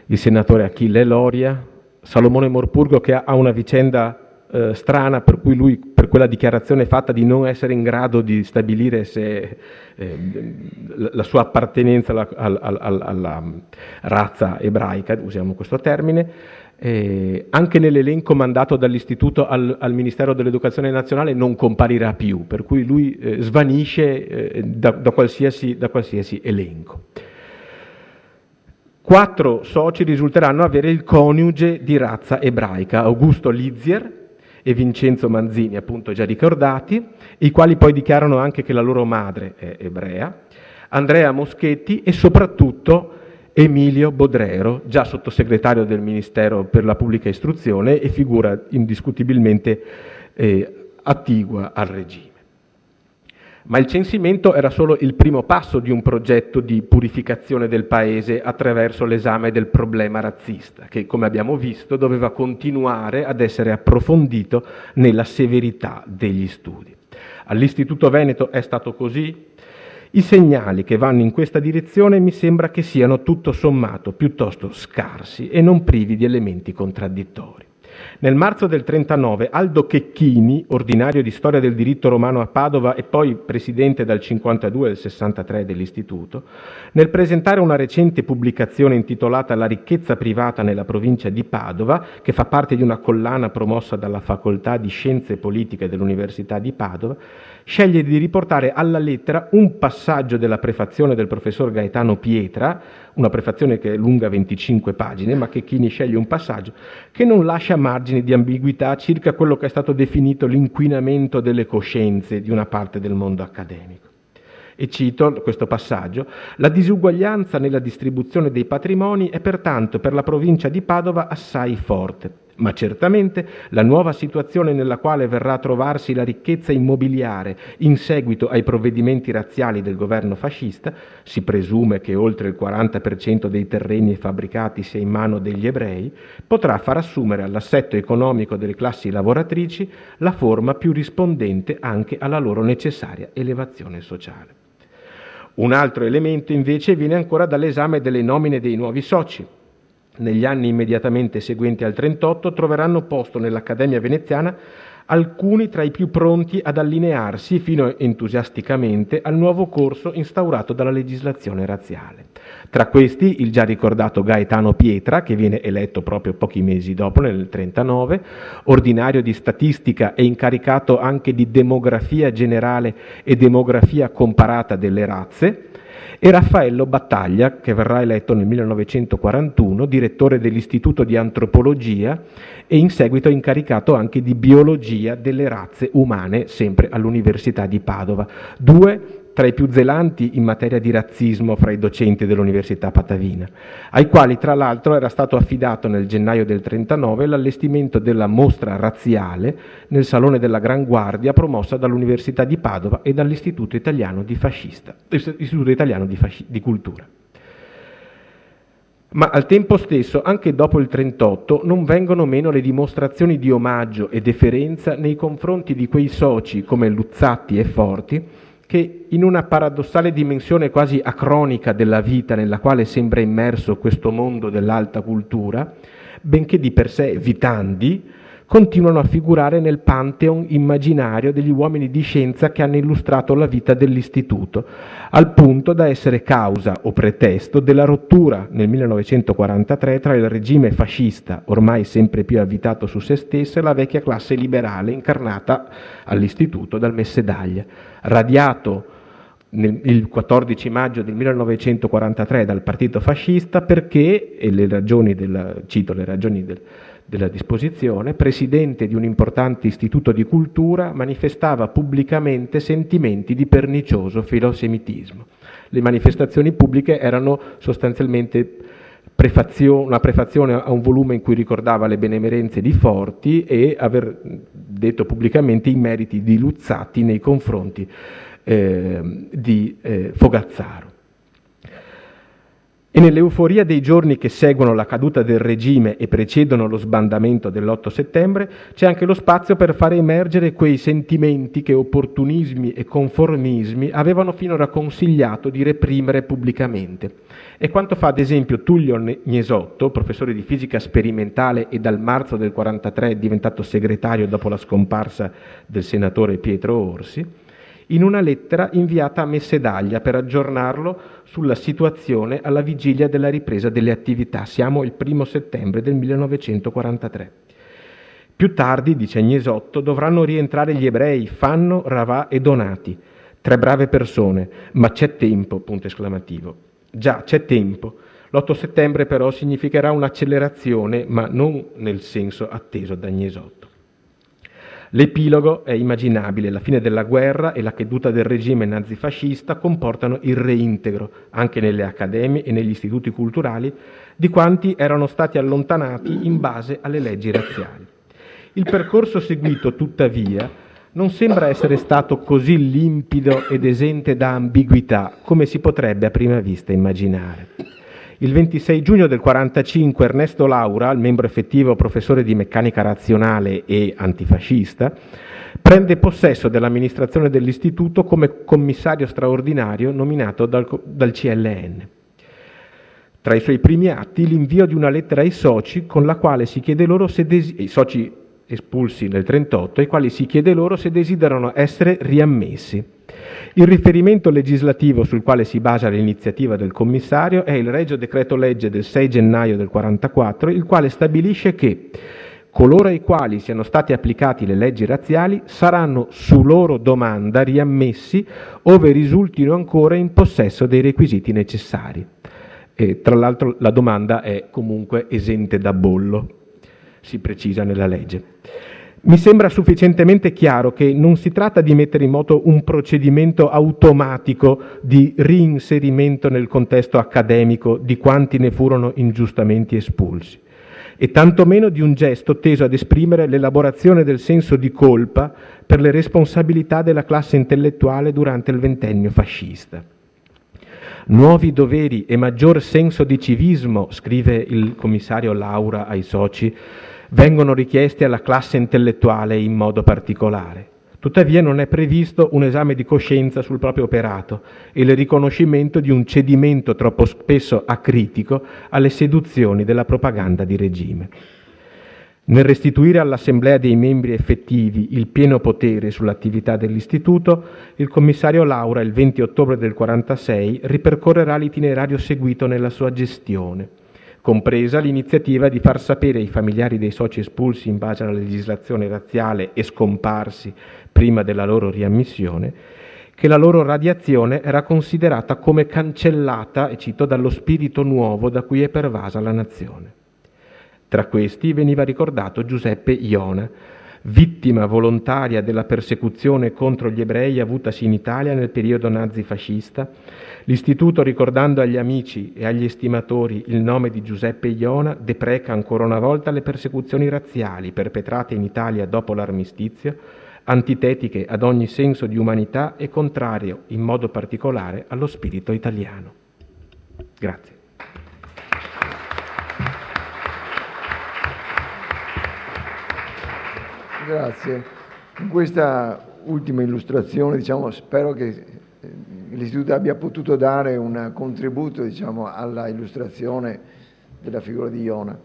il senatore Achille Loria, Salomone Morpurgo, che ha una vicenda strana, per cui lui, per quella dichiarazione fatta di non essere in grado di stabilire se la sua appartenenza alla razza ebraica, usiamo questo termine, anche nell'elenco mandato dall'Istituto al Ministero dell'Educazione Nazionale non comparirà più, per cui lui svanisce da qualsiasi elenco. 4 soci risulteranno avere il coniuge di razza ebraica: Augusto Lizier e Vincenzo Manzini, appunto già ricordati, i quali poi dichiarano anche che la loro madre è ebrea, Andrea Moschetti e soprattutto Emilio Bodrero, già sottosegretario del Ministero per la Pubblica Istruzione e figura indiscutibilmente attigua al regime. Ma il censimento era solo il primo passo di un progetto di purificazione del paese attraverso l'esame del problema razzista, che, come abbiamo visto, doveva continuare ad essere approfondito nella severità degli studi. All'Istituto Veneto è stato così. I segnali che vanno in questa direzione mi sembra che siano tutto sommato piuttosto scarsi e non privi di elementi contraddittori. Nel marzo del 1939 Aldo Checchini, ordinario di storia del diritto romano a Padova e poi presidente dal 52 al 63 dell'istituto, nel presentare una recente pubblicazione intitolata La ricchezza privata nella provincia di Padova, che fa parte di una collana promossa dalla Facoltà di Scienze Politiche dell'Università di Padova, sceglie di riportare alla lettera un passaggio della prefazione del professor Gaetano Pietra, una prefazione che è lunga 25 pagine, ma Checchini sceglie un passaggio che non lascia margini di ambiguità circa quello che è stato definito l'inquinamento delle coscienze di una parte del mondo accademico. E cito questo passaggio: «La disuguaglianza nella distribuzione dei patrimoni è pertanto per la provincia di Padova assai forte, ma certamente la nuova situazione nella quale verrà a trovarsi la ricchezza immobiliare in seguito ai provvedimenti razziali del governo fascista, si presume che oltre il 40% dei terreni e fabbricati sia in mano degli ebrei, potrà far assumere all'assetto economico delle classi lavoratrici la forma più rispondente anche alla loro necessaria elevazione sociale». Un altro elemento invece viene ancora dall'esame delle nomine dei nuovi soci. Negli anni immediatamente seguenti al 1938 troveranno posto nell'Accademia Veneziana alcuni tra i più pronti ad allinearsi fino entusiasticamente al nuovo corso instaurato dalla legislazione razziale. Tra questi il già ricordato Gaetano Pietra, che viene eletto proprio pochi mesi dopo, nel 1939, ordinario di statistica e incaricato anche di demografia generale e demografia comparata delle razze, e Raffaello Battaglia, che verrà eletto nel 1941 direttore dell'Istituto di Antropologia e in seguito incaricato anche di biologia delle razze umane, sempre all'Università di Padova, 2 tra i più zelanti in materia di razzismo fra i docenti dell'Università Patavina, ai quali tra l'altro era stato affidato nel gennaio del 1939 l'allestimento della mostra razziale nel Salone della Gran Guardia promossa dall'Università di Padova e dall'Istituto Italiano di Cultura. Ma al tempo stesso, anche dopo il 1938, non vengono meno le dimostrazioni di omaggio e deferenza nei confronti di quei soci come Luzzatti e Forti che in una paradossale dimensione quasi acronica della vita nella quale sembra immerso questo mondo dell'alta cultura, benché di per sé vitandi, continuano a figurare nel pantheon immaginario degli uomini di scienza che hanno illustrato la vita dell'istituto, al punto da essere causa o pretesto della rottura nel 1943 tra il regime fascista, ormai sempre più avvitato su se stesso, e la vecchia classe liberale incarnata all'istituto dal Messedaglia. Radiato il 14 maggio del 1943 dal partito fascista perché, e cito le ragioni della disposizione, presidente di un importante istituto di cultura, manifestava pubblicamente sentimenti di pernicioso filosemitismo. Le manifestazioni pubbliche erano sostanzialmente una prefazione a un volume in cui ricordava le benemerenze di Forti e aver detto pubblicamente i meriti di Luzzatti nei confronti di Fogazzaro. E nell'euforia dei giorni che seguono la caduta del regime e precedono lo sbandamento dell'8 settembre c'è anche lo spazio per fare emergere quei sentimenti che opportunismi e conformismi avevano finora consigliato di reprimere pubblicamente. È quanto fa ad esempio Tullio Gnesotto, professore di fisica sperimentale e dal marzo del 1943 è diventato segretario dopo la scomparsa del senatore Pietro Orsi, in una lettera inviata a Messedaglia per aggiornarlo sulla situazione alla vigilia della ripresa delle attività. Siamo il 1 settembre del 1943. Più tardi, dice Gnesotto, dovranno rientrare gli ebrei, Fanno, Ravà e Donati. 3 brave persone, ma c'è tempo, punto esclamativo. Già, c'è tempo. L'8 settembre però significherà un'accelerazione, ma non nel senso atteso da Gnesotto. L'epilogo è immaginabile, la fine della guerra e la caduta del regime nazifascista comportano il reintegro, anche nelle accademie e negli istituti culturali, di quanti erano stati allontanati in base alle leggi razziali. Il percorso seguito, tuttavia, non sembra essere stato così limpido ed esente da ambiguità come si potrebbe a prima vista immaginare. Il 26 giugno del 1945 Ernesto Laura, il membro effettivo professore di meccanica razionale e antifascista, prende possesso dell'amministrazione dell'istituto come commissario straordinario nominato dal CLN. Tra i suoi primi atti l'invio di una lettera ai soci con la quale si chiede loro se i soci espulsi nel 1938, ai quali si chiede loro se desiderano essere riammessi. Il riferimento legislativo sul quale si basa l'iniziativa del commissario è il Regio Decreto Legge del 6 gennaio del 1944, il quale stabilisce che coloro ai quali siano stati applicati le leggi razziali saranno su loro domanda riammessi ove risultino ancora in possesso dei requisiti necessari. E, tra l'altro la domanda è comunque esente da bollo, si precisa nella legge. Mi sembra sufficientemente chiaro che non si tratta di mettere in moto un procedimento automatico di reinserimento nel contesto accademico di quanti ne furono ingiustamente espulsi, e tantomeno di un gesto teso ad esprimere l'elaborazione del senso di colpa per le responsabilità della classe intellettuale durante il ventennio fascista. Nuovi doveri e maggior senso di civismo, scrive il commissario Laura ai soci, vengono richiesti alla classe intellettuale in modo particolare. Tuttavia non è previsto un esame di coscienza sul proprio operato e il riconoscimento di un cedimento troppo spesso acritico alle seduzioni della propaganda di regime. Nel restituire all'Assemblea dei membri effettivi il pieno potere sull'attività dell'istituto, il commissario Laura, il 20 ottobre del 1946, ripercorrerà l'itinerario seguito nella sua gestione, compresa l'iniziativa di far sapere ai familiari dei soci espulsi in base alla legislazione razziale e scomparsi prima della loro riammissione, che la loro radiazione era considerata come cancellata, e cito, dallo spirito nuovo da cui è pervasa la nazione. Tra questi veniva ricordato Giuseppe Iona, vittima volontaria della persecuzione contro gli ebrei avutasi in Italia nel periodo nazifascista. L'Istituto, ricordando agli amici e agli estimatori il nome di Giuseppe Iona, depreca ancora una volta le persecuzioni razziali perpetrate in Italia dopo l'armistizio, antitetiche ad ogni senso di umanità e contrario in modo particolare allo spirito italiano. Grazie. Grazie. In questa ultima illustrazione, spero che l'istituto abbia potuto dare un contributo, diciamo, alla illustrazione della figura di Iona,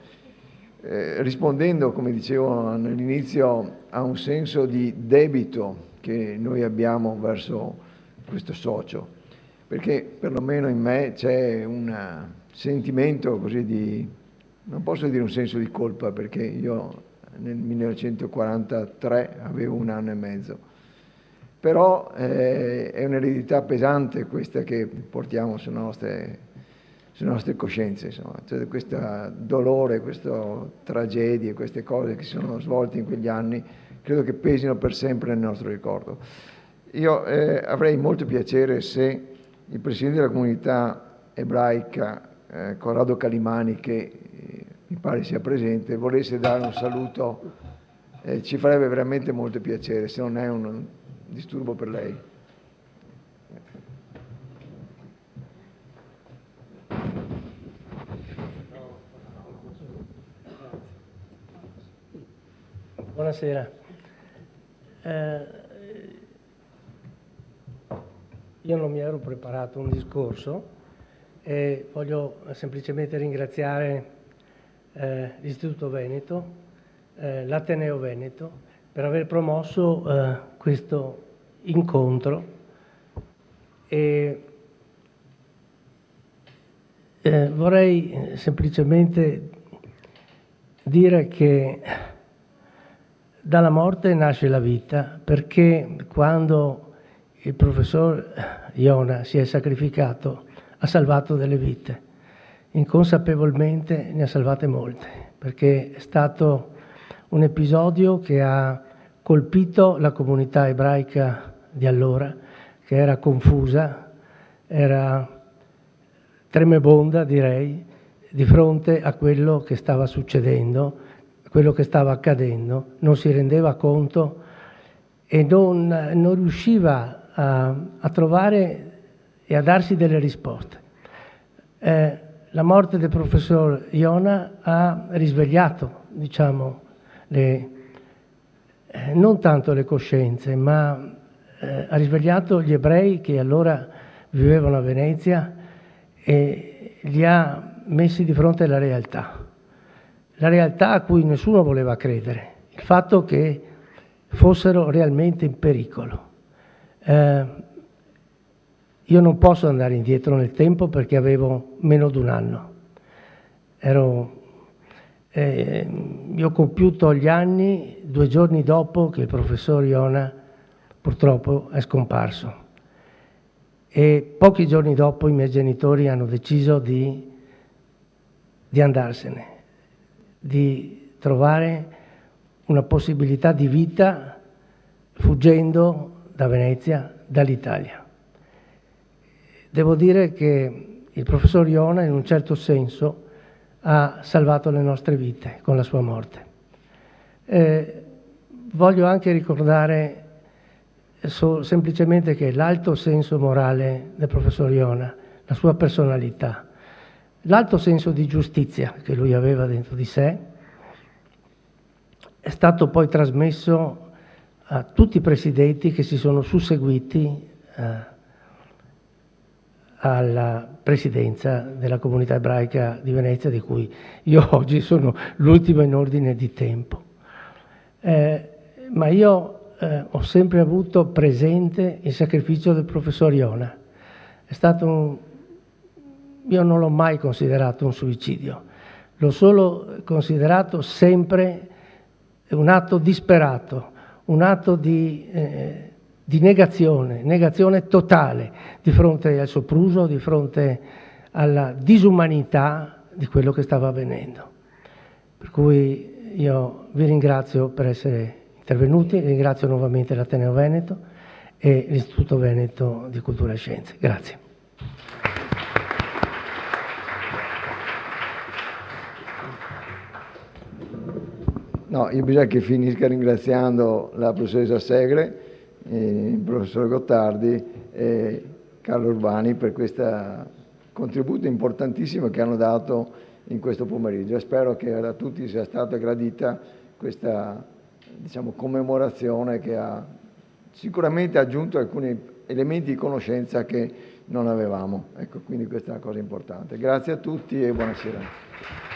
rispondendo, come dicevo all'inizio, a un senso di debito che noi abbiamo verso questo socio, perché perlomeno in me c'è un sentimento così di, non posso dire un senso di colpa, perché io nel 1943 avevo 1 anno e mezzo, però è un'eredità pesante questa che portiamo sulle nostre coscienze, insomma. Cioè, questo dolore, queste tragedie, queste cose che si sono svolte in quegli anni, credo che pesino per sempre nel nostro ricordo. Io avrei molto piacere se il Presidente della comunità ebraica, Corrado Calimani, che mi pare sia presente, volesse dare un saluto, ci farebbe veramente molto piacere, se non è un disturbo per lei. Buonasera. Io non mi ero preparato un discorso e voglio semplicemente ringraziare l'Istituto Veneto, l'Ateneo Veneto, per aver promosso questo incontro e vorrei semplicemente dire che dalla morte nasce la vita, perché quando il professor Iona si è sacrificato ha salvato delle vite, inconsapevolmente ne ha salvate molte, perché è stato un episodio che ha colpito la comunità ebraica di allora, che era confusa, era tremebonda, direi, di fronte a quello che stava succedendo, quello che stava accadendo, non si rendeva conto e non riusciva a trovare e a darsi delle risposte. La morte del professor Iona ha risvegliato, diciamo, non tanto le coscienze, ma ha risvegliato gli ebrei che allora vivevano a Venezia e li ha messi di fronte alla realtà. La realtà a cui nessuno voleva credere, il fatto che fossero realmente in pericolo. Io non posso andare indietro nel tempo perché avevo meno di 1 anno. Io ho compiuto gli anni 2 giorni dopo che il professor Iona purtroppo è scomparso. E pochi giorni dopo i miei genitori hanno deciso di andarsene, di trovare una possibilità di vita fuggendo da Venezia, dall'Italia. Devo dire che il professor Iona in un certo senso ha salvato le nostre vite con la sua morte. Voglio anche ricordare semplicemente che l'alto senso morale del professor Iona, la sua personalità, l'alto senso di giustizia che lui aveva dentro di sé è stato poi trasmesso a tutti i presidenti che si sono susseguiti alla presidenza della comunità ebraica di Venezia, di cui io oggi sono l'ultimo in ordine di tempo. Ma io ho sempre avuto presente il sacrificio del professor Iona. È stato io non l'ho mai considerato un suicidio, l'ho solo considerato sempre un atto disperato, un atto di negazione totale di fronte al sopruso, di fronte alla disumanità di quello che stava avvenendo. Per cui io vi ringrazio per essere intervenuti, ringrazio nuovamente l'Ateneo Veneto e l'Istituto Veneto di Cultura e Scienze. Grazie. No, io bisogna che finisca ringraziando la professoressa Segre, il professor Gottardi e Carlo Urbani per questo contributo importantissimo che hanno dato in questo pomeriggio. E spero che a tutti sia stata gradita questa, diciamo, commemorazione che ha sicuramente aggiunto alcuni elementi di conoscenza che non avevamo. Ecco, quindi questa è una cosa importante. Grazie a tutti e buonasera.